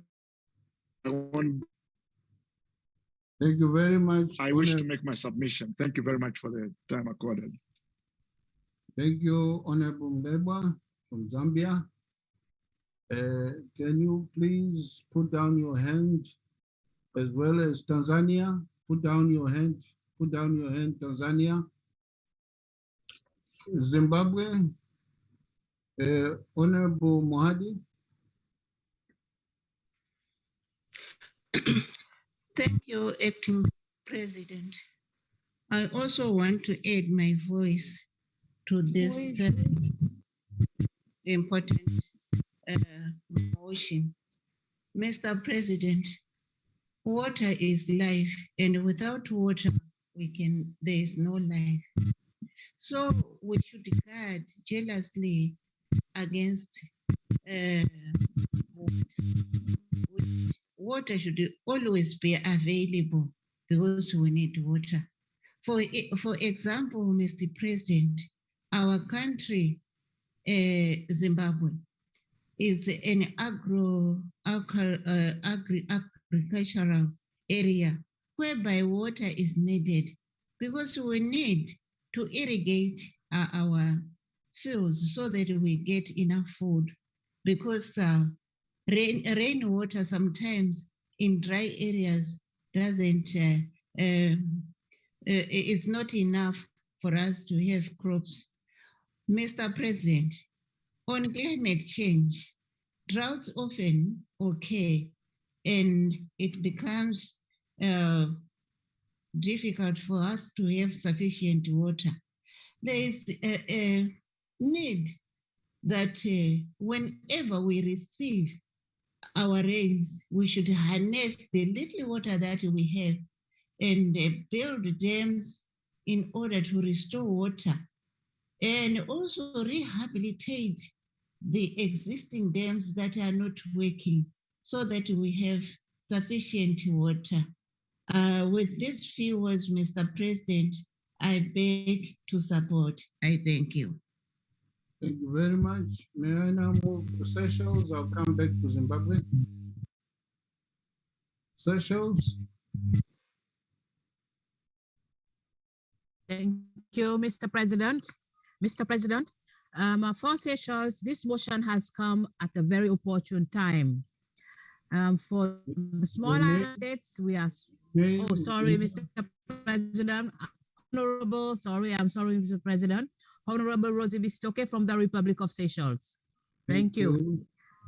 I want. Thank you very much. I wish to make my submission. Thank you very much for the time accorded. Thank you, Honorable Mbeba from Zambia. Can you please put down your hand, as well as Tanzania? Put down your hand. Put down your hand, Tanzania. Zimbabwe, Honorable Mohadi. Thank you, Acting President. I also want to add my voice to this important motion. Mr. President, water is life, and without water, there is no life. So we should guard jealously against water should always be available because we need water. For example, Mr. President, our country, Zimbabwe, is an agricultural area whereby water is needed because we need to irrigate our fields so that we get enough food, because rainwater sometimes in dry areas is not enough for us to have crops. Mr. President, on climate change, droughts often occur and it becomes difficult for us to have sufficient water. There is a need that whenever we receive our rains, we should harness the little water that we have and build dams in order to restore water, and also rehabilitate the existing dams that are not working so that we have sufficient water. With these few words, Mr. President, I beg to support. I thank you. Thank you very much. May I now move to Seychelles? I'll come back to Zimbabwe. Seychelles. Thank you, Mr. President. Mr. President, for Seychelles, this motion has come at a very opportune time. For the small island states, we are. Oh, sorry, Mr. President. Honorable, I'm sorry, Mr. President. Honorable Rosie Bistoke from the Republic of Seychelles. Thank you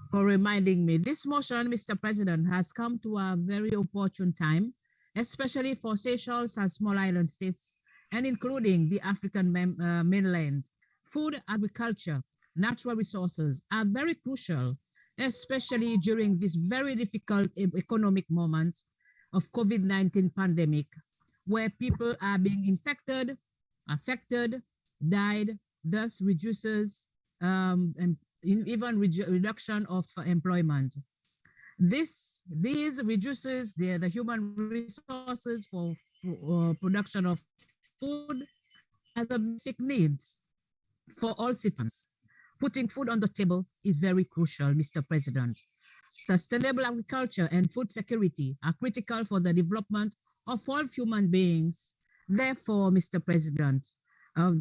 for reminding me. This motion, Mr. President, has come to a very opportune time, especially for Seychelles and small island states, and including the African mainland. Food, agriculture, natural resources are very crucial, especially during this very difficult economic moment of COVID-19 pandemic, where people are being infected, affected, died, thus reduces and even reduction of employment. These reduces the human resources for production of food as a basic needs for all citizens. Putting food on the table is very crucial, Mr. President. Sustainable agriculture and food security are critical for the development of all human beings. Therefore, Mr. President,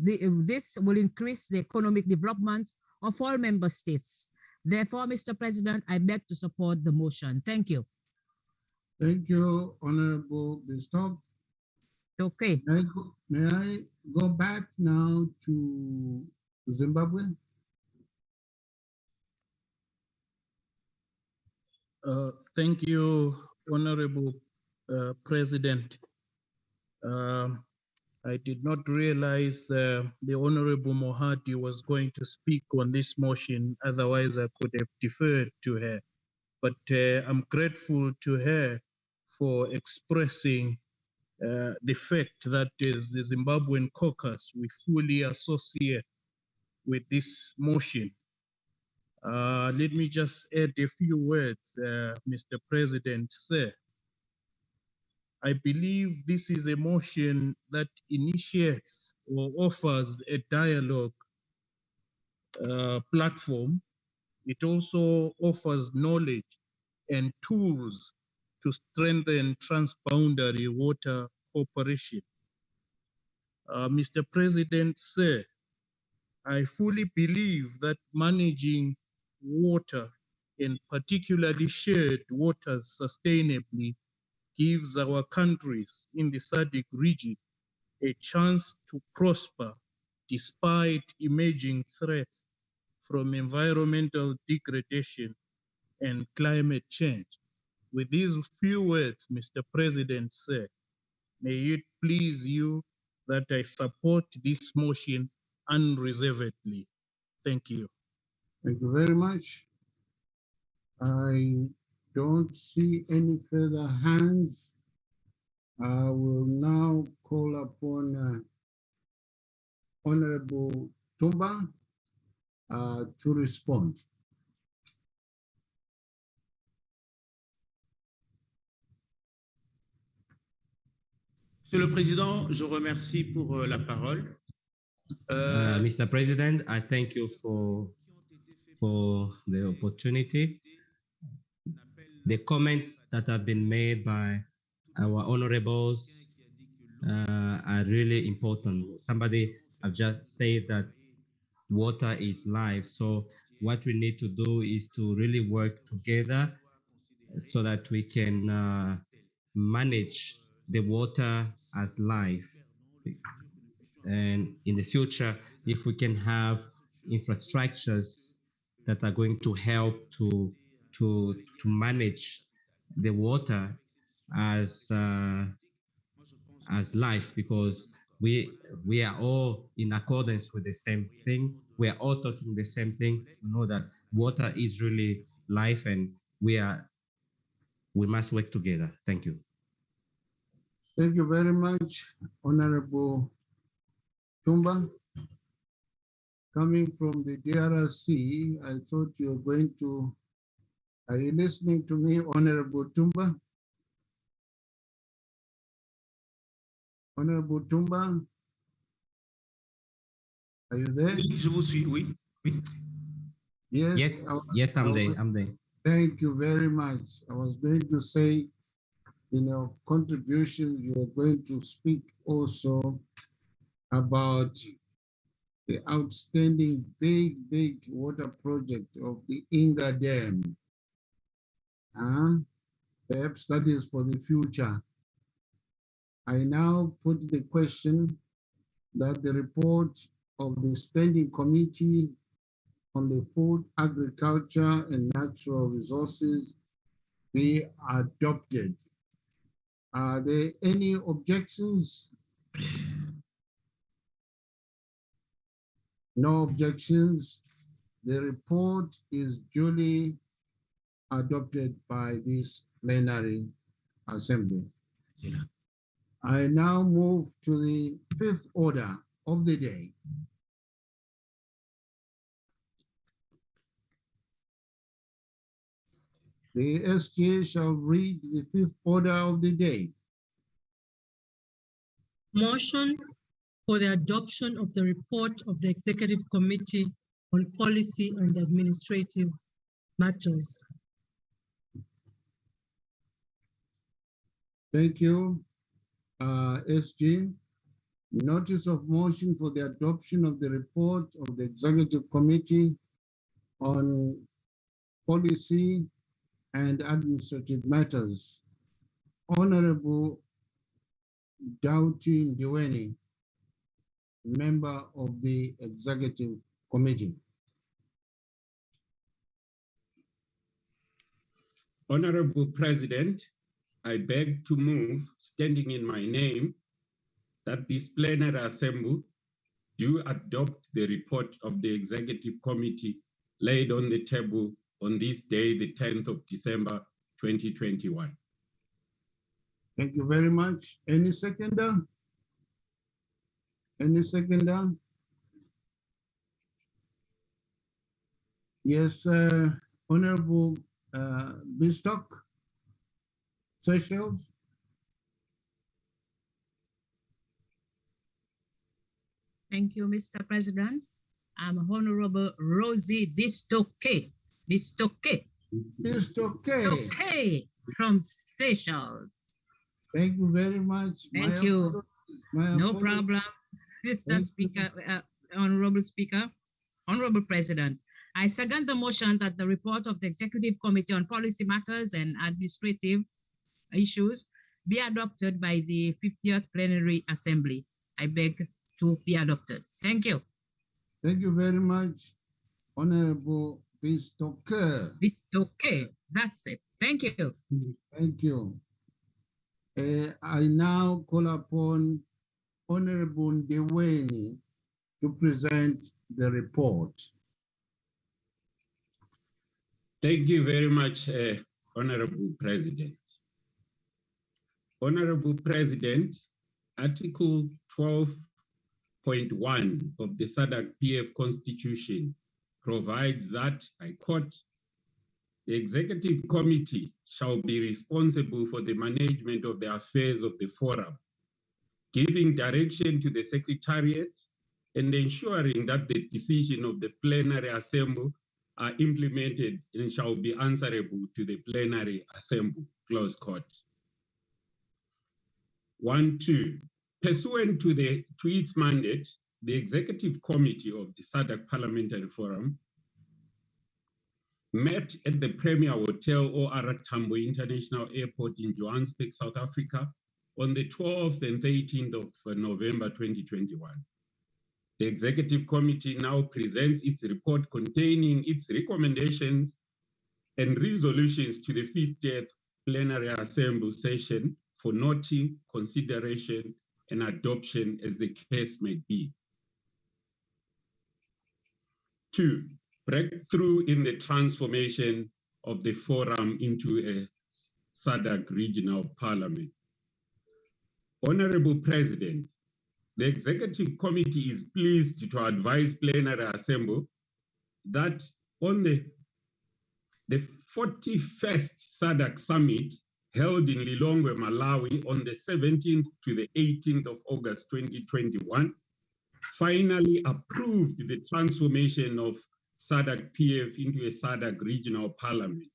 this will increase the economic development of all member states. Therefore, Mr. President, I beg to support the motion. Thank you. Thank you, Honorable Bistock. Okay. May I go back now to Zimbabwe? Thank you, Honorable President. I did not realize the Honorable Mohadi was going to speak on this motion, otherwise I could have deferred to her. But I'm grateful to her for expressing the fact that as the Zimbabwean caucus, we fully associate with this motion. Let me just add a few words, Mr. President, sir. I believe this is a motion that initiates or offers a dialogue platform. It also offers knowledge and tools to strengthen transboundary water cooperation. Mr. President, sir, I fully believe that managing water, and particularly shared waters sustainably, gives our countries in the SADC region a chance to prosper despite emerging threats from environmental degradation and climate change. With these few words, Mr. President, sir, may it please you that I support this motion unreservedly. Thank you. Thank you very much. I don't see any further hands. I will now call upon Honorable Tumba to respond. Monsieur le Président, je remercie pour la parole. Mr. President, I thank you for the opportunity. The comments that have been made by our honorables are really important. Somebody have just said that water is life. So what we need to do is to really work together so that we can manage the water as life. And in the future, if we can have infrastructures that are going to help to manage the water as life, because we are all in accordance with the same thing. We are all talking the same thing. We know that water is really life, and we must work together. Thank you. Thank you very much, Honorable Tumba. Coming from the DRC, I thought you were going to, are you listening to me, Honorable Tumba? Honorable Tumba, are you there? Oui, je vous suis, oui. Yes, yes, I'm there. Thank you very much. I was going to say, contribution, you are going to speak also about the outstanding big water project of the Inga Dam. Perhaps that is for the future. I now put the question that the report of the Standing Committee on the Food, Agriculture and Natural Resources be adopted. Are there any objections? No objections. The report is duly adopted by this plenary assembly. I now move to the fifth order of the day. The SJ shall read the fifth order of the day. Motion for the adoption of the report of the Executive Committee on Policy and Administrative Matters. Thank you, SG. Notice of motion for the adoption of the report of the Executive Committee on Policy and Administrative Matters. Honorable Doughty Ndiweni, member of the Executive Committee. Honorable President, I beg to move, standing in my name, that this plenary assembly do adopt the report of the Executive Committee laid on the table on this day, the 10th of December, 2021. Thank you very much. Any seconder? Any seconder? Yes, Honorable Bistock, Seychelles. Thank you, Mr. President. I'm Honorable Rosie Bistoke. Bistoke. Bistoke. From Seychelles. Thank you very much. Thank you. No problem. Mr. Speaker, Honorable Speaker, Honorable President, I second the motion that the report of the Executive Committee on Policy Matters and Administrative Issues be adopted by the 50th Plenary Assembly. I beg to be adopted. Thank you. Thank you very much, Honorable Bistoke. Bistoke, that's it. Thank you. Thank you. I now call upon Honorable Ndeweni to present the report. Thank you very much, Honorable President. Honorable President, Article 12.1 of the SADC PF Constitution provides that, I quote, the Executive Committee shall be responsible for the management of the affairs of the Forum, giving direction to the Secretariat and ensuring that the decision of the Plenary Assembly are implemented and shall be answerable to the Plenary Assembly, close quote. 1.2. Pursuant to its mandate, the Executive Committee of the SADC Parliamentary Forum met at the Premier Hotel OR Tambo International Airport in Johannesburg, South Africa, on the 12th and 13th of November 2021. The Executive Committee now presents its report containing its recommendations and resolutions to the 50th Plenary Assembly session for noting, consideration, and adoption as the case may be. 2, breakthrough in the transformation of the Forum into a SADC regional parliament. Honorable President, the Executive Committee is pleased to advise Plenary Assembly that on the 41st SADC Summit held in Lilongwe, Malawi on the 17th to the 18th of August 2021, finally approved the transformation of SADC PF into a SADC regional parliament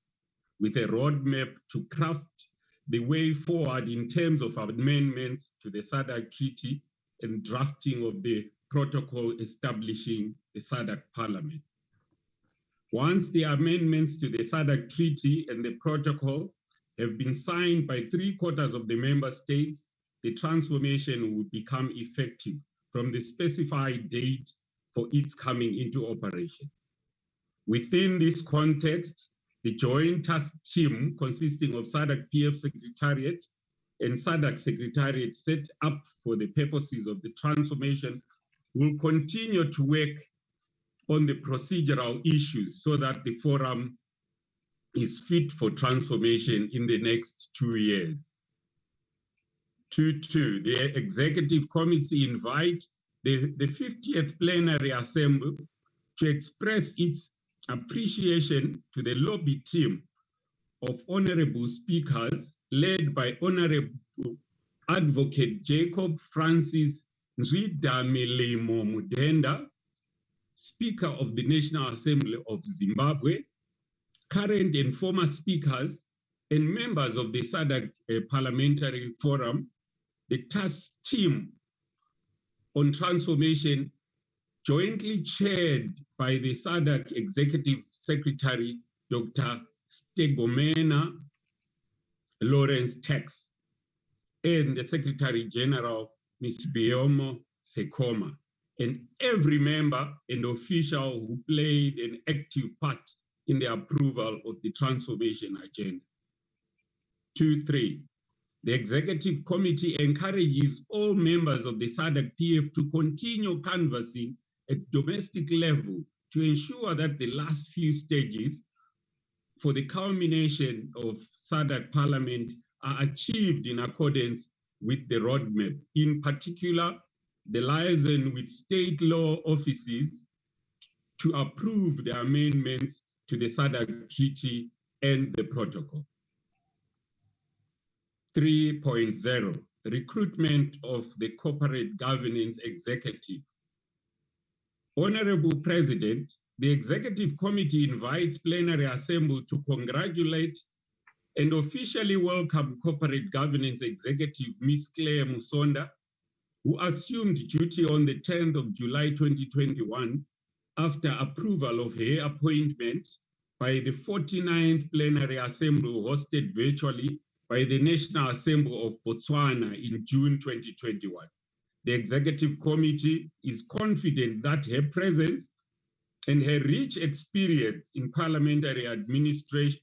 with a roadmap to craft the way forward in terms of amendments to the SADC Treaty and drafting of the protocol establishing the SADC Parliament. Once the amendments to the SADC Treaty and the protocol have been signed by 3/4 of the member states, the transformation will become effective from the specified date for its coming into operation. Within this context, the joint task team consisting of SADC PF Secretariat and SADC Secretariat set up for the purposes of the transformation will continue to work on the procedural issues so that the Forum is fit for transformation in the next 2 years. 2.2, the Executive Committee invite the 50th Plenary Assembly to express its appreciation to the lobby team of honorable speakers led by Honorable Advocate Jacob Francis Nzwida-Milimo Mudenda, Speaker of the National Assembly of Zimbabwe, current and former speakers and members of the SADC Parliamentary Forum, the task team on transformation jointly chaired by the SADC Executive Secretary, Dr. Stegomena Lawrence Tax, and the Secretary General, Ms. Biomo Sekoma, and every member and official who played an active part in the approval of the transformation agenda. 2.3, the Executive Committee encourages all members of the SADC PF to continue canvassing at domestic level to ensure that the last few stages for the culmination of SADC Parliament are achieved in accordance with the roadmap. In particular, the liaison with state law offices to approve the amendments to the SADC Treaty and the protocol. 3.0, recruitment of the Corporate Governance Executive. Honorable President, the Executive Committee invites Plenary Assembly to congratulate and officially welcome Corporate Governance Executive Ms. Claire Musonda, who assumed duty on the 10th of July 2021 after approval of her appointment by the 49th Plenary Assembly hosted virtually by the National Assembly of Botswana in June 2021. The Executive Committee is confident that her presence and her rich experience in parliamentary administration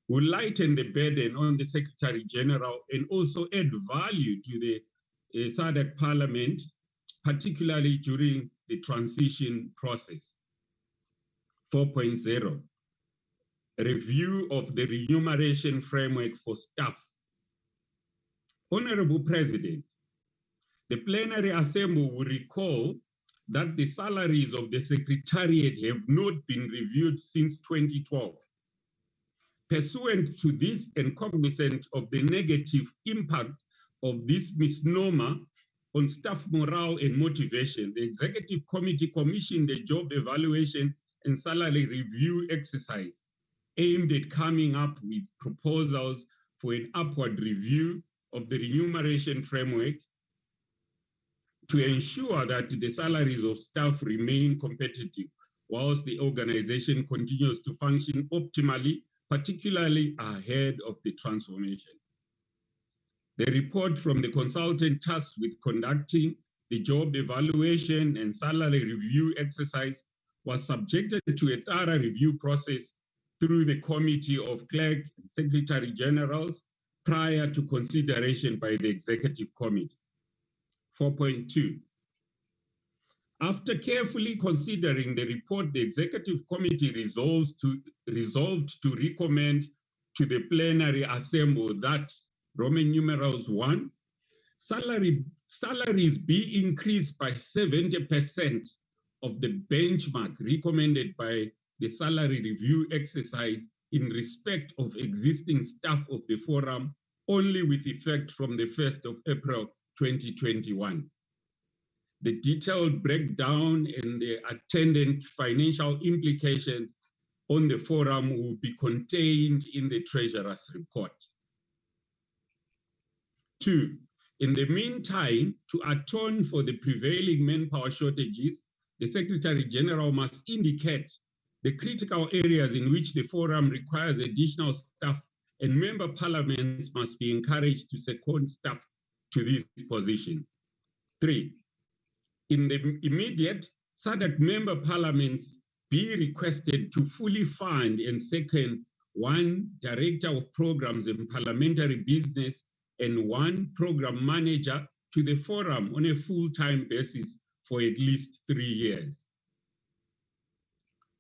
will lighten the burden on the Secretary General and also add value to the SADC Parliament, particularly during the transition process. 4.0, review of the remuneration framework for staff. Honorable President, the Plenary Assembly will recall that the salaries of the Secretariat have not been reviewed since 2012. Pursuant to this and cognizant of the negative impact of this misnomer on staff morale and motivation, the Executive Committee commissioned a job evaluation and salary review exercise aimed at coming up with proposals for an upward review of the remuneration framework to ensure that the salaries of staff remain competitive whilst the organization continues to function optimally, particularly ahead of the transformation. The report from the consultant tasked with conducting the job evaluation and salary review exercise was subjected to a thorough review process through the Committee of Clerk and Secretary Generals prior to consideration by the Executive Committee. 4.2. After carefully considering the report, the Executive Committee resolved to recommend to the Plenary Assembly that Roman numerals 1, salaries be increased by 70% of the benchmark recommended by the salary review exercise in respect of existing staff of the forum, only with effect from the 1st of April 2021. The detailed breakdown and the attendant financial implications on the forum will be contained in the Treasurer's report. 2, in the meantime, to atone for the prevailing manpower shortages, the Secretary General must indicate the critical areas in which the forum requires additional staff, and member parliaments must be encouraged to second staff to this position. 3, in the immediate, SADC member parliaments be requested to fully fund and second 1 director of programs and parliamentary business and 1 program manager to the forum on a full-time basis for at least 3 years.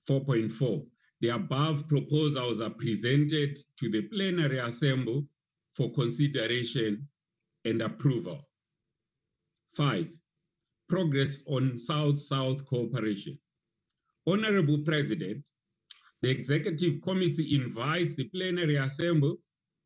4.4, the above proposals are presented to the Plenary Assembly for consideration and approval. 5, progress on South-South cooperation. Honorable President, the Executive Committee invites the Plenary Assembly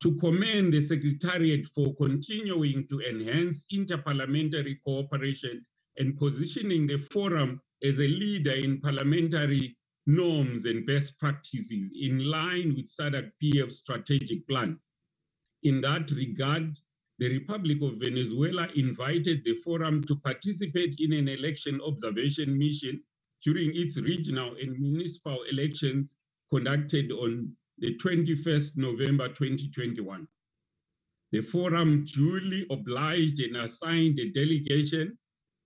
to commend the Secretariat for continuing to enhance interparliamentary cooperation and positioning the forum as a leader in parliamentary norms and best practices in line with SADC PF's strategic plan. In that regard, the Republic of Venezuela invited the forum to participate in an election observation mission during its regional and municipal elections conducted on the 21st November 2021. The forum duly obliged and assigned a delegation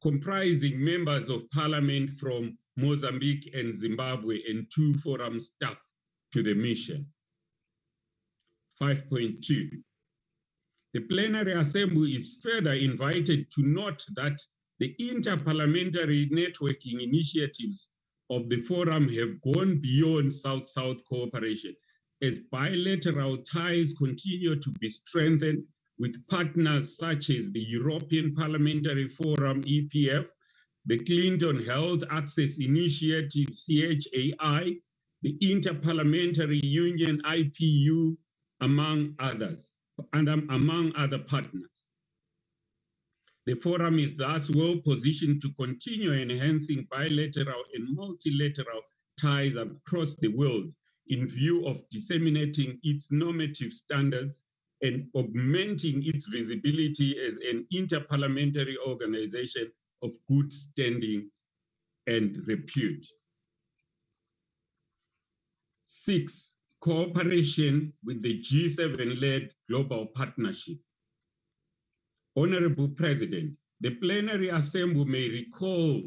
comprising members of parliament from Mozambique and Zimbabwe and 2 forum staff to the mission. 5.2. The Plenary Assembly is further invited to note that the interparliamentary networking initiatives of the forum have gone beyond South-South cooperation, as bilateral ties continue to be strengthened with partners such as the European Parliamentary Forum, EPF, the Clinton Health Access Initiative, CHAI, the Interparliamentary Union, IPU, among others, and among other partners. The forum is thus well positioned to continue enhancing bilateral and multilateral ties across the world in view of disseminating its normative standards and augmenting its visibility as an interparliamentary organization of good standing and repute. 6, cooperation with the G7-led global partnership. Honorable President, the Plenary Assembly may recall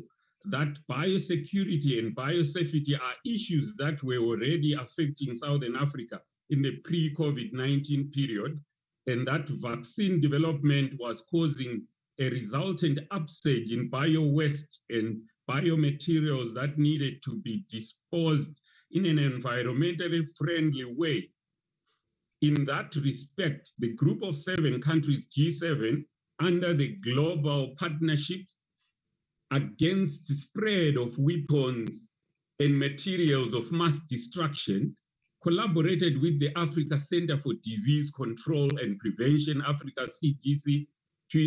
that biosecurity and biosafety are issues that were already affecting Southern Africa in the pre-COVID-19 period, and that vaccine development was causing a resultant upsurge in bio-waste and biomaterials that needed to be disposed in an environmentally friendly way. In that respect, the group of 7 countries, G7, under the global partnerships against the spread of weapons and materials of mass destruction, collaborated with the Africa Center for Disease Control and Prevention, Africa CDC, to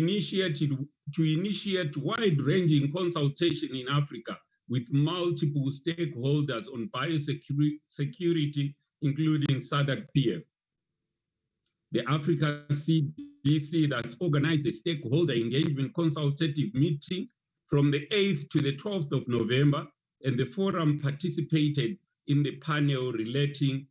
initiate wide-ranging consultation in Africa with multiple stakeholders on biosecurity, including SADC PF. The Africa CDC that's organized the stakeholder engagement consultative meeting from the 8th to the 12th of November, and the forum participated in the panel relating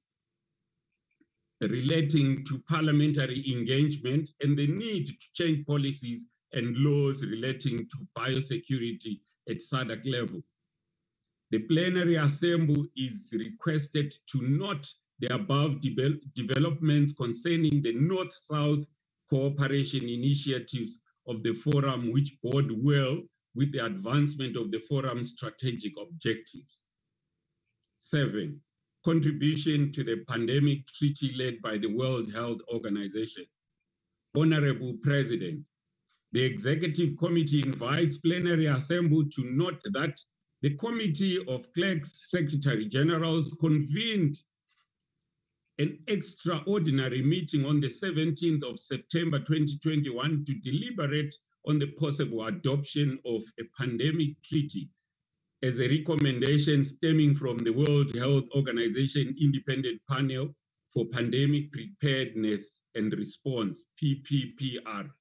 to parliamentary engagement and the need to change policies and laws relating to biosecurity at SADC level. The Plenary Assembly is requested to note the above developments concerning the North-South cooperation initiatives of the forum, which bode well with the advancement of the forum's strategic objectives. 7, contribution to the pandemic treaty led by the World Health Organization. Honorable President, the Executive Committee invites Plenary Assembly to note that the Committee of Clerks Secretary Generals convened an extraordinary meeting on the 17th of September 2021 to deliberate on the possible adoption of a pandemic treaty as a recommendation stemming from the World Health Organization Independent Panel for Pandemic Preparedness and Response, PPPR.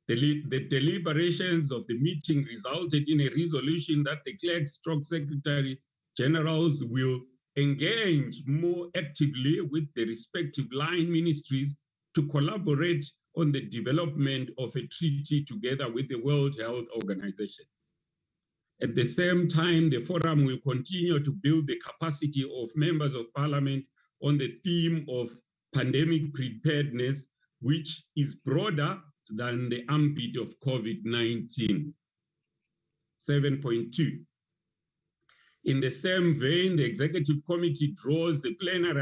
The deliberations of the meeting resulted in a resolution that the Clerk/Secretary Generals will engage more actively with the respective line ministries to collaborate on the development of a treaty together with the World Health Organization. At the same time, the forum will continue to build the capacity of members of parliament on the theme of pandemic preparedness, which is broader than the ambit of COVID-19. 7.2. In the same vein, the Executive Committee draws the Plenary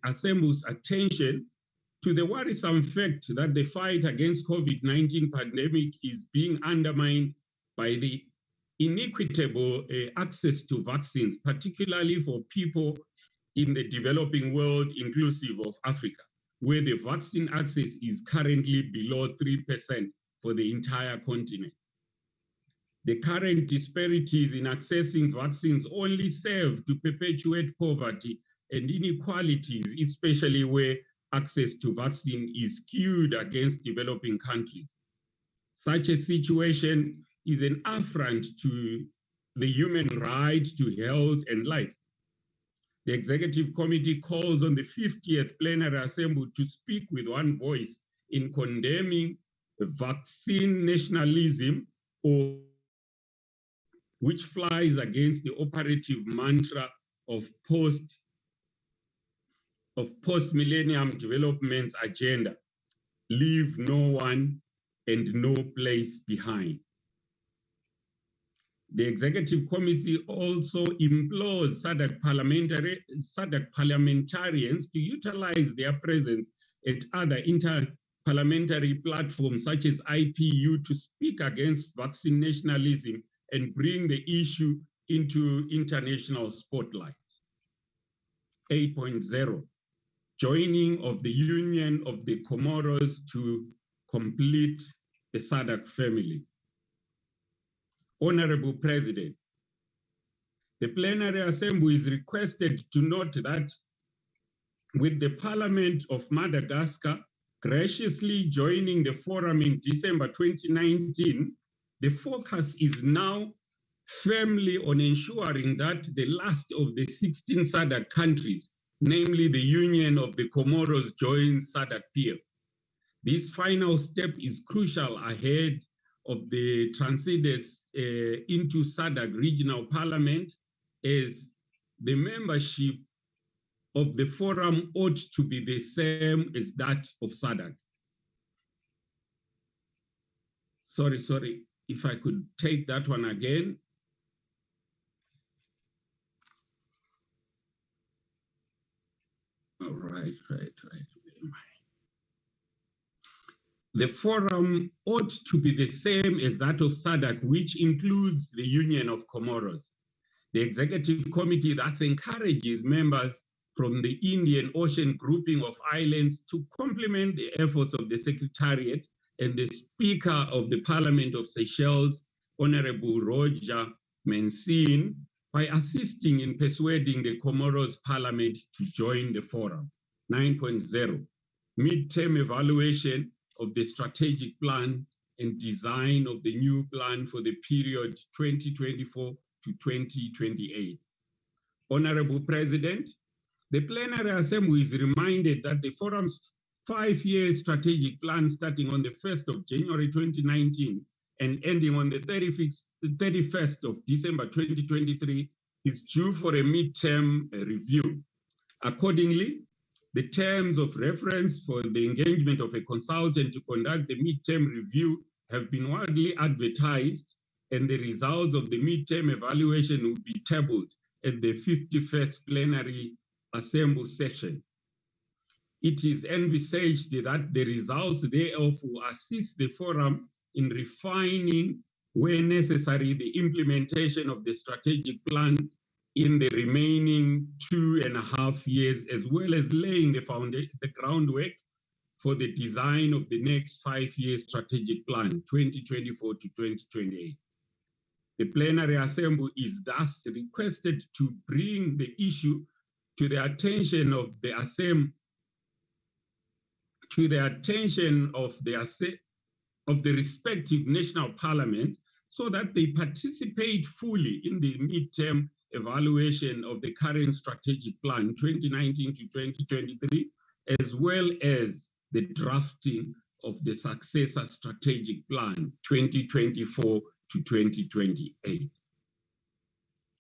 Assembly's attention to the worrisome fact that the fight against COVID-19 pandemic is being undermined by the inequitable access to vaccines, particularly for people in the developing world, inclusive of Africa, where the vaccine access is currently below 3% for the entire continent. The current disparities in accessing vaccines only serve to perpetuate poverty and inequalities, especially where access to vaccine is skewed against developing countries. Such a situation is an affront to the human right to health and life. The Executive Committee calls on the 50th Plenary Assembly to speak with one voice in condemning vaccine nationalism, or which flies against the operative mantra of post-millennium development agenda, leave no one and no place behind. The Executive Committee also implores SADC parliamentarians to utilize their presence at other parliamentary platforms such as IPU to speak against vaccine nationalism and bring the issue into international spotlight. 8.0, joining of the Union of the Comoros to complete the SADC family. Honorable President, the Plenary Assembly is requested to note that with the Parliament of Madagascar graciously joining the forum in December 2019, the focus is now firmly on ensuring that the last of the 16 SADC countries, namely the Union of the Comoros, joins SADC-PF. This final step is crucial ahead of the transitions into SADC Regional Parliament, as the membership of the forum ought to be the same as that of SADC. Sorry, if I could take that one again. All right. The forum ought to be the same as that of SADC, which includes the Union of Comoros. The executive committee that encourages members from the Indian Ocean grouping of islands to complement the efforts of the Secretariat and the Speaker of the Parliament of Seychelles, Honorable Roger Mensin, by assisting in persuading the Comoros Parliament to join the forum. 9.0, midterm evaluation of the strategic plan and design of the new plan for the period 2024 to 2028. Honorable President, the Plenary Assembly is reminded that the forum's 5-year strategic plan starting on the 1st of January 2019 and ending on the 31st of December 2023 is due for a midterm review. Accordingly, the terms of reference for the engagement of a consultant to conduct the midterm review have been widely advertised, and the results of the midterm evaluation will be tabled at the 51st Plenary Assembly session. It is envisaged that the results thereof will assist the forum in refining, where necessary, the implementation of the strategic plan in the remaining 2.5 years, as well as laying the groundwork for the design of the next 5-year strategic plan, 2024 to 2028. The Plenary Assembly is thus requested to bring the issue to the attention of the respective national parliaments, so that they participate fully in the midterm evaluation of the current strategic plan 2019 to 2023, as well as the drafting of the successor strategic plan 2024 to 2028.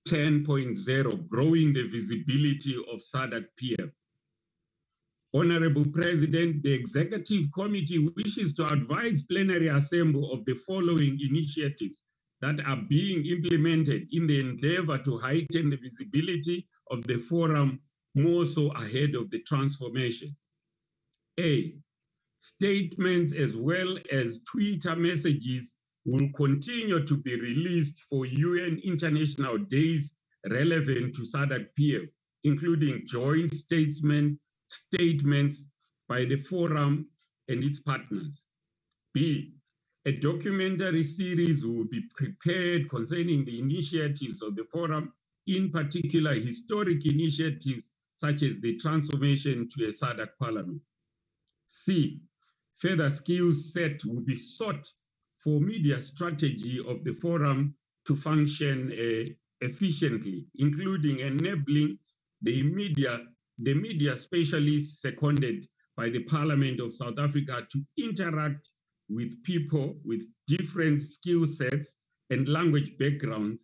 10.0, growing the visibility of SADC-PF. Honorable President, the Executive Committee wishes to advise Plenary Assembly of the following initiatives that are being implemented in the endeavor to heighten the visibility of the forum more so ahead of the transformation. A, statements as well as Twitter messages will continue to be released for UN International Days relevant to SADC-PF, including joint statements by the forum and its partners. B, a documentary series will be prepared concerning the initiatives of the forum, in particular historic initiatives such as the transformation to a SADC parliament. C, further skills set will be sought for media strategy of the forum to function efficiently, including enabling the media specialists seconded by the Parliament of South Africa to interact with people with different skill sets and language backgrounds,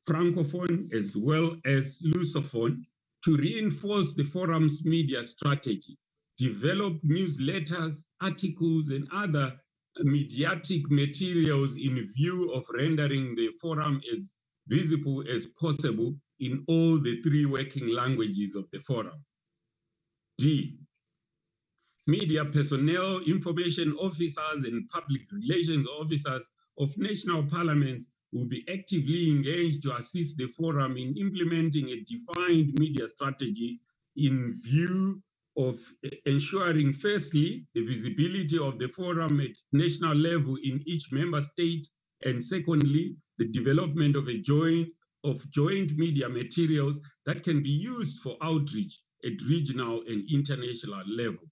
Francophone as well as Lusophone, to reinforce the forum's media strategy, develop newsletters, articles, and other mediatic materials in view of rendering the forum as visible as possible in all the 3 working languages of the forum. D, media personnel, information officers, and public relations officers of national parliaments will be actively engaged to assist the forum in implementing a defined media strategy in view of ensuring, firstly, the visibility of the forum at national level in each member state, and secondly, the development of joint media materials that can be used for outreach at regional and international level.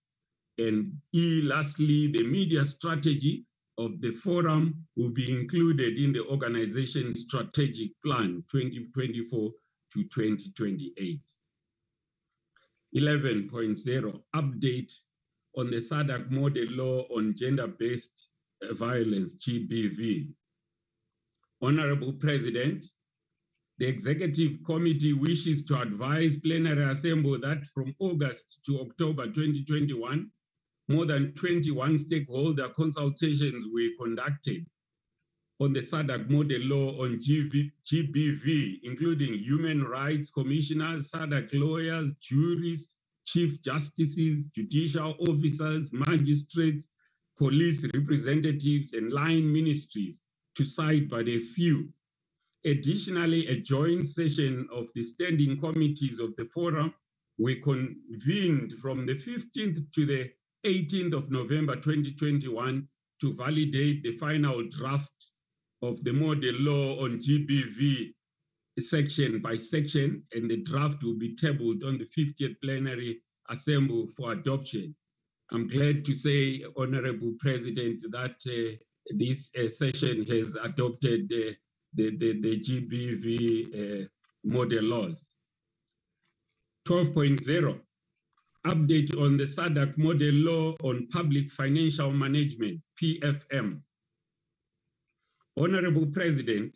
And lastly, the media strategy of the forum will be included in the organization's strategic plan 2024 to 2028. 11.0, update on the SADC model law on gender-based violence, GBV. Honorable President, the Executive Committee wishes to advise Plenary Assembly that from August to October 2021, more than 21 stakeholder consultations were conducted on the SADC model law on GBV, including human rights commissioners, SADC lawyers, juries, chief justices, judicial officers, magistrates, police representatives, and line ministries, to cite but a few. Additionally, a joint session of the standing committees of the forum were convened from the 15th to the 18th of November 2021 to validate the final draft of the model law on GBV section by section, and the draft will be tabled on the 50th Plenary Assembly for adoption. I'm glad to say, Honorable President, that this session has adopted the GBV model laws. 12.0, update on the SADC model law on public financial management, PFM. Honorable President,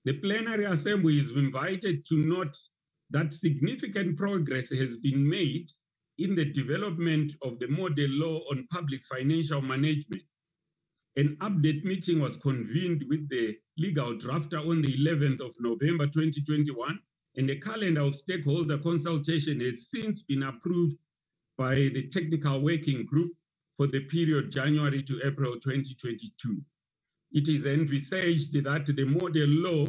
the Plenary Assembly is invited to note that significant progress has been made in the development of the model law on public financial management. An update meeting was convened with the legal drafter on the 11th of November 2021, and a calendar of stakeholder consultation has since been approved by the Technical Working Group for the period January to April 2022. It is envisaged that the model law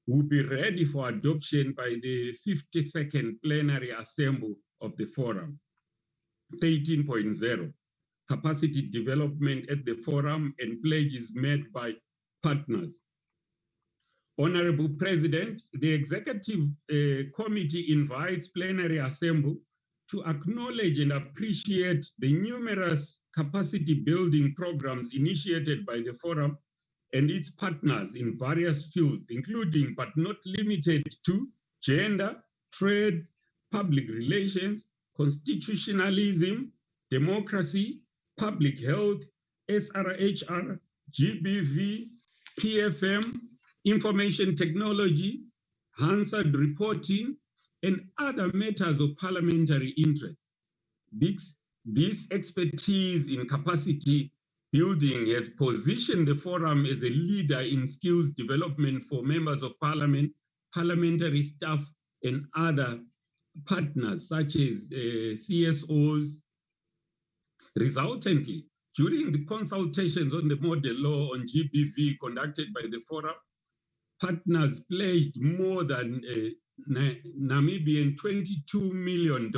will be ready for adoption by the 52nd Plenary Assembly of the Forum. 13.0, capacity development at the Forum and pledges made by partners. Honorable President, the Executive Committee invites Plenary Assembly to acknowledge and appreciate the numerous capacity building programs initiated by the Forum and its partners in various fields, including but not limited to gender, trade, public relations, constitutionalism, democracy, public health, SRHR, GBV, PFM, information technology, Hansard reporting, and other matters of parliamentary interest. This expertise in capacity building has positioned the Forum as a leader in skills development for members of parliament, parliamentary staff, and other partners such as CSOs. Resultantly, during the consultations on the model law on GBV conducted by the Forum, partners pledged more than Namibian $22 million,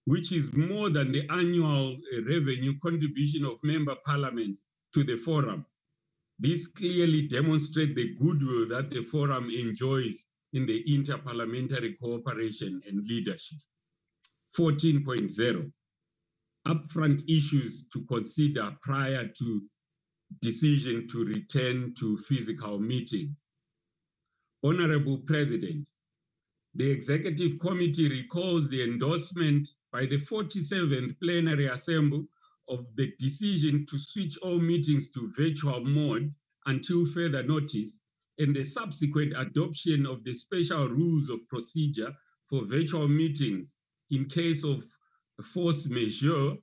which is more than the annual revenue contribution of member parliaments to the Forum. This clearly demonstrates the goodwill that the Forum enjoys in the interparliamentary cooperation and leadership. 14.0, upfront issues to consider prior to decision to return to physical meetings. Honorable President, the Executive Committee recalls the endorsement by the 47th Plenary Assembly of the decision to switch all meetings to virtual mode until further notice, and the subsequent adoption of the special rules of procedure for virtual meetings in case of force majeure.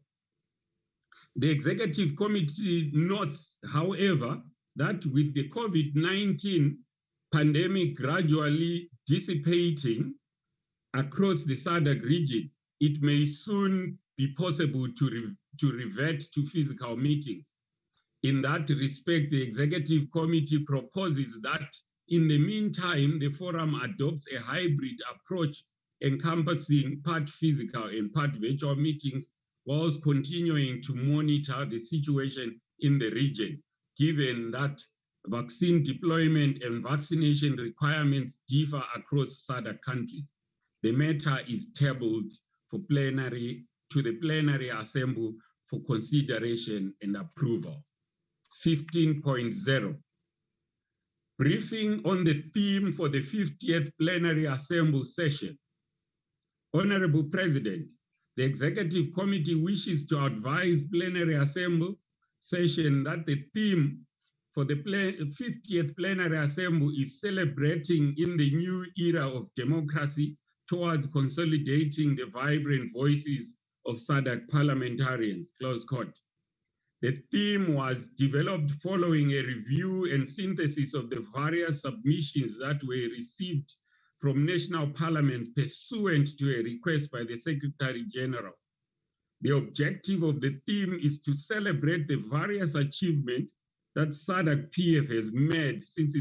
The Executive Committee notes, however, that with the COVID-19 pandemic gradually dissipating across the SADC region, it may soon be possible to revert to physical meetings. In that respect, the Executive Committee proposes that in the meantime, the forum adopts a hybrid approach encompassing part physical and part virtual meetings, whilst continuing to monitor the situation in the region, given that vaccine deployment and vaccination requirements differ across SADC countries. The matter is tabled for plenary to the Plenary Assembly for consideration and approval. 15.0. Briefing on the theme for the 50th Plenary Assembly session. Honorable President, the Executive Committee wishes to advise Plenary Assembly session that the theme for the 50th Plenary Assembly is celebrating in the new era of democracy towards consolidating the vibrant voices of SADC parliamentarians, close quote. The theme was developed following a review and synthesis of the various submissions that were received from national parliaments pursuant to a request by the Secretary General. The objective of the theme is to celebrate the various achievements that SADC PF has made since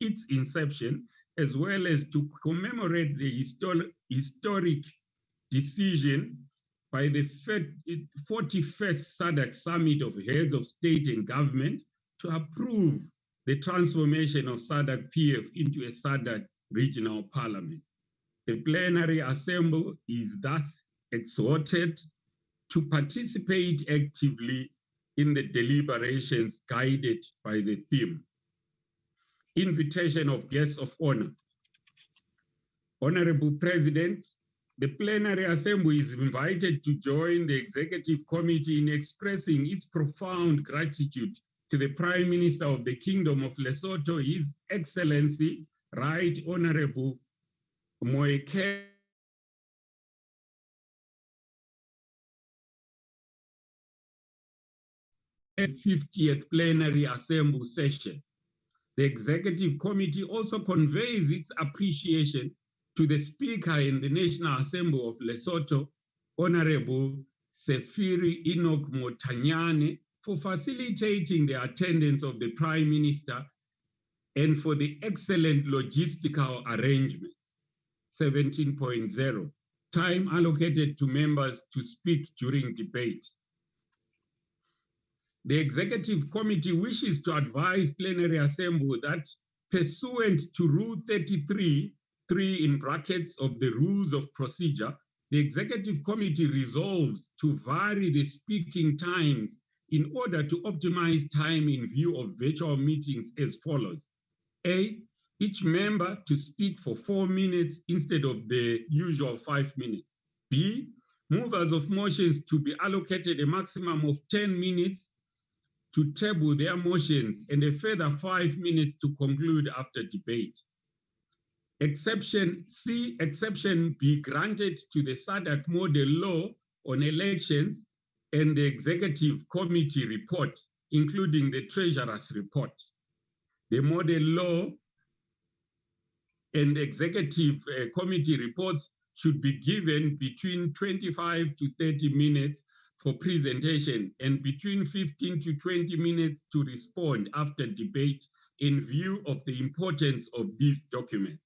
its inception, as well as to commemorate the historic decision by the 41st SADC Summit of Heads of State and Government to approve the transformation of SADC PF into a SADC regional parliament. The Plenary Assembly is thus exhorted to participate actively in the deliberations guided by the theme. Invitation of guests of honor. Honorable President, the Plenary Assembly is invited to join the Executive Committee in expressing its profound gratitude to the Prime Minister of the Kingdom of Lesotho, His Excellency, Right Honorable Moeke 50th Plenary Assembly session. The Executive Committee also conveys its appreciation to the Speaker in the National Assembly of Lesotho, Honorable Sefiri Enoch Motanyane, for facilitating the attendance of the Prime Minister and for the excellent logistical arrangements. 17.0, time allocated to members to speak during debate. The Executive Committee wishes to advise Plenary Assembly that pursuant to Rule 33, 3 in brackets of the Rules of Procedure, the Executive Committee resolves to vary the speaking times in order to optimize time in view of virtual meetings as follows. A, each member to speak for 4 minutes instead of the usual 5 minutes. B, movers of motions to be allocated a maximum of 10 minutes to table their motions and a further 5 minutes to conclude after debate. Exception C, exception be granted to the SADC model law on elections and the Executive Committee report, including the Treasurer's report. The model law and the Executive Committee reports should be given between 25 to 30 minutes for presentation and between 15 to 20 minutes to respond after debate in view of the importance of these documents.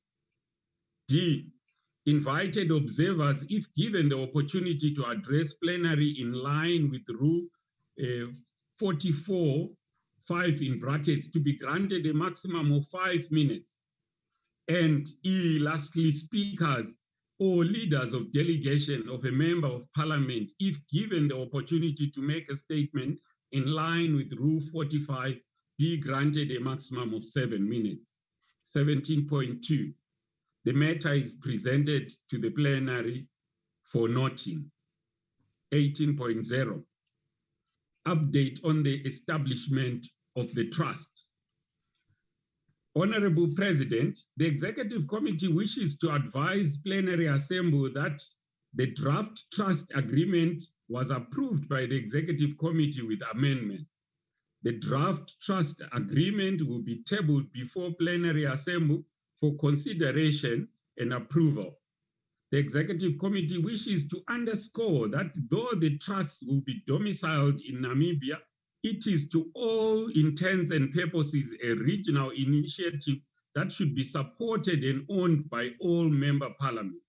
D, invited observers, if given the opportunity to address plenary in line with Rule 44, 5 in brackets, to be granted a maximum of 5 minutes. And E, lastly, speakers or leaders of delegation of a member of parliament, if given the opportunity to make a statement in line with Rule 45, be granted a maximum of 7 minutes. 17.2, the matter is presented to the plenary for noting. 18.0, update on the establishment of the trust. Honorable President, the Executive Committee wishes to advise Plenary Assembly that the draft trust agreement was approved by the Executive Committee with amendments. The draft trust agreement will be tabled before Plenary Assembly for consideration and approval. the Executive Committee wishes to underscore that though the trust will be domiciled in Namibia, it is to all intents and purposes a regional initiative that should be supported and owned by all member parliaments.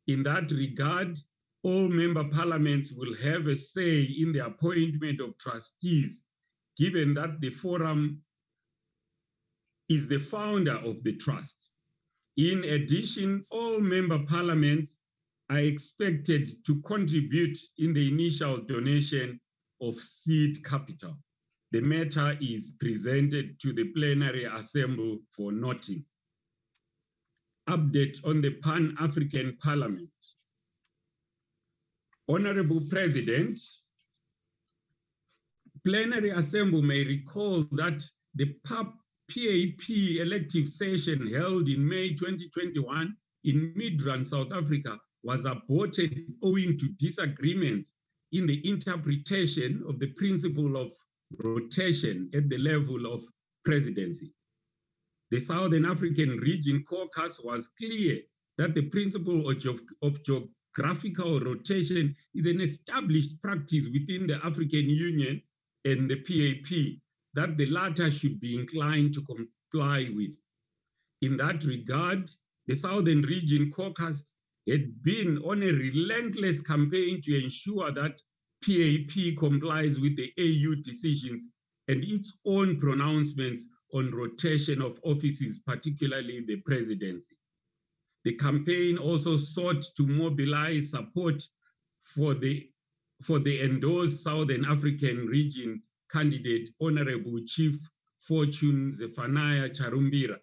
In that regard, all member parliaments will have a say in the appointment of trustees, given that the forum is the founder of the trust. In addition, all member parliaments are expected to contribute in the initial donation of seed capital. The matter is presented to the Plenary Assembly for noting. Update on the Pan-African Parliament. Honorable President, Plenary Assembly may recall that the PAP elective session held in May 2021 in Midrand, South Africa was aborted owing to disagreements in the interpretation of the principle of rotation at the level of presidency. The Southern African Region Caucus was clear that the principle of geographical rotation is an established practice within the African Union and the PAP that the latter should be inclined to comply with. In that regard, the Southern Region Caucus had been on a relentless campaign to ensure that PAP complies with the AU decisions and its own pronouncements on rotation of offices, particularly the presidency. The campaign also sought to mobilize support for the endorsed Southern African Region candidate, Honorable Chief Fortune Zephaniah Charumbira.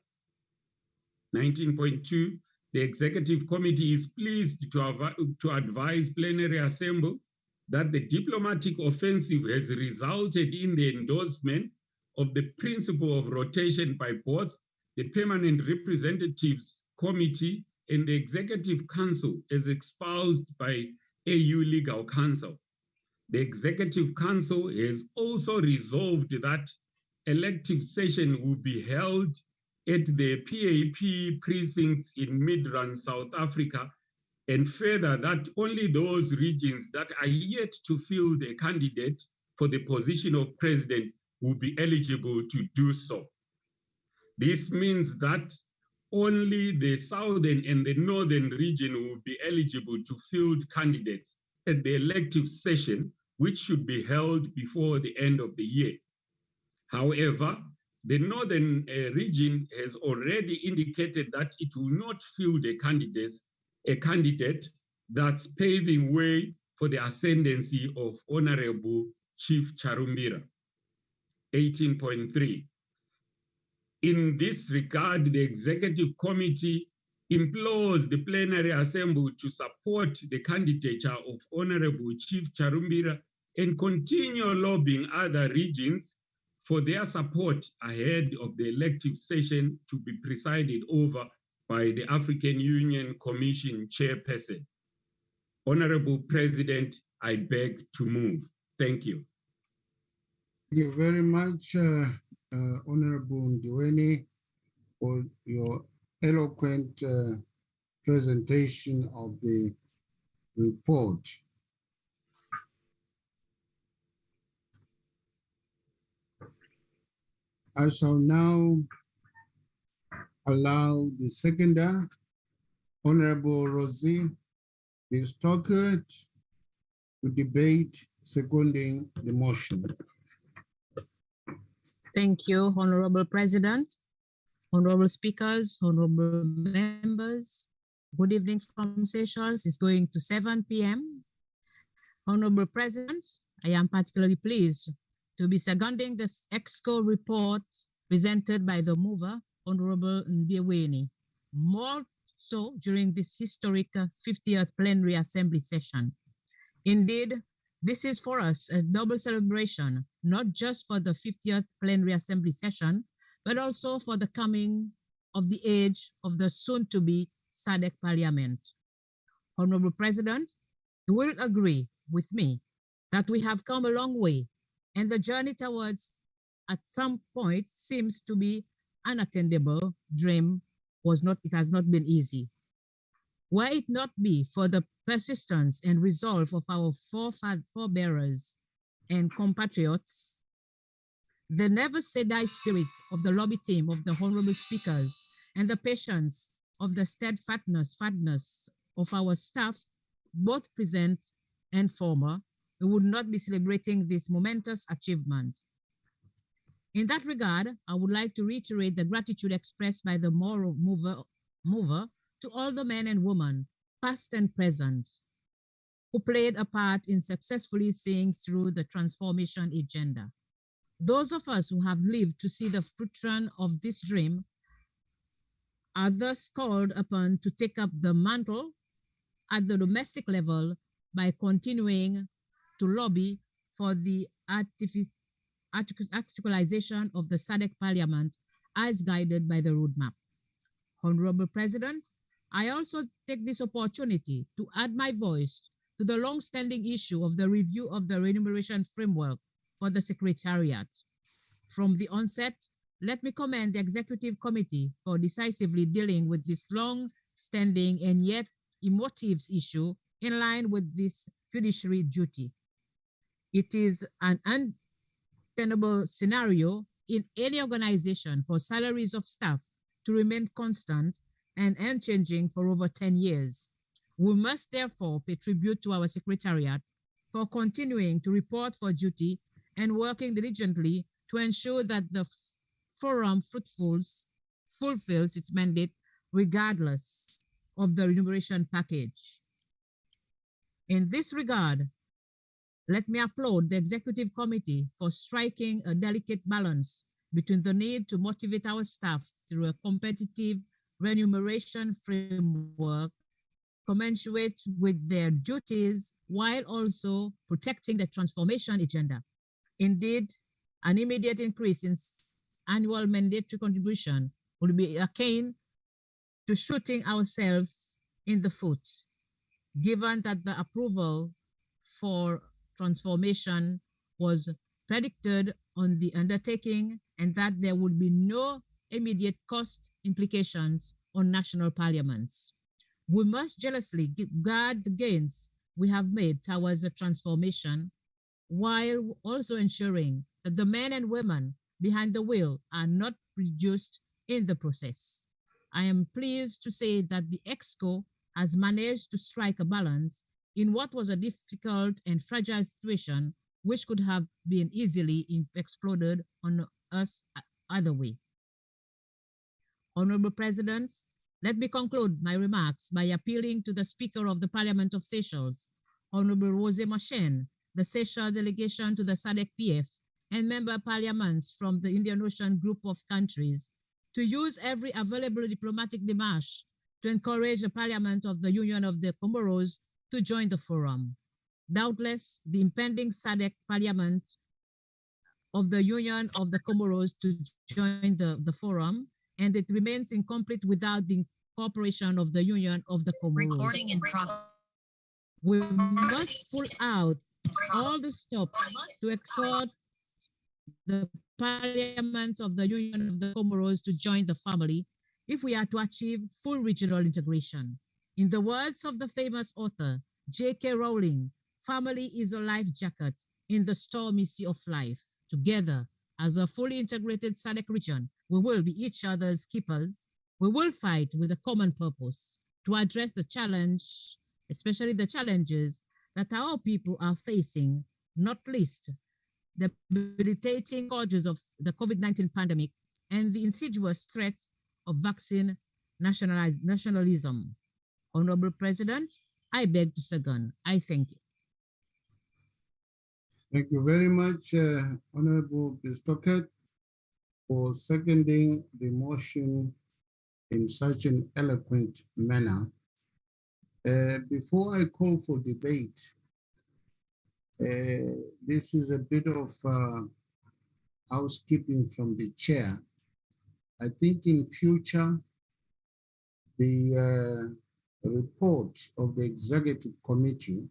19.2, the Executive Committee is pleased to advise Plenary Assembly that the diplomatic offensive has resulted in the endorsement of the principle of rotation by both the Permanent Representatives Committee and the Executive Council as espoused by AU Legal Counsel. The Executive Council has also resolved that elective session will be held at the PAP precincts in Midrand, South Africa, and further that only those regions that are yet to field a candidate for the position of president will be eligible to do so. This means that only the Southern and the Northern region will be eligible to field candidates at the elective session, which should be held before the end of the year. However, the Northern region has already indicated that it will not field a candidate that's paving way for the ascendancy of Honorable Chief Charumbira. 18.3. In this regard, the Executive Committee implores the Plenary Assembly to support the candidature of Honorable Chief Charumbira and continue lobbying other regions for their support ahead of the elective session to be presided over by the African Union Commission Chairperson. Honorable President, I beg to move. Thank you. Thank you very much, Honorable Ndiweni, for your eloquent presentation of the report. I shall now allow the seconder, Honorable Rosie Stockert, to debate seconding the motion. Thank you, Honorable President, honorable speakers, honorable members. Good evening from Seychelles. It's going to 7 p.m. Honorable President, I am particularly pleased to be seconding this EXCO report presented by the mover, Honorable Ndiweni, more so during this historic 50th Plenary Assembly session. Indeed, this is for us a double celebration, not just for the 50th Plenary Assembly session, but also for the coming of the age of the soon-to-be SADC Parliament. Honorable President, you will agree with me that we have come a long way, and the journey towards, at some point, seems to be unattainable dream it has not been easy. Were it not be for the persistence and resolve of our forebearers and compatriots, the never say die spirit of the lobby team of the honorable speakers and the patience of the steadfastness of our staff, both present and former, we would not be celebrating this momentous achievement. In that regard, I would like to reiterate the gratitude expressed by the moral mover to all the men and women, past and present, who played a part in successfully seeing through the transformation agenda. Those of us who have lived to see the fruition of this dream are thus called upon to take up the mantle at the domestic level by continuing to lobby for the articulation of the SADC Parliament as guided by the roadmap. Honorable President, I also take this opportunity to add my voice to the long-standing issue of the review of the remuneration framework for the Secretariat. From the onset, let me commend the Executive Committee for decisively dealing with this long-standing and yet emotive issue in line with this fiduciary duty. It is an untenable scenario in any organization for salaries of staff to remain constant and unchanging for over 10 years. We must therefore pay tribute to our Secretariat for continuing to report for duty and working diligently to ensure that the forum fulfills its mandate regardless of the remuneration package. In this regard, let me applaud the Executive Committee for striking a delicate balance between the need to motivate our staff through a competitive remuneration framework commensurate with their duties while also protecting the transformation agenda. Indeed, an immediate increase in annual mandatory contribution would be akin to shooting ourselves in the foot, given that the approval for transformation was predicted on the undertaking and that there would be no immediate cost implications on national parliaments. We must jealously guard the gains we have made towards a transformation while also ensuring that the men and women behind the wheel are not reduced in the process. I am pleased to say that the EXCO has managed to strike a balance in what was a difficult and fragile situation, which could have been easily exploded on us either way. Honorable President, let me conclude my remarks by appealing to the Speaker of the Parliament of Seychelles, Honorable Rose Machen, the Seychelles delegation to the SADC PF, and member parliaments from the Indian Ocean group of countries to use every available diplomatic démarche to encourage the Parliament of the Union of the Comoros to join the forum. Doubtless, the impending SADC Parliament of the Union of the Comoros to join the forum, and it remains incomplete without the incorporation of the Union of the Comoros. Recording in progress. We must pull out all the stops to exhort the parliaments of the Union of the Comoros to join the family if we are to achieve full regional integration. In the words of the famous author, J.K. Rowling, family is a life jacket in the stormy sea of life. Together, as a fully integrated SADC region, we will be each other's keepers. We will fight with a common purpose to address the challenge, especially the challenges that our people are facing, not least the debilitating causes of the COVID-19 pandemic and the insidious threat of vaccine nationalism. Honorable President, I beg to second. I thank you. Thank you very much, Honorable Stockett, for seconding the motion in such an eloquent manner. Before I call for debate, this is a bit of housekeeping from the chair. I think in future, the report of the Executive Committee,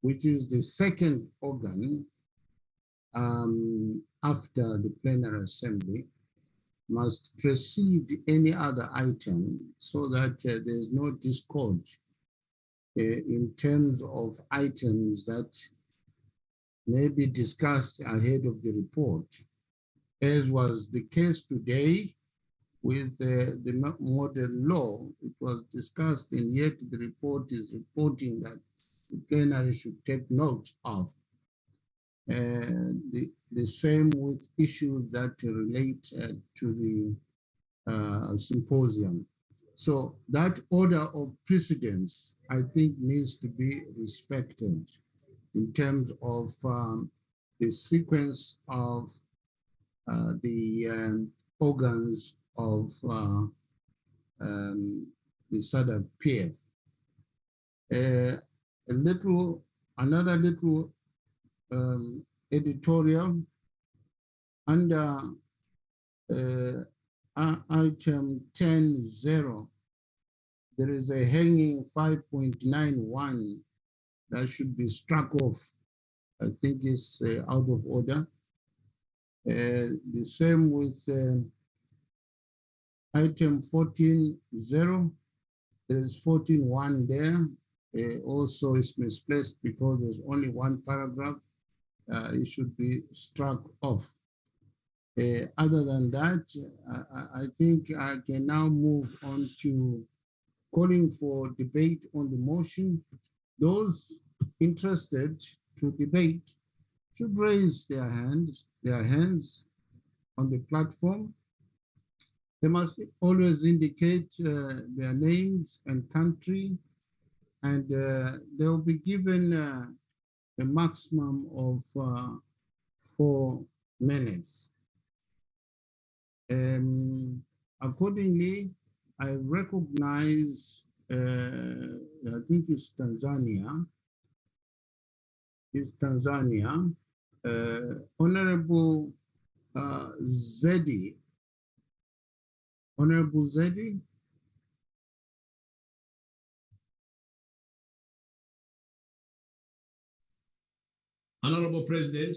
which is the second organ after the Plenary Assembly, must precede any other item so that there's no discord in terms of items that may be discussed ahead of the report, as was the case today with the model law. It was discussed, and yet the report is reporting that the plenary should take note of. The same with issues that relate to the symposium. So that order of precedence, I think, needs to be respected in terms of the sequence of the organs of the SADC PF. Another little editorial under item 10.0, there is a hanging 5.91 that should be struck off. I think it's out of order. The same with item 14.0, there is 14.1 there. Also it's misplaced because there's only one paragraph. It should be struck off. Other than that, I think I can now move on to calling for debate on the motion. Those interested to debate should raise their hands on the platform. They must always indicate their names and country, and they will be given a maximum of 4 minutes. Accordingly, I recognize, I think it's Tanzania. Honorable Zedi. Honorable Zedi. Honorable President,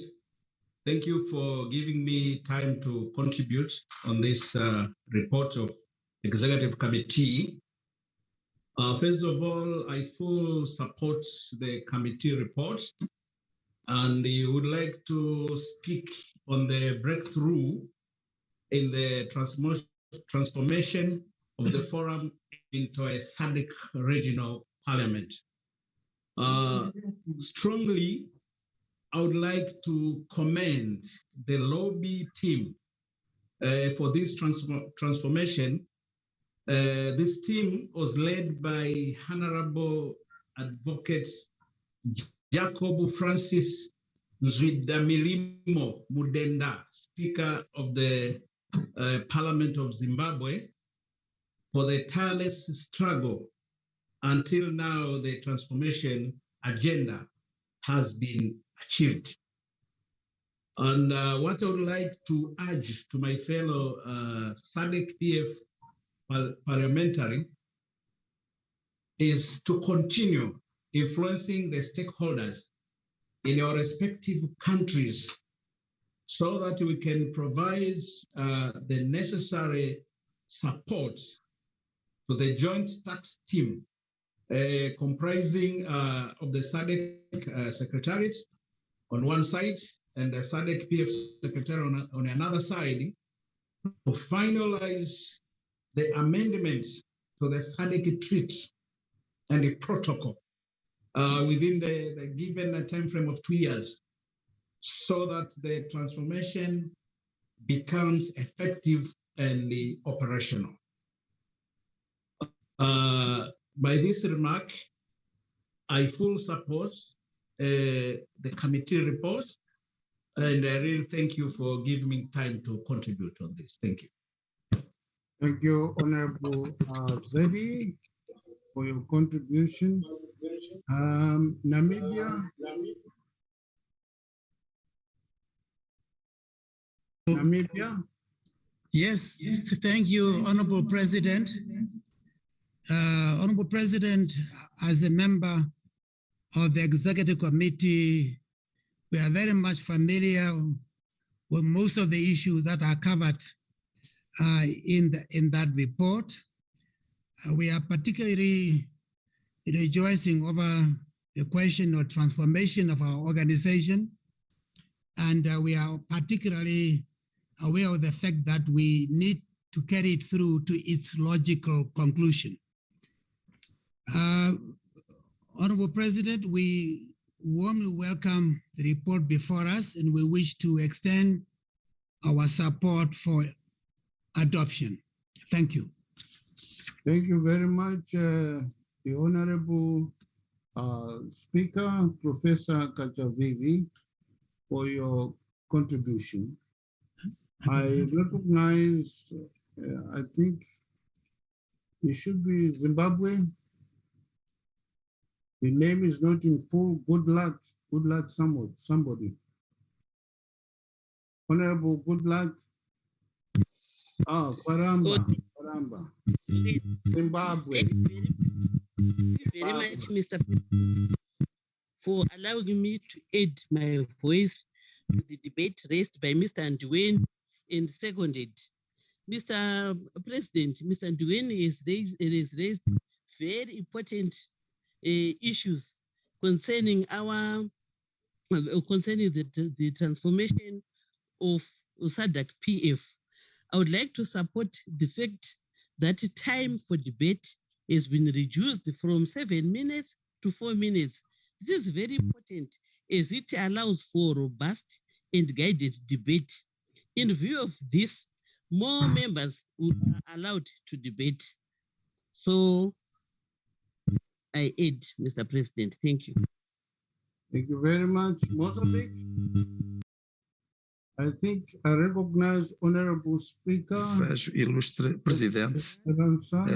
thank you for giving me time to contribute on this report of Executive Committee. First of all, I fully support the committee report, and I would like to speak on the breakthrough in the transformation of the forum into a SADC regional parliament. Strongly, I would like to commend the lobby team for this transformation. This team was led by Honorable Advocate Jacob Francis Zwidamilimo Mudenda, Speaker of the Parliament of Zimbabwe, for the tireless struggle until now the transformation agenda has been achieved. And what I would like to urge to my fellow SADC PF parliamentary is to continue influencing the stakeholders in our respective countries so that we can provide the necessary support to the joint tax team comprising of the SADC Secretariat on one side and the SADC PF Secretariat on another side to finalize the amendments to the SADC treaty and the protocol within the given time frame of 2 years, so that the transformation becomes effective and operational. By this remark, I fully support the committee report, and I really thank you for giving me time to contribute on this. Thank you. Thank you, Honorable Zedi, for your contribution. Namibia. Namibia. Yes, thank you, Honorable President. Honorable President, as a member of the Executive Committee, we are very much familiar with most of the issues that are covered in that report. We are particularly rejoicing over the question of transformation of our organization, and we are particularly aware of the fact that we need to carry it through to its logical conclusion. Honorable President, we warmly welcome the report before us, and we wish to extend our support for adoption. Thank you. Thank you very much, the Honorable Speaker, Professor Kachavivi, for your contribution. I recognize, I think it should be Zimbabwe. The name is not in full. Good luck, somebody. Honorable, good luck. Paramba. Zimbabwe. Thank you very much, Mr. for allowing me to add my voice to the debate raised by Mr. Ndweni and seconded. Mr. President, Mr. Ndweni has raised very important issues concerning the transformation of SADC PF. I would like to support the fact that time for debate has been reduced from 7 minutes to 4 minutes. This is very important as it allows for robust and guided debate. In view of this, more members are allowed to debate. So I add, Mr. President. Thank you. Thank you very much. Mozambique. I think I recognize Honorable Speaker. Vejo ilustre Presidente,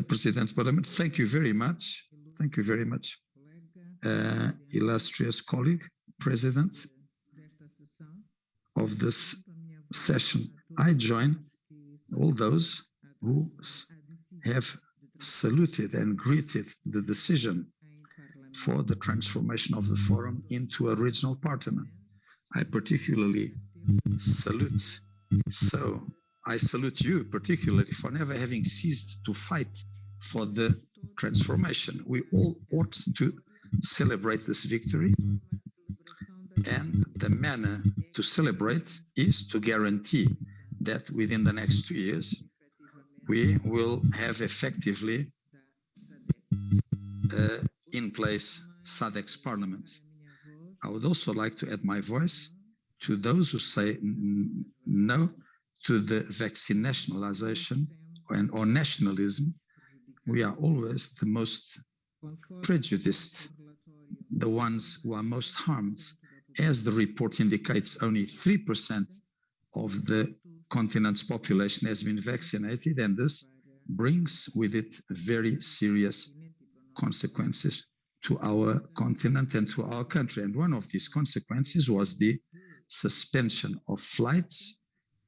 Presidente do Parlamento. Thank you very much. Thank you very much. Illustrious colleague, President of this session. I join all those who have saluted and greeted the decision for the transformation of the forum into a regional parliament. I particularly salute. So I salute you particularly for never having ceased to fight for the transformation. We all ought to celebrate this victory, and the manner to celebrate is to guarantee that within the next 2 years we will have effectively in place SADC's parliament. I would also like to add my voice to those who say no to the vaccine nationalization or nationalism. We are always the most prejudiced, the ones who are most harmed. As the report indicates, only 3% of the continent's population has been vaccinated, and this brings with it very serious consequences to our continent and to our country. And one of these consequences was the suspension of flights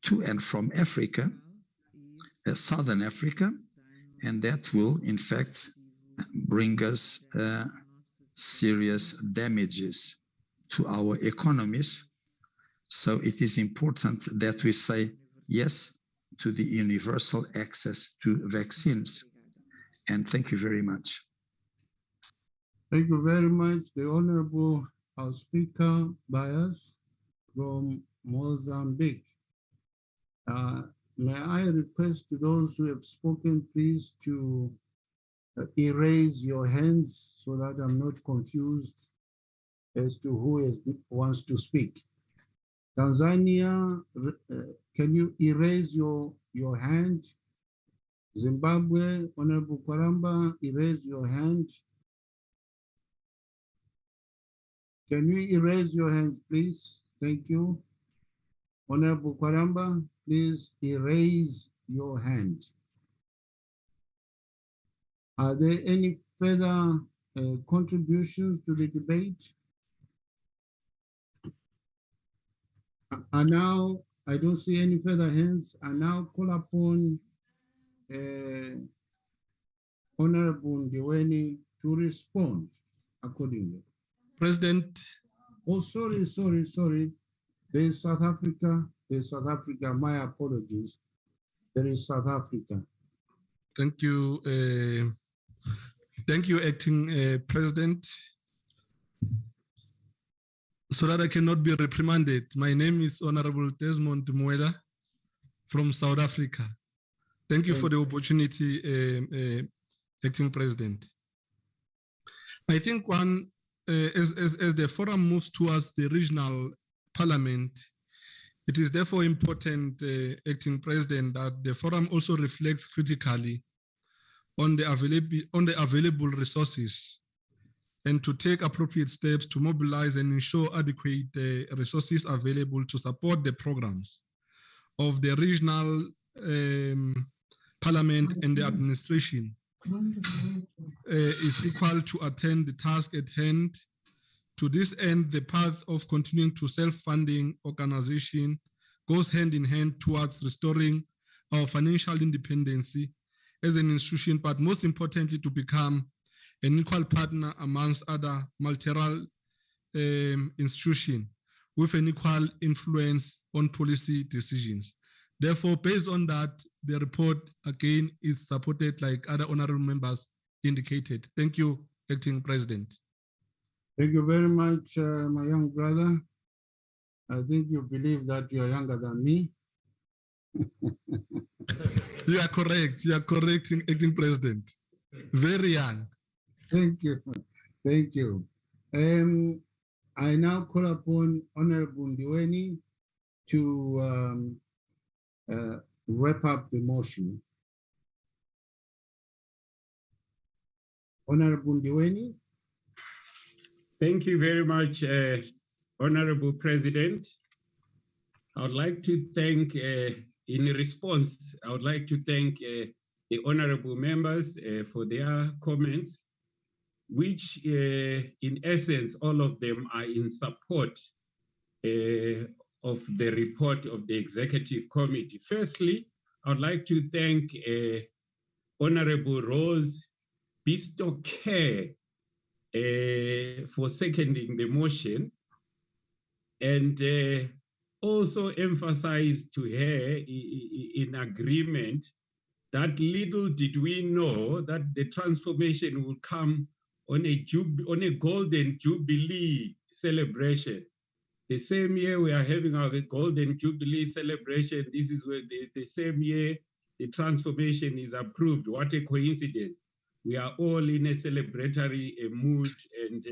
to and from Africa, Southern Africa, and that will in fact bring us serious damages to our economies. So it is important that we say yes to the universal access to vaccines. And thank you very much. Thank you very much, the Honorable Speaker Bias from Mozambique. May I request those who have spoken, please, to erase your hands so that I'm not confused as to who wants to speak. Tanzania, can you erase your hand? Zimbabwe, Honorable Kwaramba, erase your hand. Can you erase your hands, please? Thank you. Honorable Kwaramba, please erase your hand. Are there any further contributions to the debate? And now, I don't see any further hands. I now call upon Honorable Ndweni to respond accordingly. President. Oh, sorry. There's South Africa, my apologies. There is South Africa. Thank you. Thank you, Acting President. So that I cannot be reprimanded, my name is Honorable Desmond Mwela from South Africa. Thank you for the opportunity, Acting President. I think as the forum moves towards the regional parliament, it is therefore important, Acting President, that the forum also reflects critically on the available resources and to take appropriate steps to mobilize and ensure adequate resources available to support the programs of the regional parliament and the administration is equal to attend the task at hand. To this end, the path of continuing to self-funding organization goes hand in hand towards restoring our financial independence as an institution, but most importantly, to become an equal partner amongst other multilateral institutions with an equal influence on policy decisions. Therefore, based on that, the report again is supported like other honorable members indicated. Thank you, Acting President. Thank you very much, my young brother. I think you believe that you are younger than me. You are correct. You are correct, Acting President. Very young. Thank you. Thank you. I now call upon Honorable Ndiweni to wrap up the motion. Honorable Ndiweni. Thank you very much, Honorable President. I would like to thank, in response, I would like to thank the honorable members for their comments, which in essence, all of them are in support of the report of the Executive Committee. Firstly, I would like to thank Honorable Rose Bistoke for seconding the motion, and also emphasize to her in agreement that little did we know that the transformation will come on a golden jubilee celebration. The same year we are having our golden jubilee celebration, this is where the same year the transformation is approved. What a coincidence. We are all in a celebratory mood, and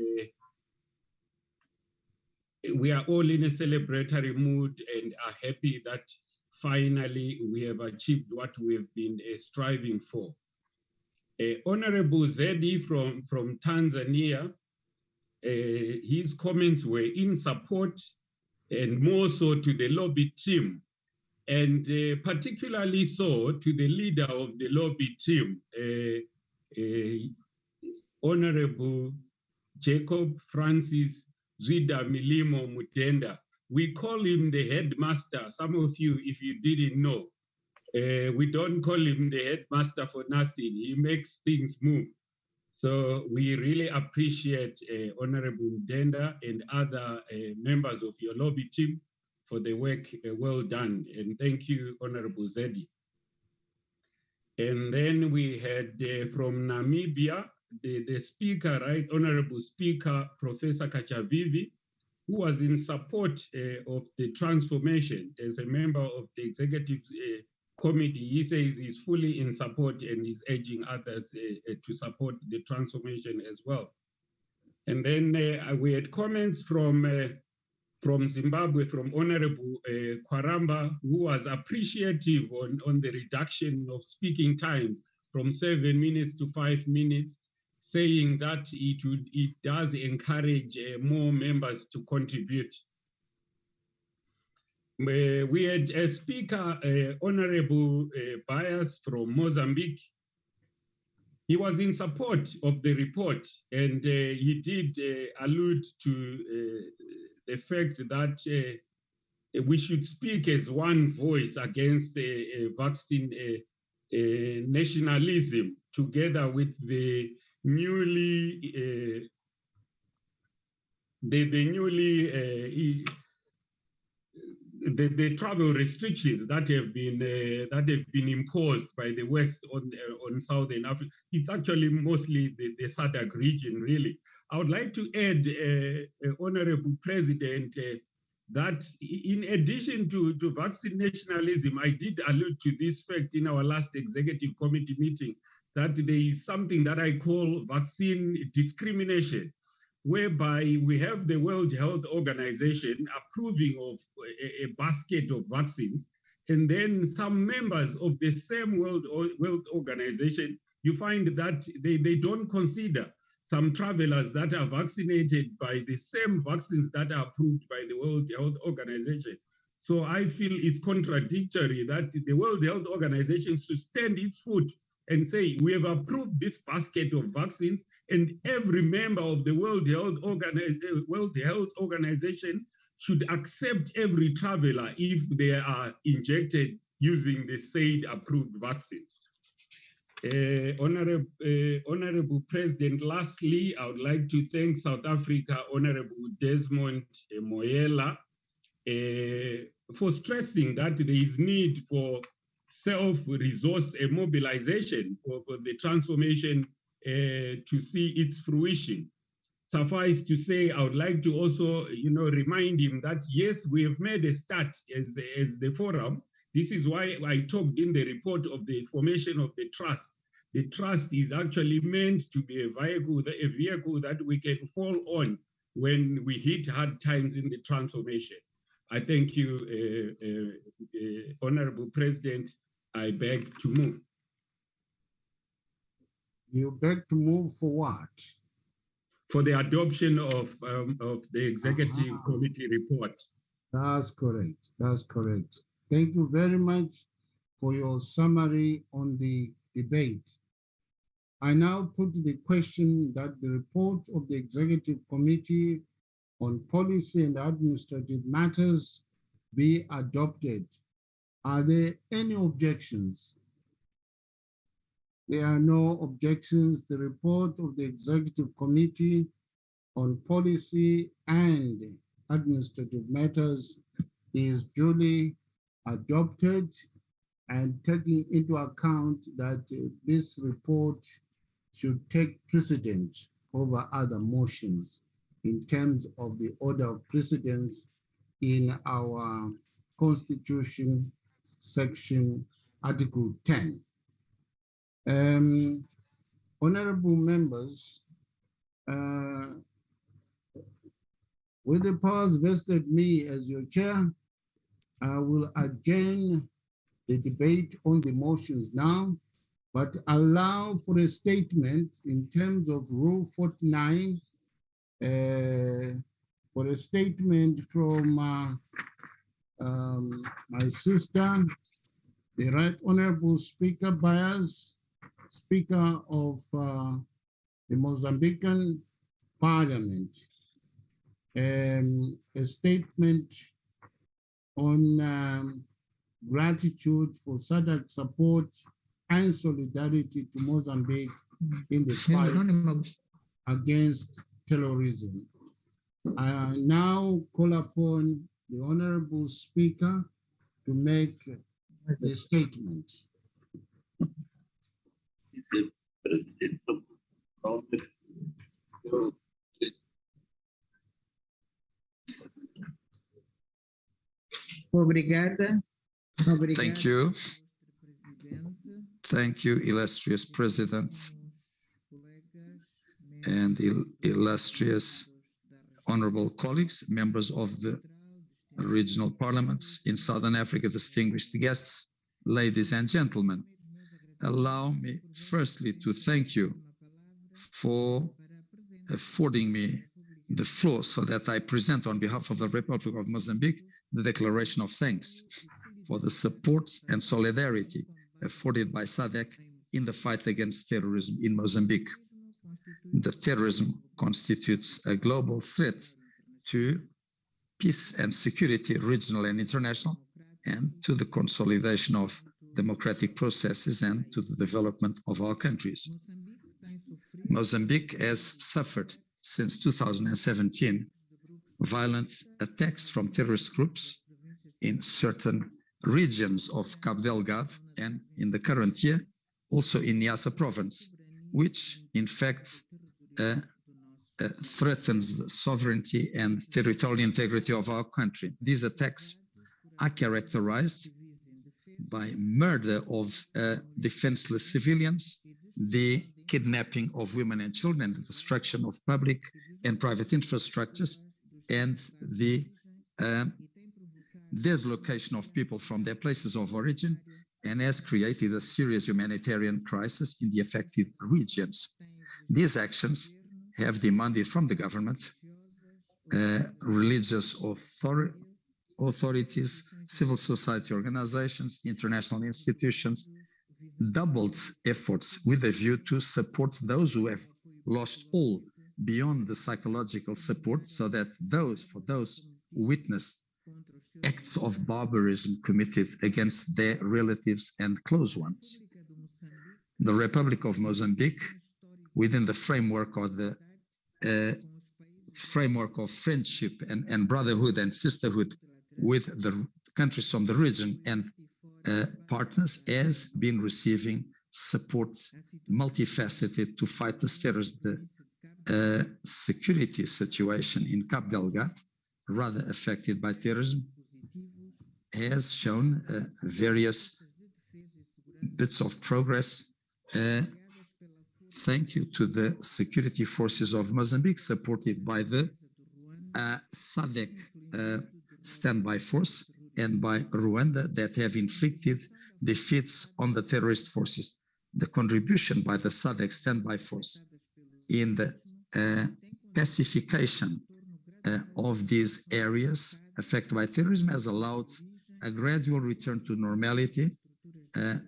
we are all in a celebratory mood and are happy that finally we have achieved what we have been striving for. Honorable Zedi from Tanzania, his comments were in support and more so to the lobby team, and particularly so to the leader of the lobby team, Honorable Jacob Francis Zwida Milimo Mutenda. We call him the headmaster. Some of you, if you didn't know, we don't call him the headmaster for nothing. He makes things move. So we really appreciate Honorable Mutenda and other members of your lobby team for the work well done. And thank you, Honorable Zedi. And then we had from Namibia, the speaker, right, Honorable Speaker, Professor Kachavivi, who was in support of the transformation as a member of the Executive Committee. He says he's fully in support and is urging others to support the transformation as well. And then we had comments from Zimbabwe, from Honorable Kwaramba, who was appreciative on the reduction of speaking time from 7 minutes to 5 minutes, saying that it does encourage more members to contribute. We had a speaker, Honorable Bias from Mozambique. He was in support of the report, and he did allude to the fact that we should speak as one voice against vaccine nationalism, together with the newly the travel restrictions that have been imposed by the West on Southern Africa. It's actually mostly the SADC region, really. I would like to add, Honorable President, that in addition to vaccine nationalism, I did allude to this fact in our last executive committee meeting, that there is something that I call vaccine discrimination, whereby we have the World Health Organization approving of a basket of vaccines, and then some members of the same World Organization, you find that they don't consider some travelers that are vaccinated by the same vaccines that are approved by the World Health Organization. So I feel it's contradictory that the World Health Organization should stand its foot and say, we have approved this basket of vaccines, and every member of the World Health Organization should accept every traveler if they are injected using the said approved vaccine. Honorable President, lastly, I would like to thank South Africa, Honorable Desmond Moyela, for stressing that there is need for self-resource mobilization for the transformation to see its fruition. Suffice to say, I would like to also, remind him that yes, we have made a start as the forum. This is why I talked in the report of the formation of the trust. The trust is actually meant to be a vehicle that we can fall on when we hit hard times in the transformation. I thank you, Honorable President. I beg to move. You beg to move for what? For the adoption of the Executive Committee report. That's correct. That's correct. Thank you very much for your summary on the debate. I now put the question that the report of the Executive Committee on Policy and Administrative Matters be adopted. Are there any objections? There are no objections. The report of the Executive Committee on Policy and Administrative Matters is duly adopted, and taking into account that this report should take precedence over other motions in terms of the order of precedence in our Constitution, section Article 10. Honorable members, with the powers vested me as your chair, I will adjourn the debate on the motions now, but allow for a statement in terms of Rule 49, for a statement from my sister, the Right Honorable Speaker Byers, Speaker of the Mozambican Parliament, a statement on gratitude for SADC support and solidarity to Mozambique in the fight against terrorism. I now call upon the Honorable Speaker to make the statement. Obrigada. Thank you. Thank you, illustrious President and illustrious honorable colleagues, members of the regional parliaments in Southern Africa, distinguished guests, ladies and gentlemen. Allow me firstly to thank you for affording me the floor so that I present on behalf of the Republic of Mozambique the declaration of thanks for the support and solidarity afforded by SADC in the fight against terrorism in Mozambique. The terrorism constitutes a global threat to peace and security, regional and international, and to the consolidation of democratic processes and to the development of our countries. Mozambique has suffered since 2017 violent attacks from terrorist groups in certain regions of Cabo Delgado and in the current year, also in Niassa province, which in fact threatens the sovereignty and territorial integrity of our country. These attacks are characterized by murder of defenseless civilians, the kidnapping of women and children, and the destruction of public and private infrastructures, and the dislocation of people from their places of origin, and has created a serious humanitarian crisis in the affected regions. These actions have demanded from the government, religious authorities, civil society organizations, international institutions, doubled efforts with a view to support those who have lost all beyond the psychological support, so that for those who witnessed acts of barbarism committed against their relatives and close ones. The Republic of Mozambique, within the framework of the friendship and brotherhood and sisterhood with the countries from the region and partners, has been receiving support multifaceted to fight the security situation in Cabo Delgado, rather affected by terrorism, has shown various bits of progress. Thank you to the security forces of Mozambique, supported by the SADC standby force and by Rwanda, that have inflicted defeats on the terrorist forces. The contribution by the SADC standby force in the pacification of these areas affected by terrorism has allowed a gradual return to normality,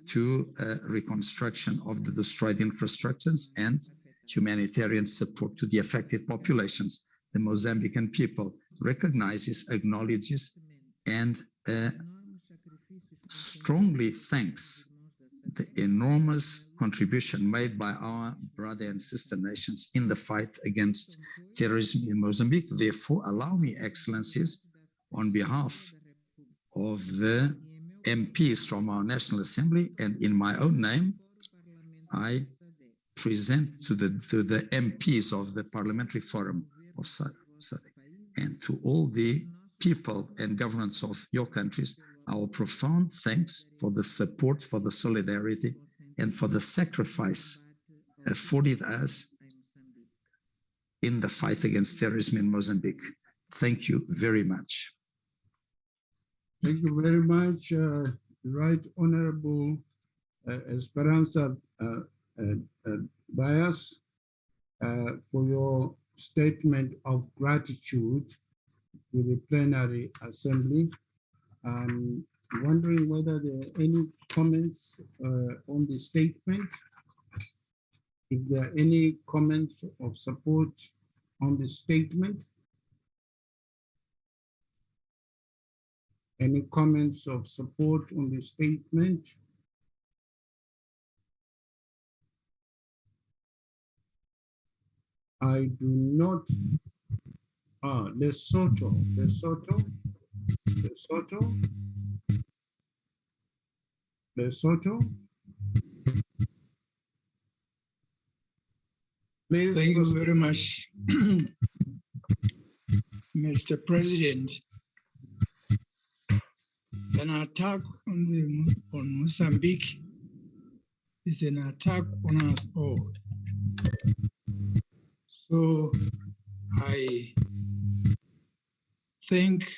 to reconstruction of the destroyed infrastructures and humanitarian support to the affected populations. The Mozambican people recognizes, acknowledges, and strongly thanks the enormous contribution made by our brother and sister nations in the fight against terrorism in Mozambique. Therefore, allow me, Excellencies, on behalf of the MPs from our National Assembly and in my own name, I present to the MPs of the Parliamentary Forum of SADC and to all the people and governments of your countries, our profound thanks for the support, for the solidarity, and for the sacrifice afforded us in the fight against terrorism in Mozambique. Thank you very much. Thank you very much, Right Honorable Esperanza Bias, for your statement of gratitude to the Plenary Assembly. I'm wondering whether there are any comments on the statement. If there are any comments of support on the statement. Any comments of support on the statement? I do not. Lesotho. Please. Thank you very much, Mr. President. An attack on Mozambique is an attack on us all. So I thank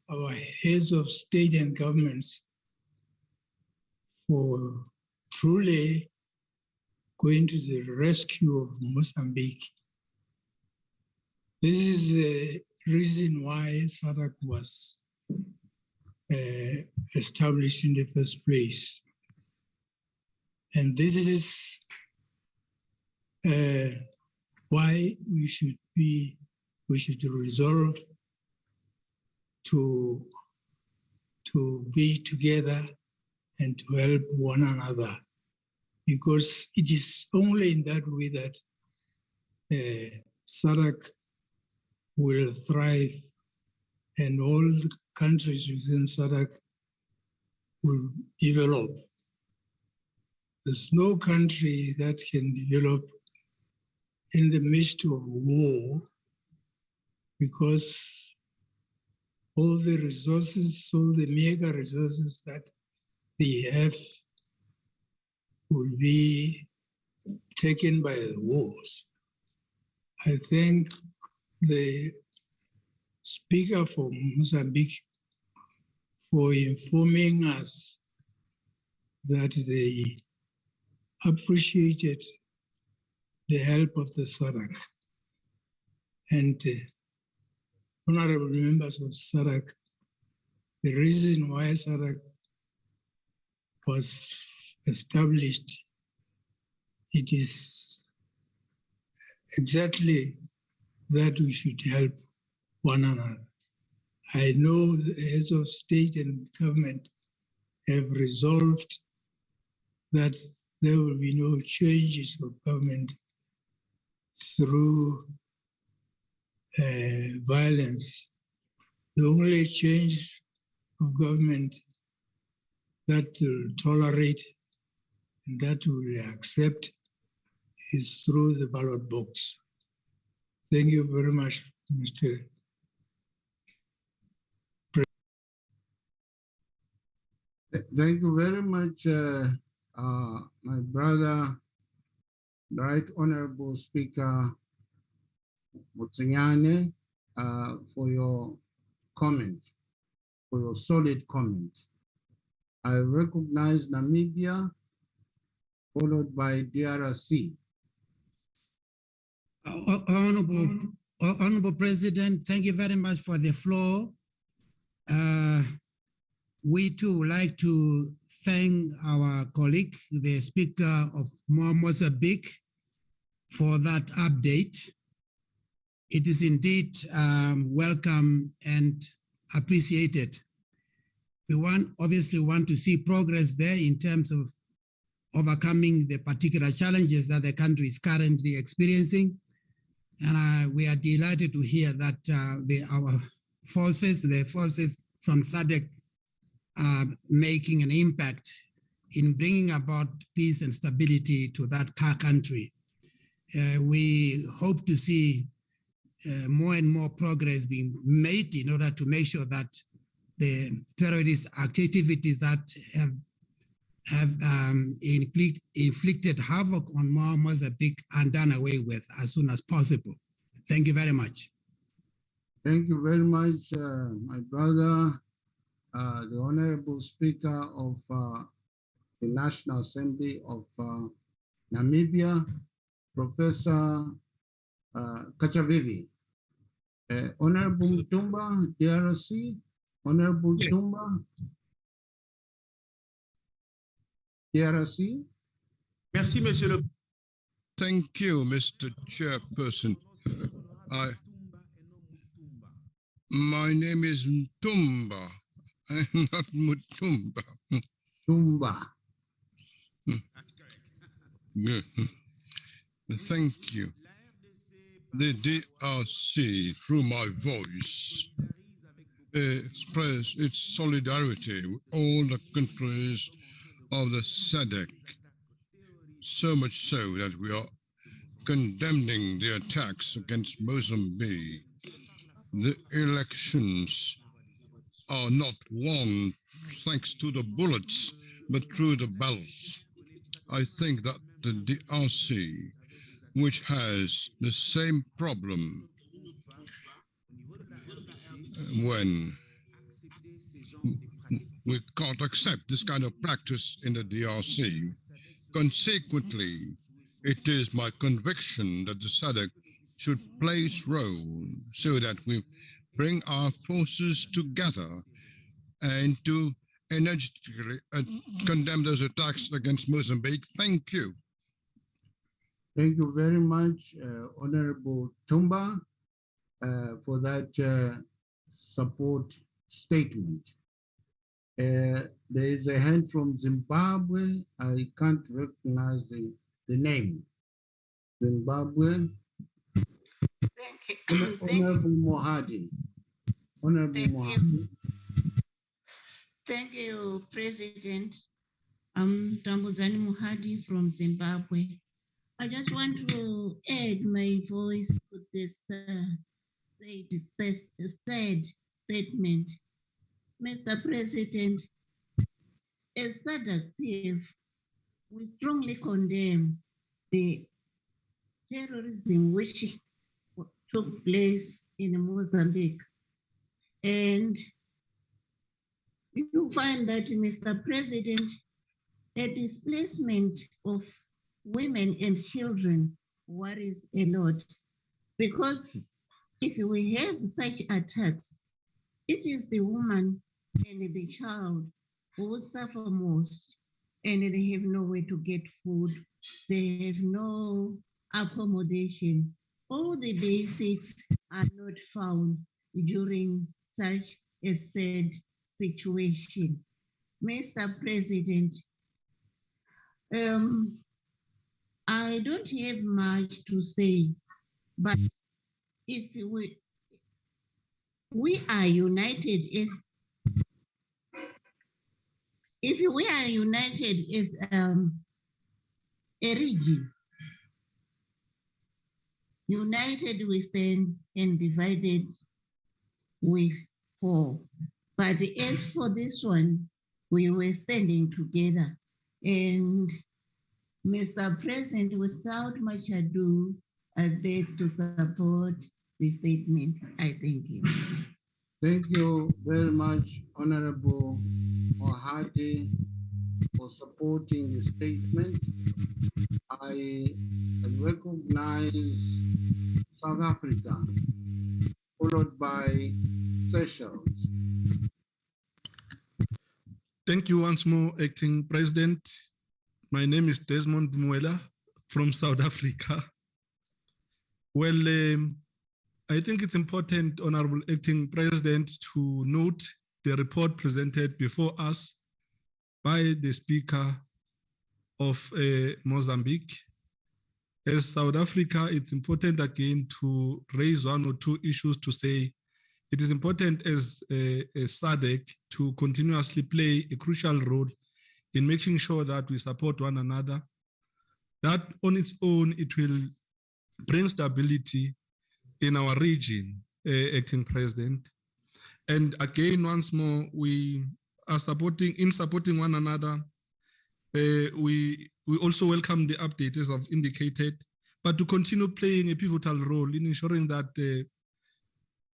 our heads of state and governments for truly going to the rescue of Mozambique. This is the reason why SADC was established in the first place. And this is why we should resolve to be together and to help one another, because it is only in that way that SADC will thrive and all countries within SADC will develop. There's no country that can develop in the midst of war, because all the resources, all the mega resources that they have will be taken by the wars. I thank the Speaker for Mozambique for informing us that they appreciated the help of the SADC. And honorable members of SADC, the reason why SADC was established, it is exactly that we should help one another. I know the heads of state and government have resolved that there will be no changes of government through violence. The only change of government that will tolerate and that will accept is through the ballot box. Thank you very much, Mr. Thank you very much, my brother, the Right Honorable Speaker Mutsunyane, for your comment, for your solid comment. I recognize Namibia, followed by DRC. Honorable President, thank you very much for the floor. We too would like to thank our colleague, the Speaker of Mozambique, for that update. It is indeed welcome and appreciated. We obviously want to see progress there in terms of overcoming the particular challenges that the country is currently experiencing. And we are delighted to hear that our forces, the forces from SADC, are making an impact in bringing about peace and stability to that country. We hope to see more and more progress being made in order to make sure that the terrorist activities that have inflicted havoc on Mozambique are done away with as soon as possible. Thank you very much. Thank you very much, my brother, the Honorable Speaker of the National Assembly of Namibia, Professor Kachavivi. Honorable Mutumba, DRC, Honorable Mutumba, DRC. Merci, Monsieur le. Thank you, Mr. Chairperson. My name is Mutumba. I'm not Mutumba. Tumba. Thank you. The DRC, through my voice, express its solidarity with all the countries of the SADC, so much so that we are condemning the attacks against Mozambique. The elections are not won thanks to the bullets, but through the ballots. I think that the DRC, which has the same problem when we can't accept this kind of practice in the DRC. Consequently, it is my conviction that the SADC should play its role so that we bring our forces together and to energetically condemn those attacks against Mozambique. Thank you. Thank you very much, Honorable Tumba, for that support statement. There is a hand from Zimbabwe. I can't recognize the name. Zimbabwe. Thank you. Honorable Mohadi. Honorable Mohadi. Thank you, President. I'm Tambuzani Muhadi from Zimbabwe. I just want to add my voice to this said statement. Mr. President, as SADC PF, we strongly condemn the terrorism which took place in Mozambique. And you find that, Mr. President, a displacement of women and children worries a lot, because if we have such attacks, it is the woman and the child who suffer most, and they have nowhere to get food, they have no accommodation. All the basics are not found during such a sad situation. Mr. President, I don't have much to say, but if we are united, if we are united as a region, united we stand and divided we fall. But as for this one, we were standing together. And Mr. President, without much ado, I beg to support the statement. I thank you. Thank you very much, Honorable Mohadi, for supporting the statement. I recognize South Africa, followed by Seychelles. Thank you once more, Acting President. My name is Desmond Mwela from South Africa. Well, I think it's important, Honorable Acting President, to note the report presented before us by the Speaker of Mozambique. As South Africa, it's important again to raise one or two issues to say it is important as a SADC to continuously play a crucial role in making sure that we support one another. That on its own, it will bring stability in our region, Acting President. And again, once more, we are supporting one another. We also welcome the update, as I've indicated, but to continue playing a pivotal role in ensuring that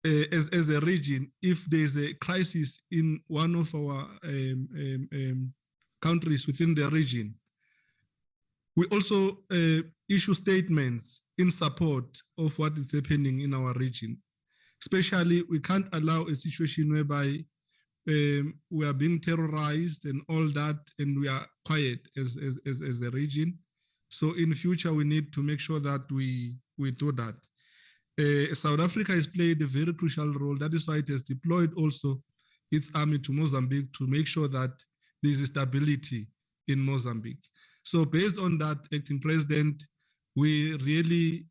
as a region, if there's a crisis in one of our countries within the region, we also issue statements in support of what is happening in our region. Especially, we can't allow a situation whereby we are being terrorized and all that, and we are quiet as a region. So in future, we need to make sure that we do that. South Africa has played a very crucial role. That is why it has deployed also its army to Mozambique to make sure that there is stability in Mozambique. So based on that, Acting President, we really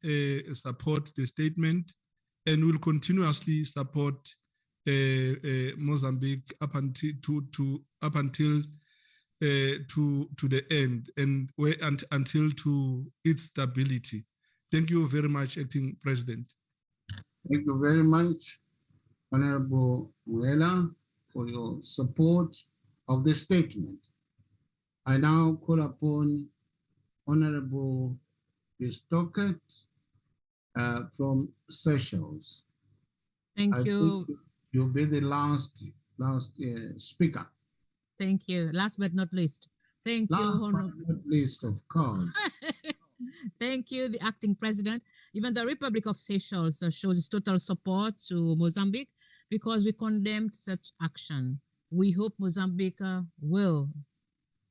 support the statement and will continuously support Mozambique up until the end and until to its stability. Thank you very much, Acting President. Thank you very much, Honorable Mwela, for your support of the statement. I now call upon Honorable Stockett from Seychelles. Thank you. You'll be the last speaker. Thank you. Last but not least. Thank you, Honorable. Last but not least, of course. Thank you, the Acting President. Even the Republic of Seychelles shows its total support to Mozambique because we condemned such action. We hope Mozambique will,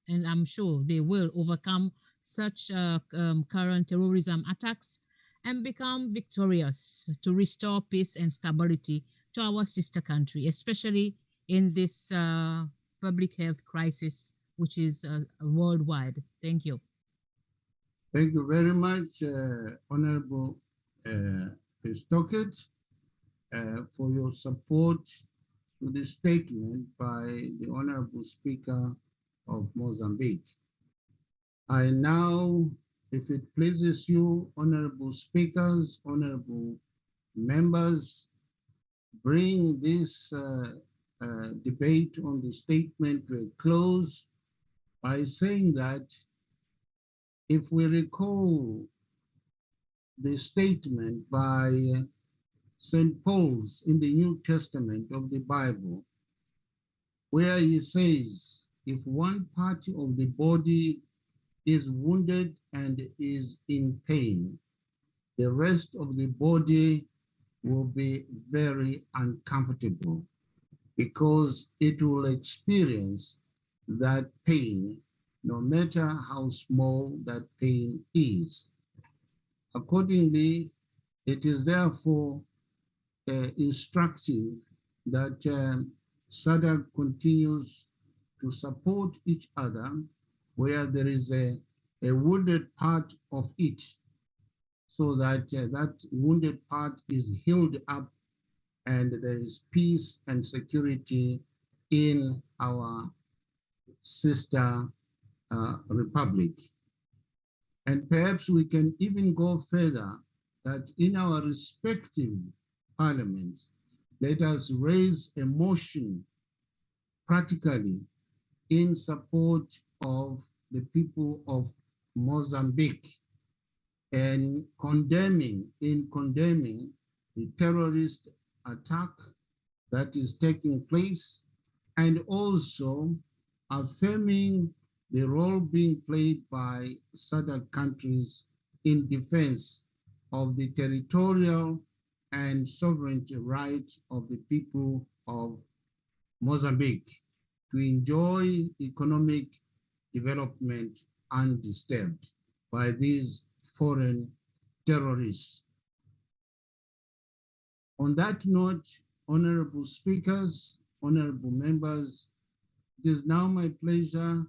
and I'm sure they will, overcome such current terrorism attacks and become victorious to restore peace and stability to our sister country, especially in this public health crisis, which is worldwide. Thank you. Thank you very much, Honorable Stockett, for your support to the statement by the Honorable Speaker of Mozambique. I now, if it pleases you, Honorable Speakers, Honorable Members, bring this debate on the statement to a close by saying that if we recall the statement by St. Paul's in the New Testament of the Bible, where he says, if one part of the body is wounded and is in pain, the rest of the body will be very uncomfortable because it will experience that pain, no matter how small that pain is. Accordingly, it is therefore instructive that SADC continues to support each other where there is a wounded part of it, so that that wounded part is healed up and there is peace and security in our sister republic. And perhaps we can even go further, that in our respective parliaments, let us raise a motion practically in support of the people of Mozambique and condemning the terrorist attack that is taking place, and also affirming the role being played by SADC countries in defense of the territorial and sovereignty right of the people of Mozambique to enjoy economic development undisturbed by these foreign terrorists. On that note, honorable speakers, honorable members, it is now my pleasure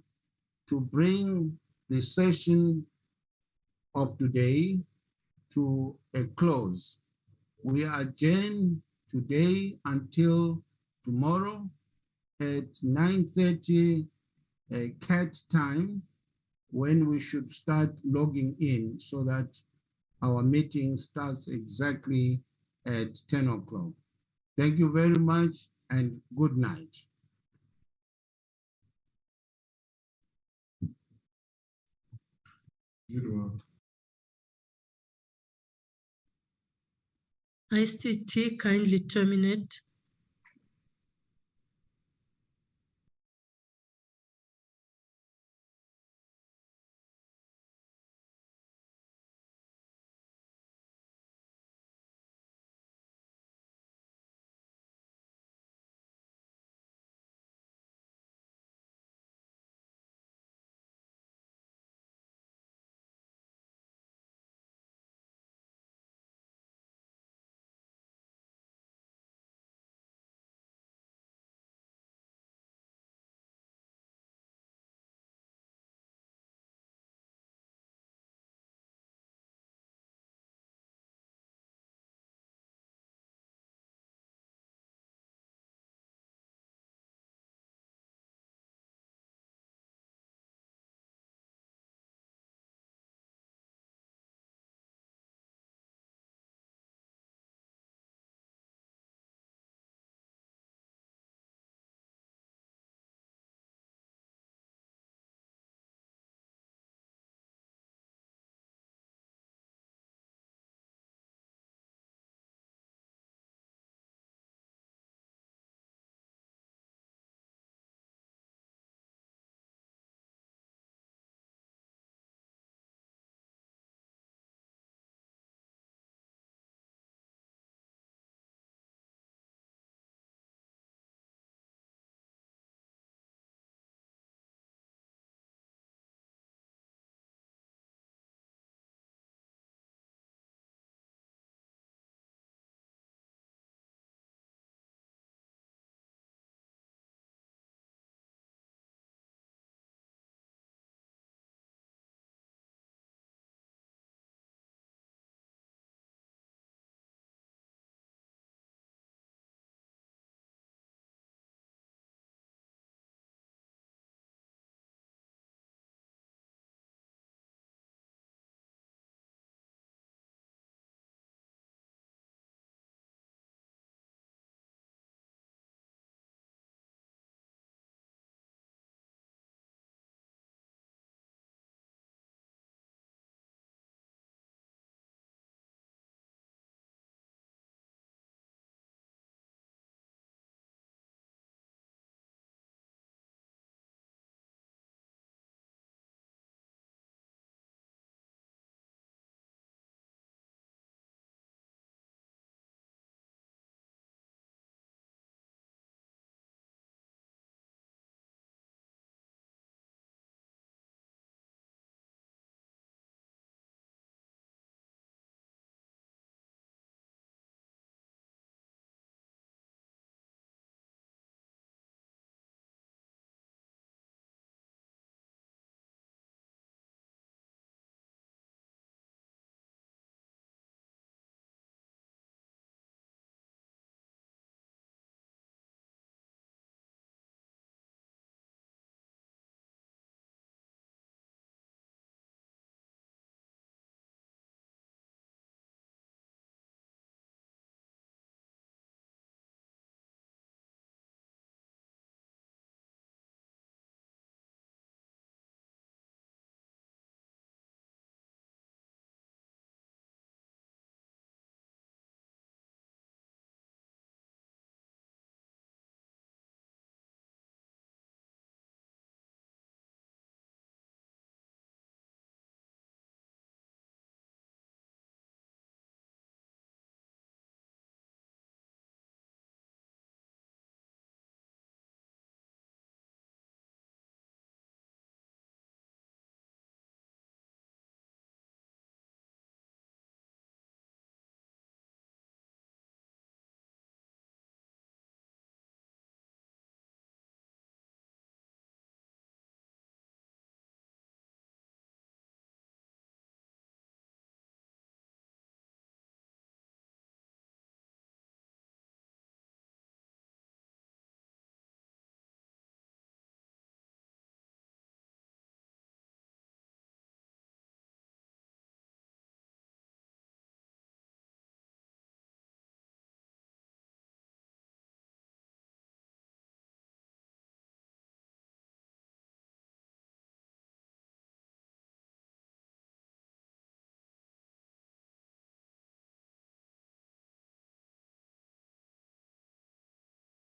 to bring the session of today to a close. We adjourn today until tomorrow at 9:30 CAT time, when we should start logging in so that our meeting starts exactly at 10 o'clock. Thank you very much and good night. ICT kindly terminate